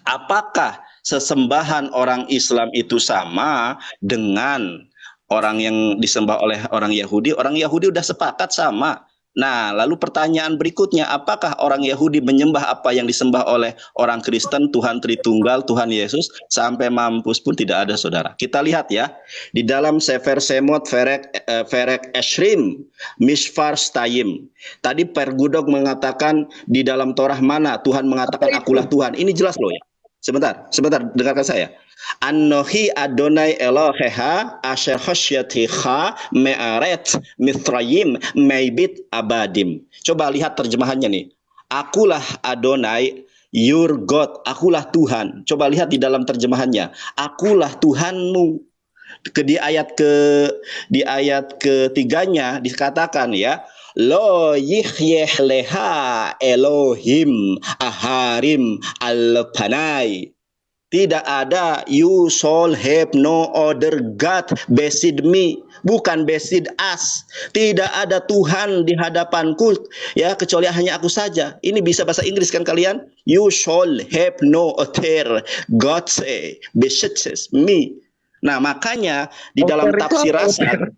S4: Apakah sesembahan orang Islam itu sama dengan orang yang disembah oleh orang Yahudi? Orang Yahudi udah sepakat sama. Nah, lalu pertanyaan berikutnya, apakah orang Yahudi menyembah apa yang disembah oleh orang Kristen, Tuhan Tritunggal, Tuhan Yesus, sampai mampus pun tidak ada, saudara. Kita lihat ya, di dalam Sefer Semot Ferek Eshrim Mishfar Stayim. Tadi Pergudok mengatakan di dalam Torah mana Tuhan mengatakan akulah Tuhan. Ini jelas loh ya. Sebentar, dengarkan saya. Anohi Adonai Eloheha asher hosyatiha me'aret mithrayim meibit abadim. Coba lihat terjemahannya nih. Akulah Adonai, your God. Akulah Tuhan. Coba lihat di dalam terjemahannya. Akulah Tuhanmu. Di ayat ketiganya dikatakan ya. Lo yihyeh leha Elohim aharim al-panai. Tidak ada you shall have no other God beside me. Bukan beside us. Tidak ada Tuhan di hadapanku ya kecuali hanya aku saja. Ini bisa bahasa Inggris kan kalian? You shall have no other God beside me. Nah, makanya di dalam tafsir Rasad,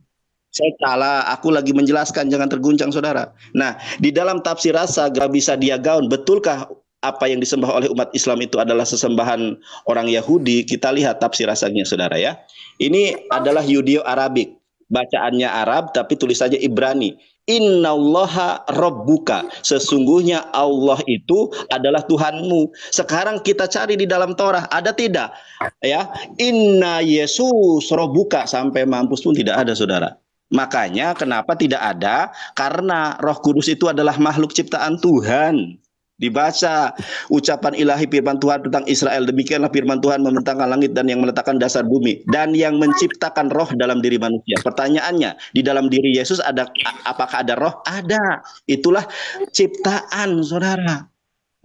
S4: saya salah, aku lagi menjelaskan, jangan terguncang saudara. Nah, di dalam tafsir Rasad gak bisa dia gaun, betulkah apa yang disembah oleh umat Islam itu adalah sesembahan orang Yahudi? Kita lihat tafsir Rasadnya saudara ya. Ini adalah Yudeo-Arabik, bacaannya Arab tapi tulisannya Ibrani. Innallaha rabbuka, sesungguhnya Allah itu adalah Tuhanmu. Sekarang kita cari di dalam Torah, ada tidak? Ya, Inna Yesus rabbuka, sampai mampus pun tidak ada saudara. Makanya kenapa tidak ada? Karena Roh Kudus itu adalah makhluk ciptaan Tuhan. Dibaca ucapan ilahi firman Tuhan tentang Israel, demikianlah firman Tuhan membentangkan langit dan yang meletakkan dasar bumi dan yang menciptakan roh dalam diri manusia. Pertanyaannya, di dalam diri Yesus ada, apakah ada roh? Ada. Itulah ciptaan saudara.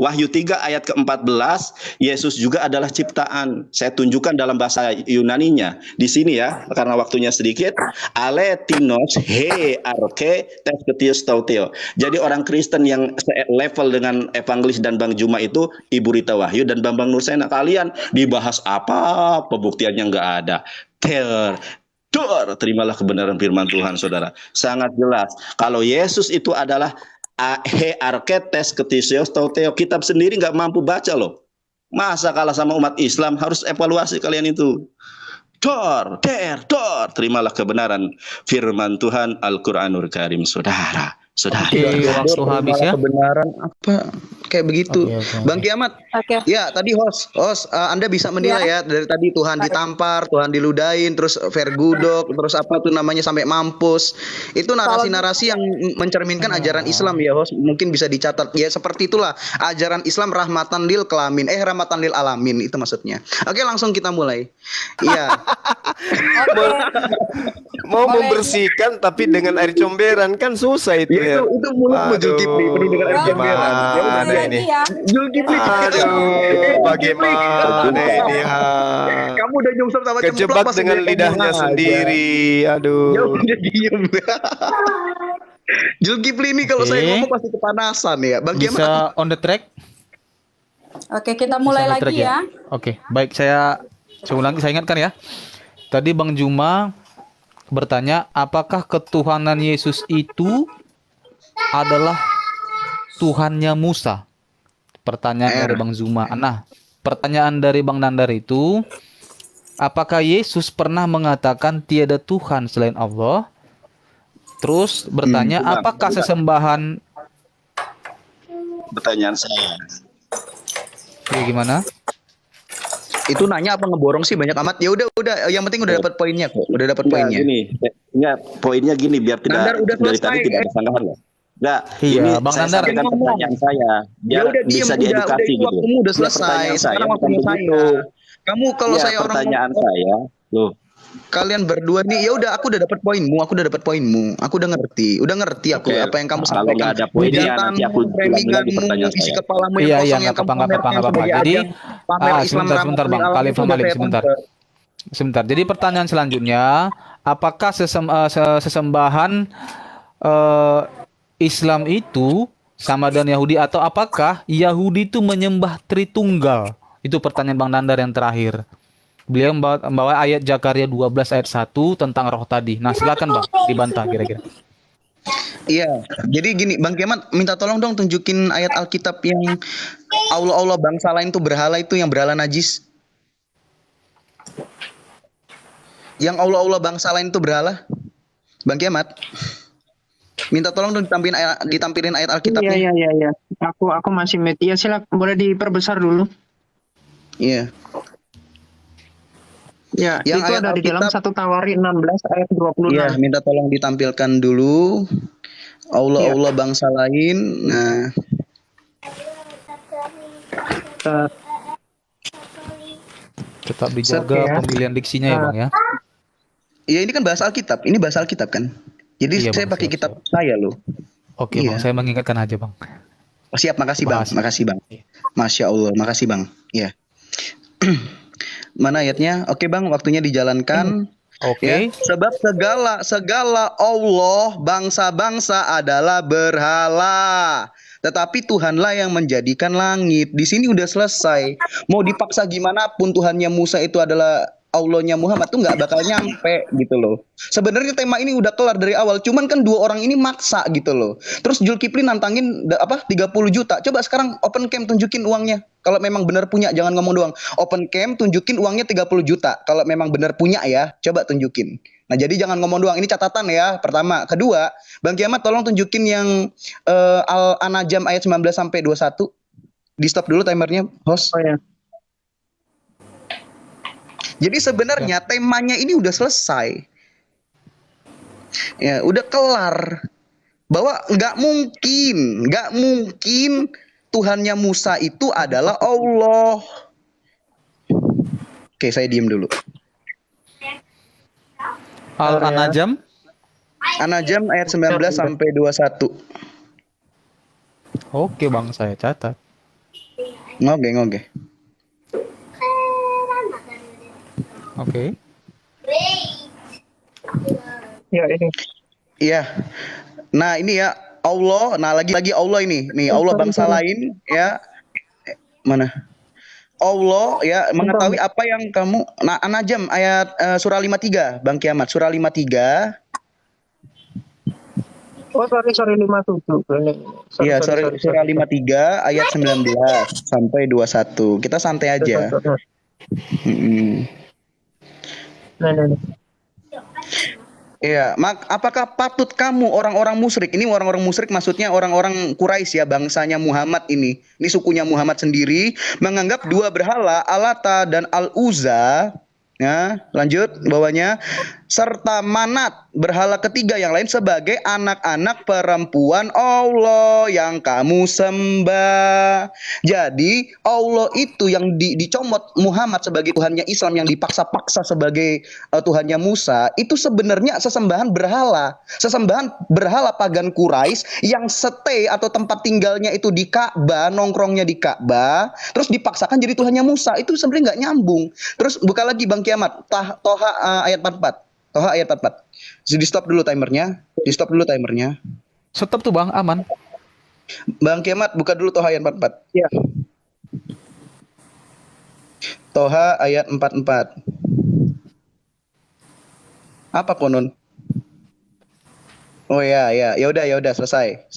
S4: Wahyu 3 ayat ke-14, Yesus juga adalah ciptaan. Saya tunjukkan dalam bahasa Yunaninya. Di sini ya, karena waktunya sedikit. Aletinos he arke tesketius tauteo. Jadi orang Kristen yang level dengan evangelis dan Bang Juma itu Ibu Rita Wahyu dan Bambang Nursena. Kalian dibahas apa? Pembuktiannya nggak ada. Terimalah kebenaran firman Tuhan saudara. Sangat jelas. Kalau Yesus itu adalah he arketes ketisios tauteo, kitab sendiri nggak mampu baca loh. Masa kalah sama umat Islam? Harus evaluasi kalian itu. Terimalah kebenaran firman Tuhan Al-Quranul Karim saudara.
S10: Oke, waktu habis ya. Kebenaran apa kayak begitu. Bang Kiamat. Ya, tadi host Anda bisa menilai ya dari tadi Tuhan ditampar, Tuhan diludahin, terus vergudok, terus apa tuh namanya sampai mampus. Itu narasi-narasi yang mencerminkan ajaran Islam ya, host. Mungkin bisa dicatat. Ya seperti itulah ajaran Islam rahmatan lil alamin itu maksudnya. Oke, langsung kita mulai. Iya.
S1: Mau membersihkan tapi dengan air comberan kan susah itu ya.
S10: Itu mulut Zulkifli penuh dengan air comberan. Ya udah ini. Zulkifli.
S1: Bagaimana ini?
S10: Kamu udah nyungsep sama
S1: kejebak dengan lidahnya sendiri. Aduh.
S10: Ya udah diem. Zulkifli ini kalau saya ngomong pasti kepanasan ya. Bang
S12: Bisa on the track?
S3: Oke, kita mulai lagi ya.
S12: Oke, baik, saya ulangi, saya ingatkan ya. Tadi Bang Juma bertanya, apakah ketuhanan Yesus itu adalah Tuhannya Musa? Pertanyaan dari Bang Zuma. Nah, pertanyaan dari Bang Nandar itu, apakah Yesus pernah mengatakan tiada Tuhan selain Allah? Terus bertanya, apakah sesembahan?
S4: Pertanyaan saya.
S12: Oke, gimana?
S10: Itu nanya apa ngeborong sih banyak amat. Ya udah, yang penting udah dapat poinnya kok. Udah dapat poinnya.
S4: Poinnya gini biar tidak dari tadi tidak ada sanggahan ya. Enggak, ini
S12: Bang
S4: saya
S12: Nandar
S4: sampaikan pertanyaan saya biar bisa diedukasi gitu.
S10: Waktumu udah selesai. Sekarang waktunya saya. Kamu kalau saya orang
S4: pertanyaan saya, loh.
S10: Kalian berdua nih, ya udah aku udah dapat poinmu, aku udah ngerti aku apa yang kamu sampaikan.
S4: Kalau nggak ada poinnya nanti aku ulangi lagi pertanyaan
S10: isi
S4: saya.
S10: kepalamu yang kosong yang kamu pamerkan sebagai ajang pamer Islam
S12: sebentar Bang, Khalif Malik sebentar. Jadi pertanyaan selanjutnya, apakah sesembahan Islam itu sama dengan Yahudi atau apakah Yahudi itu menyembah Tritunggal? Itu pertanyaan Bang Nandar yang terakhir. Beliau membawa ayat Zakaria 12 ayat 1 tentang roh tadi. Nah, silakan Bang, dibantah kira-kira.
S10: Iya, jadi gini, Bang Kiamat minta tolong dong tunjukin ayat Alkitab yang Allah bangsa lain tuh berhala itu yang berhala najis. Yang Allah bangsa lain itu berhala. Bang Kiamat. Minta tolong dong ditampilin ayat Alkitabnya.
S9: Iya. Aku masih ya, silakan boleh diperbesar dulu.
S10: Iya.
S9: Ya,
S10: Yang
S9: itu
S10: ayat
S9: ada di dalam
S10: Alkitab
S9: 1 Tawari 16 ayat 26.
S10: Iya, minta tolong ditampilkan dulu. Allah bangsa lain. Nah,
S12: Tetap dijaga pemilihan diksinya ya Bang ya.
S10: Iya, ini kan bahasa Alkitab. Ini bahasa Alkitab kan. Jadi
S12: Iya,
S10: saya
S12: Bang,
S10: pakai
S12: siap,
S10: kitab saya loh.
S12: Oke
S10: Iya.
S12: Bang, saya mengingatkan aja Bang.
S10: Siap, makasih Bang. Makasih Bang. Masya Allah, makasih Bang. Iya. Mana ayatnya? Oke Bang, waktunya dijalankan.
S12: Oke.
S10: Ya, sebab segala Allah bangsa-bangsa adalah berhala. Tetapi Tuhanlah yang menjadikan langit. Di sini udah selesai. Mau dipaksa gimana pun Tuhannya Musa itu adalah Allahnya Muhammad tuh nggak bakal nyampe gitu loh. Sebenarnya tema ini udah kelar dari awal, cuman kan dua orang ini maksa gitu loh. Terus Zulkifli nantangin 30 juta. Coba sekarang open cam tunjukin uangnya. Kalau memang benar punya, jangan ngomong doang. Open cam tunjukin uangnya 30 juta. Kalau memang benar punya ya, coba tunjukin. Nah, jadi jangan ngomong doang. Ini catatan ya. Pertama, kedua, Bang Kiamat tolong tunjukin yang Al-An'am ayat 19 sampai 21. Di stop dulu timernya, host.
S9: Oh ya.
S10: Jadi sebenarnya temanya ini udah selesai. Ya, udah kelar. Bahwa nggak mungkin Tuhannya Musa itu adalah Allah. Oke, saya diem dulu.
S12: Al-An'am
S10: ayat 19 sampai 21.
S12: Oke Bang, saya catat.
S10: Ngoge.
S12: Oke.
S9: Ya, ini.
S10: Iya. Nah, ini ya Allah. Nah, lagi Allah ini. Nih, Allah bangsa lain ya. Mana? Allah ya mengetahui apa yang kamu. Nah, An-Najm ayat surah 53, Bang Kiamat, surah 53.
S9: Oh, sorry 57.
S10: Iya, surah 53 ayat 19 sampai 21. Kita santai aja.
S9: Nah.
S10: Iya, apakah patut kamu orang-orang musyrik, ini orang-orang musyrik maksudnya orang-orang Quraisy ya, bangsanya Muhammad ini sukunya Muhammad sendiri, menganggap dua berhala, Alata dan Al-Uzza, ya, lanjut bawahnya, serta Manat, berhala ketiga yang lain sebagai anak-anak perempuan Allah yang kamu sembah. Jadi Allah itu yang dicomot Muhammad sebagai Tuhannya Islam, yang dipaksa-paksa sebagai Tuhannya Musa, itu sebenarnya sesembahan berhala pagan Quraisy yang stay atau tempat tinggalnya itu di Ka'bah, nongkrongnya di Ka'bah, terus dipaksakan jadi Tuhannya Musa. Itu sebenarnya nggak nyambung. Terus buka lagi Bang Kiamat, Toha ayat 44. Toha ayat 44. Di stop dulu timernya. Stop tuh Bang, aman. Bang Kiamat buka dulu Toha ayat 44.
S9: Iya.
S10: Toha ayat 44. Apa konon? Oh ya udah selesai.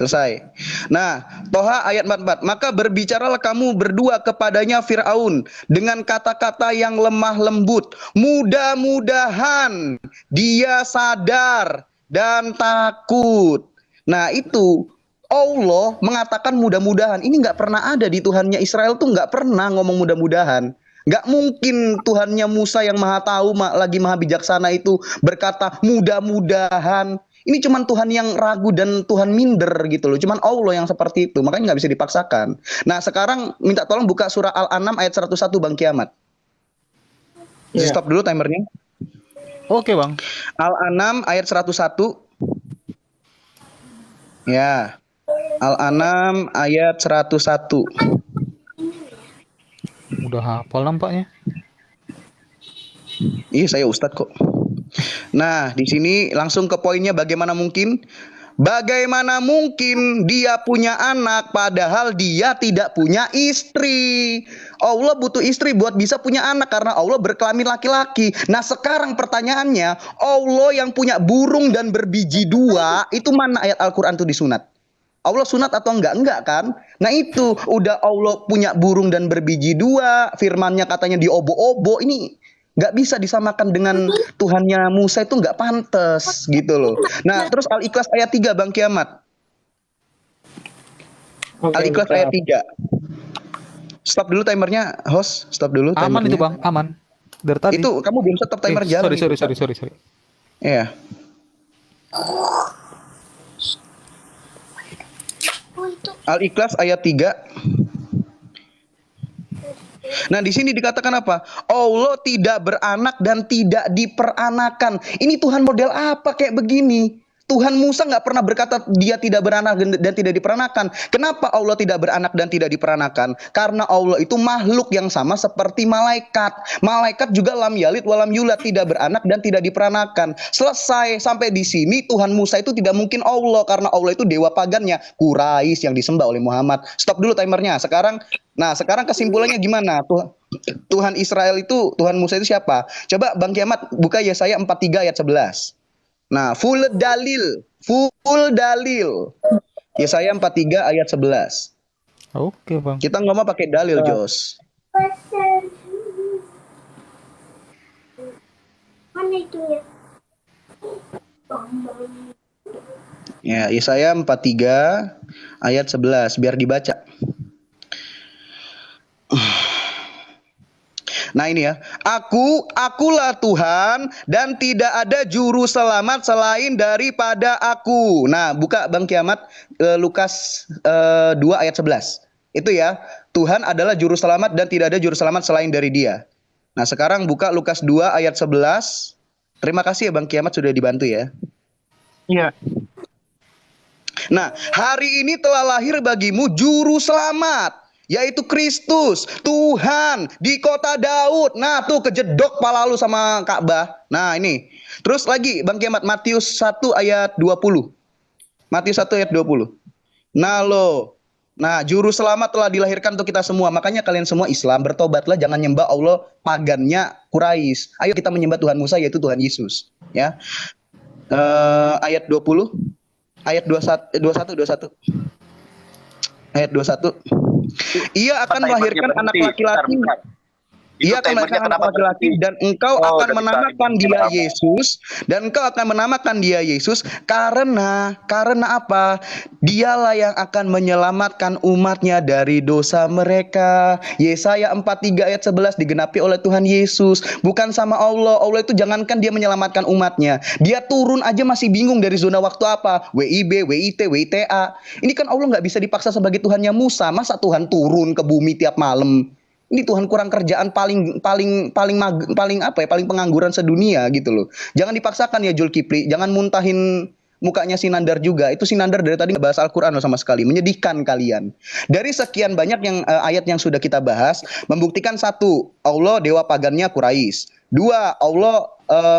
S10: Nah, Toha ayat 44. Maka berbicaralah kamu berdua kepadanya Firaun dengan kata-kata yang lemah lembut. Mudah-mudahan dia sadar dan takut. Nah, itu Allah mengatakan mudah-mudahan. Ini nggak pernah ada di Tuhannya Israel tuh, nggak pernah ngomong mudah-mudahan. Nggak mungkin Tuhannya Musa yang maha tahu, lagi maha bijaksana itu berkata mudah-mudahan. Ini cuman Tuhan yang ragu dan Tuhan minder gitu loh. Cuman Allah yang seperti itu. Makanya nggak bisa dipaksakan. Nah, sekarang minta tolong buka surah Al-An'am ayat 101 Bang Kiamat.
S9: Yeah.
S10: Stop dulu timernya.
S12: Oke Bang.
S10: Al-An'am ayat 101. Ya. Al-An'am ayat 101.
S12: Udah hafal nampaknya.
S10: Iya, saya Ustadz kok. Nah, di sini langsung ke poinnya, bagaimana mungkin Bagaimana mungkin dia punya anak padahal dia tidak punya istri? Allah butuh istri buat bisa punya anak karena Allah berkelamin laki-laki. Nah sekarang pertanyaannya, Allah yang punya burung dan berbiji dua, itu mana ayat Al-Quran itu disunat? Allah sunat atau enggak? Enggak kan? Nah itu, udah Allah punya burung dan berbiji dua, firmannya katanya diobo-obo, ini nggak bisa disamakan dengan Tuhannya Musa, itu nggak pantas gitu loh. Nah terus Al-Ikhlas ayat 3 Bang Kiamat. Al-Ikhlas ayat 3. Stop dulu timernya, host. Stop dulu timernya.
S12: Aman itu Bang, aman. Dari tadi.
S10: Itu kamu belum stop timer jalan.
S12: Sorry.
S10: Iya. Al-Ikhlas ayat 3. Nah, di sini dikatakan apa? Allah tidak beranak dan tidak diperanakan. Ini Tuhan model apa kayak begini? Tuhan Musa nggak pernah berkata dia tidak beranak dan tidak diperanakan. Kenapa Allah tidak beranak dan tidak diperanakan? Karena Allah itu makhluk yang sama seperti malaikat. Malaikat juga lam yalid walam yulad, tidak beranak dan tidak diperanakan. Selesai sampai di sini Tuhan Musa itu tidak mungkin Allah karena Allah itu dewa pagannya, Quraisy yang disembah oleh Muhammad. Stop dulu timernya. Sekarang kesimpulannya gimana? Tuhan Israel itu, Tuhan Musa itu siapa? Coba Bang Kiamat buka Yesaya 43 ayat 11. Nah, full dalil. Yesaya 43 ayat 11.
S12: Oke, Bang.
S10: Kita ngomong pakai dalil, Jos.
S13: Mana itu ya?
S10: Ya, Yesaya 43 ayat 11 biar dibaca. Nah ini ya, akulah Tuhan dan tidak ada juru selamat selain daripada aku. Nah buka Bang Kiamat Lukas 2 ayat 11. Itu ya, Tuhan adalah juru selamat dan tidak ada juru selamat selain dari dia. Nah sekarang buka Lukas 2 ayat 11. Terima kasih ya Bang Kiamat sudah dibantu ya.
S9: Iya.
S10: Nah hari ini telah lahir bagimu juru selamat, yaitu Kristus, Tuhan di kota Daud. Nah tuh kejedok pala lu sama Ka'bah. Nah ini. Terus lagi Bang Kiamat Matius 1 ayat 20. Matius 1 ayat 20. Nah juru selamat telah dilahirkan untuk kita semua. Makanya kalian semua Islam bertobatlah, jangan nyembah Allah pagannya Quraisy. Ayo kita menyembah Tuhan Musa yaitu Tuhan Yesus. Ya. Ayat 20. Ayat 21. Ayat 21. Ia akan melahirkan anak laki-laki. Ia akan melahirkan anak laki-laki dan engkau akan menamakan dia Yesus. Dan engkau akan menamakan dia Yesus karena apa? Dialah yang akan menyelamatkan umatnya dari dosa mereka. Yesaya 43 ayat 11 digenapi oleh Tuhan Yesus. Bukan sama Allah. Allah itu jangankan dia menyelamatkan umatnya, dia turun aja masih bingung dari zona waktu apa. WIB, WIT, WITA. Ini kan Allah nggak bisa dipaksa sebagai Tuhannya Musa. Masa Tuhan turun ke bumi tiap malam? Ini Tuhan kurang kerjaan paling pengangguran sedunia gitu loh. Jangan dipaksakan ya Zulkifli, jangan muntahin mukanya Sinandar juga. Itu Sinandar dari tadi nggak bahas Al-Quran sama sekali. Menyedihkan kalian. Dari sekian banyak ayat yang sudah kita bahas, membuktikan satu, Allah dewa pagannya Quraisy. Dua, Allah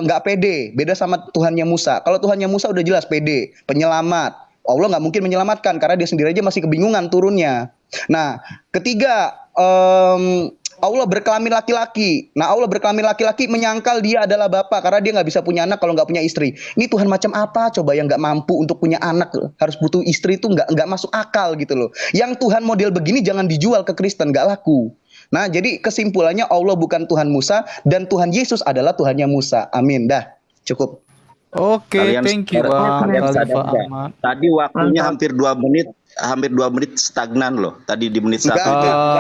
S10: nggak pede, beda sama Tuhannya Musa. Kalau Tuhannya Musa udah jelas pede, penyelamat. Allah nggak mungkin menyelamatkan karena dia sendiri aja masih kebingungan turunnya. Nah, ketiga, Allah berkelamin laki-laki. Nah, Allah berkelamin laki-laki menyangkal dia adalah bapak karena dia nggak bisa punya anak kalau nggak punya istri. Ini Tuhan macam apa coba yang nggak mampu untuk punya anak harus butuh istri, itu nggak masuk akal gitu loh. Yang Tuhan model begini jangan dijual ke Kristen, nggak laku. Nah, jadi kesimpulannya Allah bukan Tuhan Musa dan Tuhan Yesus adalah Tuhannya Musa. Amin. Dah, cukup.
S12: Oke, thank you Bang Khalifah Ahmad.
S4: Tadi waktunya hampir 2 menit stagnan loh. Tadi di menit 1.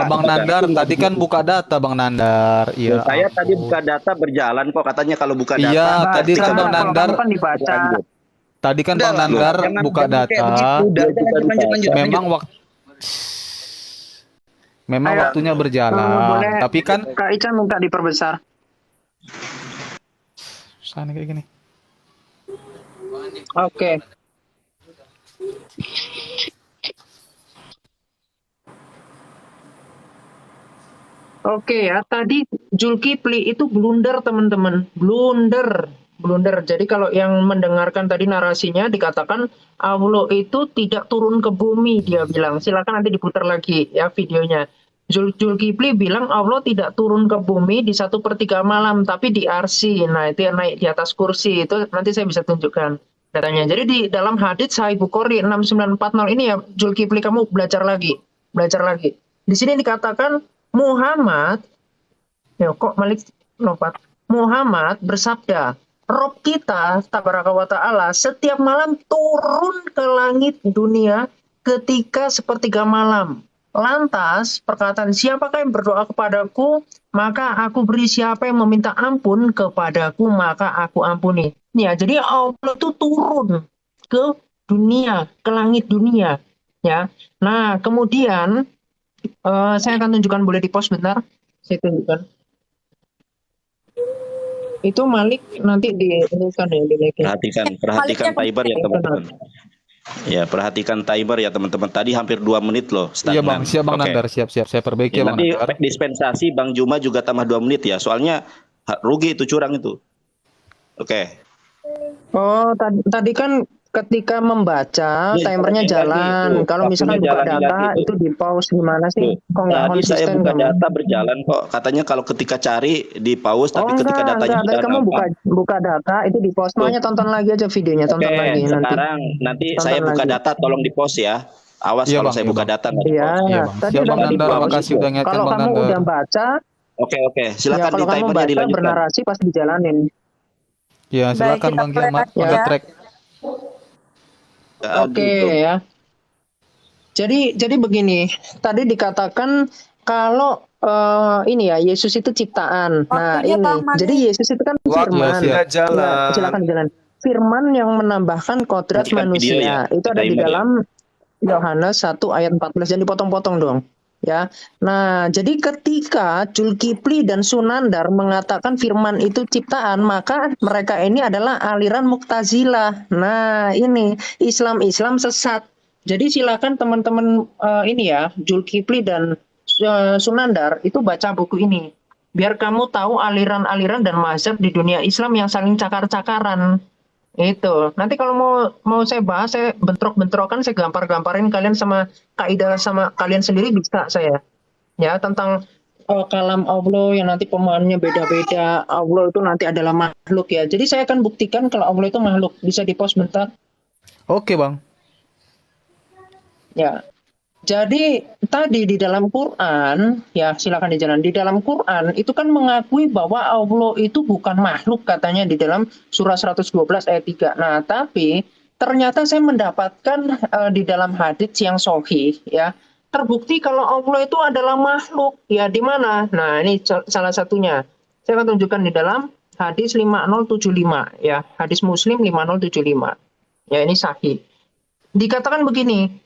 S12: Bang Nandar tadi kan buka data Bang Nandar. Iya.
S4: Saya tadi buka data berjalan kok, katanya kalau buka data.
S12: Iya, tadi kan Bang Nandar
S9: dibaca.
S12: Tadi kan Bang Nandar buka data. Memang waktunya berjalan. Tapi kan
S9: Kak Ica minta diperbesar.
S12: Sana kayak gini.
S9: Oke. Oke ya, tadi Zulkifli itu blunder teman-teman, blunder. blunder. Jadi kalau yang mendengarkan tadi narasinya dikatakan Allah itu tidak turun ke bumi, dia bilang. Silakan nanti diputar lagi ya videonya. Zulkifli bilang Allah tidak turun ke bumi di 1/3 malam, tapi di arsy. Nah itu yang naik di atas kursi. Itu nanti saya bisa tunjukkan datanya. Jadi di dalam hadits Sahih Bukhari 6940 ini ya, Zulkifli kamu belajar lagi. Di sini dikatakan Muhammad, ya kok Malik lompat. Muhammad bersabda, Rob kita tabaraka wa ta'ala setiap malam turun ke langit dunia ketika 1/3 malam. Lantas perkataan siapakah yang berdoa kepadaku, maka aku beri, siapa yang meminta ampun kepadaku, maka aku ampuni. Ya, jadi Allah itu turun ke dunia, ke langit dunia. Ya, nah kemudian saya akan tunjukkan, boleh di pause bentar, saya tunjukkan. Itu Malik nanti diinginkan ya,
S4: Perhatikan timer ya teman-teman. Ya, perhatikan timer ya teman-teman. Tadi hampir 2 menit loh.
S12: Iya Bang, siap Bang
S4: Oke.
S12: Nandar, siap. Saya perbaiki ya Bang
S4: Nanti
S12: Nandar.
S4: dispensasi Bang Juma juga tambah 2 menit ya. Soalnya rugi itu, curang itu. Oke.
S9: Oh, tadi kan ketika membaca timernya jalan. Kalau misalkan buka data itu di pause, gimana sih? Kok nggak
S4: Tadi saya
S9: konsisten
S4: buka
S9: kamu?
S4: data berjalan kok. Katanya kalau ketika cari di pause, tapi ketika datanya
S9: enggak.
S4: sudah
S9: Kamu
S4: nampak.
S9: buka data itu di pause. Makanya tonton lagi aja videonya, tonton
S4: Oke,
S9: lagi
S4: sekarang nanti
S9: Tonton
S4: saya buka
S9: lagi.
S4: data, tolong di pause ya. Awas
S12: Iya,
S4: kalau
S12: Bang,
S4: saya
S12: iya,
S4: buka
S12: Bang.
S4: data nggak di
S9: Iya,
S4: pause.
S12: Iya, Bang.
S9: tadi
S12: Siap
S9: udah
S12: Bang
S9: di
S12: Nandar,
S9: pause.
S12: makasih udah ngingetin
S9: Kalau
S12: Bang
S9: kamu
S12: Nandar.
S9: udah baca,
S4: Oke.
S9: ya
S4: Silakan
S9: kalau
S4: di
S9: kamu
S4: timernya
S9: baca
S4: dilanjutkan.
S9: bernarasi pasti dijalanin.
S12: Ya, silakan Bang Kiamat,
S9: Ya.
S12: ada track.
S9: Oke ya. Jadi begini, tadi dikatakan kalau ini ya, Yesus itu ciptaan. Nah
S13: Waktunya,
S9: ini,
S13: Bang Malik.
S9: jadi Yesus itu kan
S1: Waktu
S9: firman.
S1: sudah
S9: Ya,
S1: jalan.
S9: silakan jalan. Firman yang menambahkan kodrat
S4: Matikan video
S9: manusia.
S4: ya,
S9: Itu ada di
S4: timer ya.
S9: dalam Yohanes 1 ayat 14. Jangan dipotong-potong dong. Ya. Nah, jadi ketika Zulkifli dan Sunandar mengatakan firman itu ciptaan, maka mereka ini adalah aliran Mu'tazilah. Nah, ini Islam sesat. Jadi silakan teman-teman ini ya, Zulkifli dan Sunandar itu baca buku ini. Biar kamu tahu aliran-aliran dan mazhab di dunia Islam yang saling cakar-cakaran. Itu. Nanti kalau mau saya bahas, saya bentrok-bentrokan, saya gampar-gamparin kalian sama kaidah sama kalian sendiri bisa saya. Ya, tentang kalam Allah yang nanti pemahamannya beda-beda. Allah itu nanti adalah makhluk ya. Jadi saya akan buktikan kalau Allah itu makhluk. Bisa di-pause bentar.
S12: Oke Bang.
S9: Ya. Jadi tadi di dalam Quran, ya silakan dijalan. Di dalam Quran itu kan mengakui bahwa Allah itu bukan makhluk, katanya di dalam surah 112 ayat 3. Nah, tapi ternyata saya mendapatkan di dalam hadits yang sahih ya, terbukti kalau Allah itu adalah makhluk. Ya di mana? Nah, ini salah satunya. Saya akan tunjukkan di dalam hadis 5075 ya, hadis Muslim 5075. Ya, ini sahih. Dikatakan begini,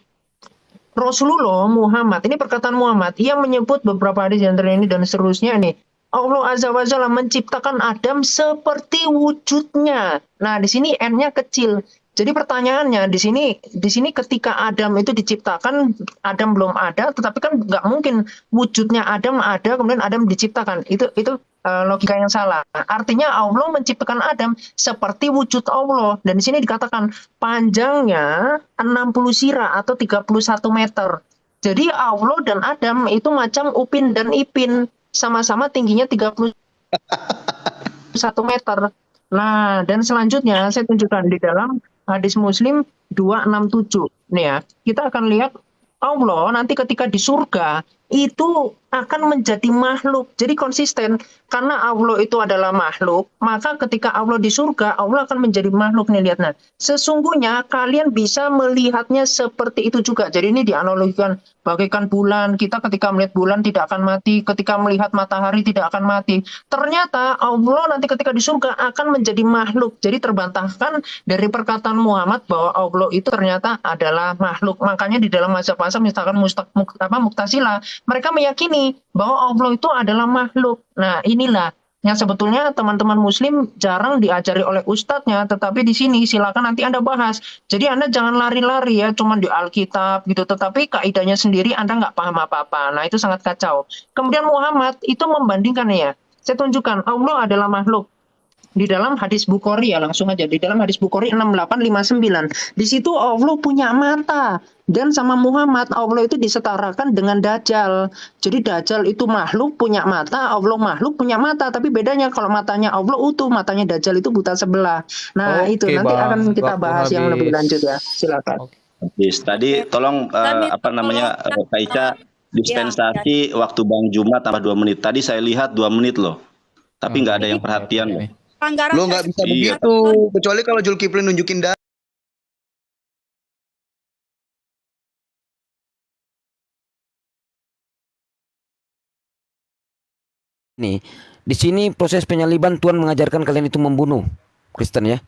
S9: Rasulullah Muhammad, ini perkataan Muhammad, ia menyebut beberapa hadis yang ini dan seterusnya ini. Allah Azza wa Jalla menciptakan Adam seperti wujudnya. Nah, di sini N-nya kecil. Jadi pertanyaannya di sini ketika Adam itu diciptakan, Adam belum ada, tetapi kan nggak mungkin wujudnya Adam ada kemudian Adam diciptakan. Itu logika yang salah. Artinya Allah menciptakan Adam seperti wujud Allah, dan di sini dikatakan panjangnya 60 sirah atau 31 meter. Jadi Allah dan Adam itu macam Upin dan Ipin, sama-sama tingginya 31 meter. Nah, dan selanjutnya saya tunjukkan di dalam hadis Muslim 267. Nih ya, kita akan lihat Allah nanti ketika di surga itu akan menjadi makhluk. Jadi konsisten, karena Allah itu adalah makhluk, maka ketika Allah di surga, Allah akan menjadi makhluk. Nih lihat, nah, sesungguhnya kalian bisa melihatnya seperti itu juga. Jadi ini dianalogikan bagaikan bulan. Kita ketika melihat bulan tidak akan mati, ketika melihat matahari tidak akan mati. Ternyata Allah nanti ketika di surga akan menjadi makhluk. Jadi terbantahkan dari perkataan Muhammad bahwa Allah itu ternyata adalah makhluk. Makanya di dalam mazhab-mazhab misalkan Mu'tazilah, mereka meyakini bahwa Allah itu adalah makhluk. Nah, inilah yang sebetulnya teman-teman muslim jarang diajari oleh ustadznya, tetapi di sini silakan nanti Anda bahas. Jadi Anda jangan lari-lari ya, cuman di Alkitab gitu, tetapi kaidahnya sendiri Anda nggak paham apa-apa. Nah, itu sangat kacau. Kemudian Muhammad itu membandingkan ya, saya tunjukkan Allah adalah makhluk. Di dalam hadis Bukhari ya, langsung aja. Di dalam hadis Bukhari 6859. Di situ Allah punya mata. Dan sama Muhammad, Allah itu disetarakan dengan Dajjal. Jadi Dajjal itu makhluk punya mata, Allah makhluk punya mata. Tapi bedanya kalau matanya Allah utuh, matanya Dajjal itu buta sebelah. Nah itu
S12: Oke,
S9: nanti
S12: Bang.
S9: akan kita
S12: Waktu
S9: bahas yang lebih
S12: habis.
S9: lanjut ya. Silakan.
S4: Tadi tolong apa namanya Kak Ica dispensasi waktu Bang Juma tambah 2 menit. Tadi saya lihat 2 menit loh. Tapi nggak ada yang perhatian loh.
S13: Pelanggaran
S10: Lo nggak bisa
S4: Iya.
S10: begitu, kecuali kalau Zulkifli nunjukin
S14: nih. Di sini proses penyaliban Tuhan mengajarkan kalian itu membunuh Kristen ya.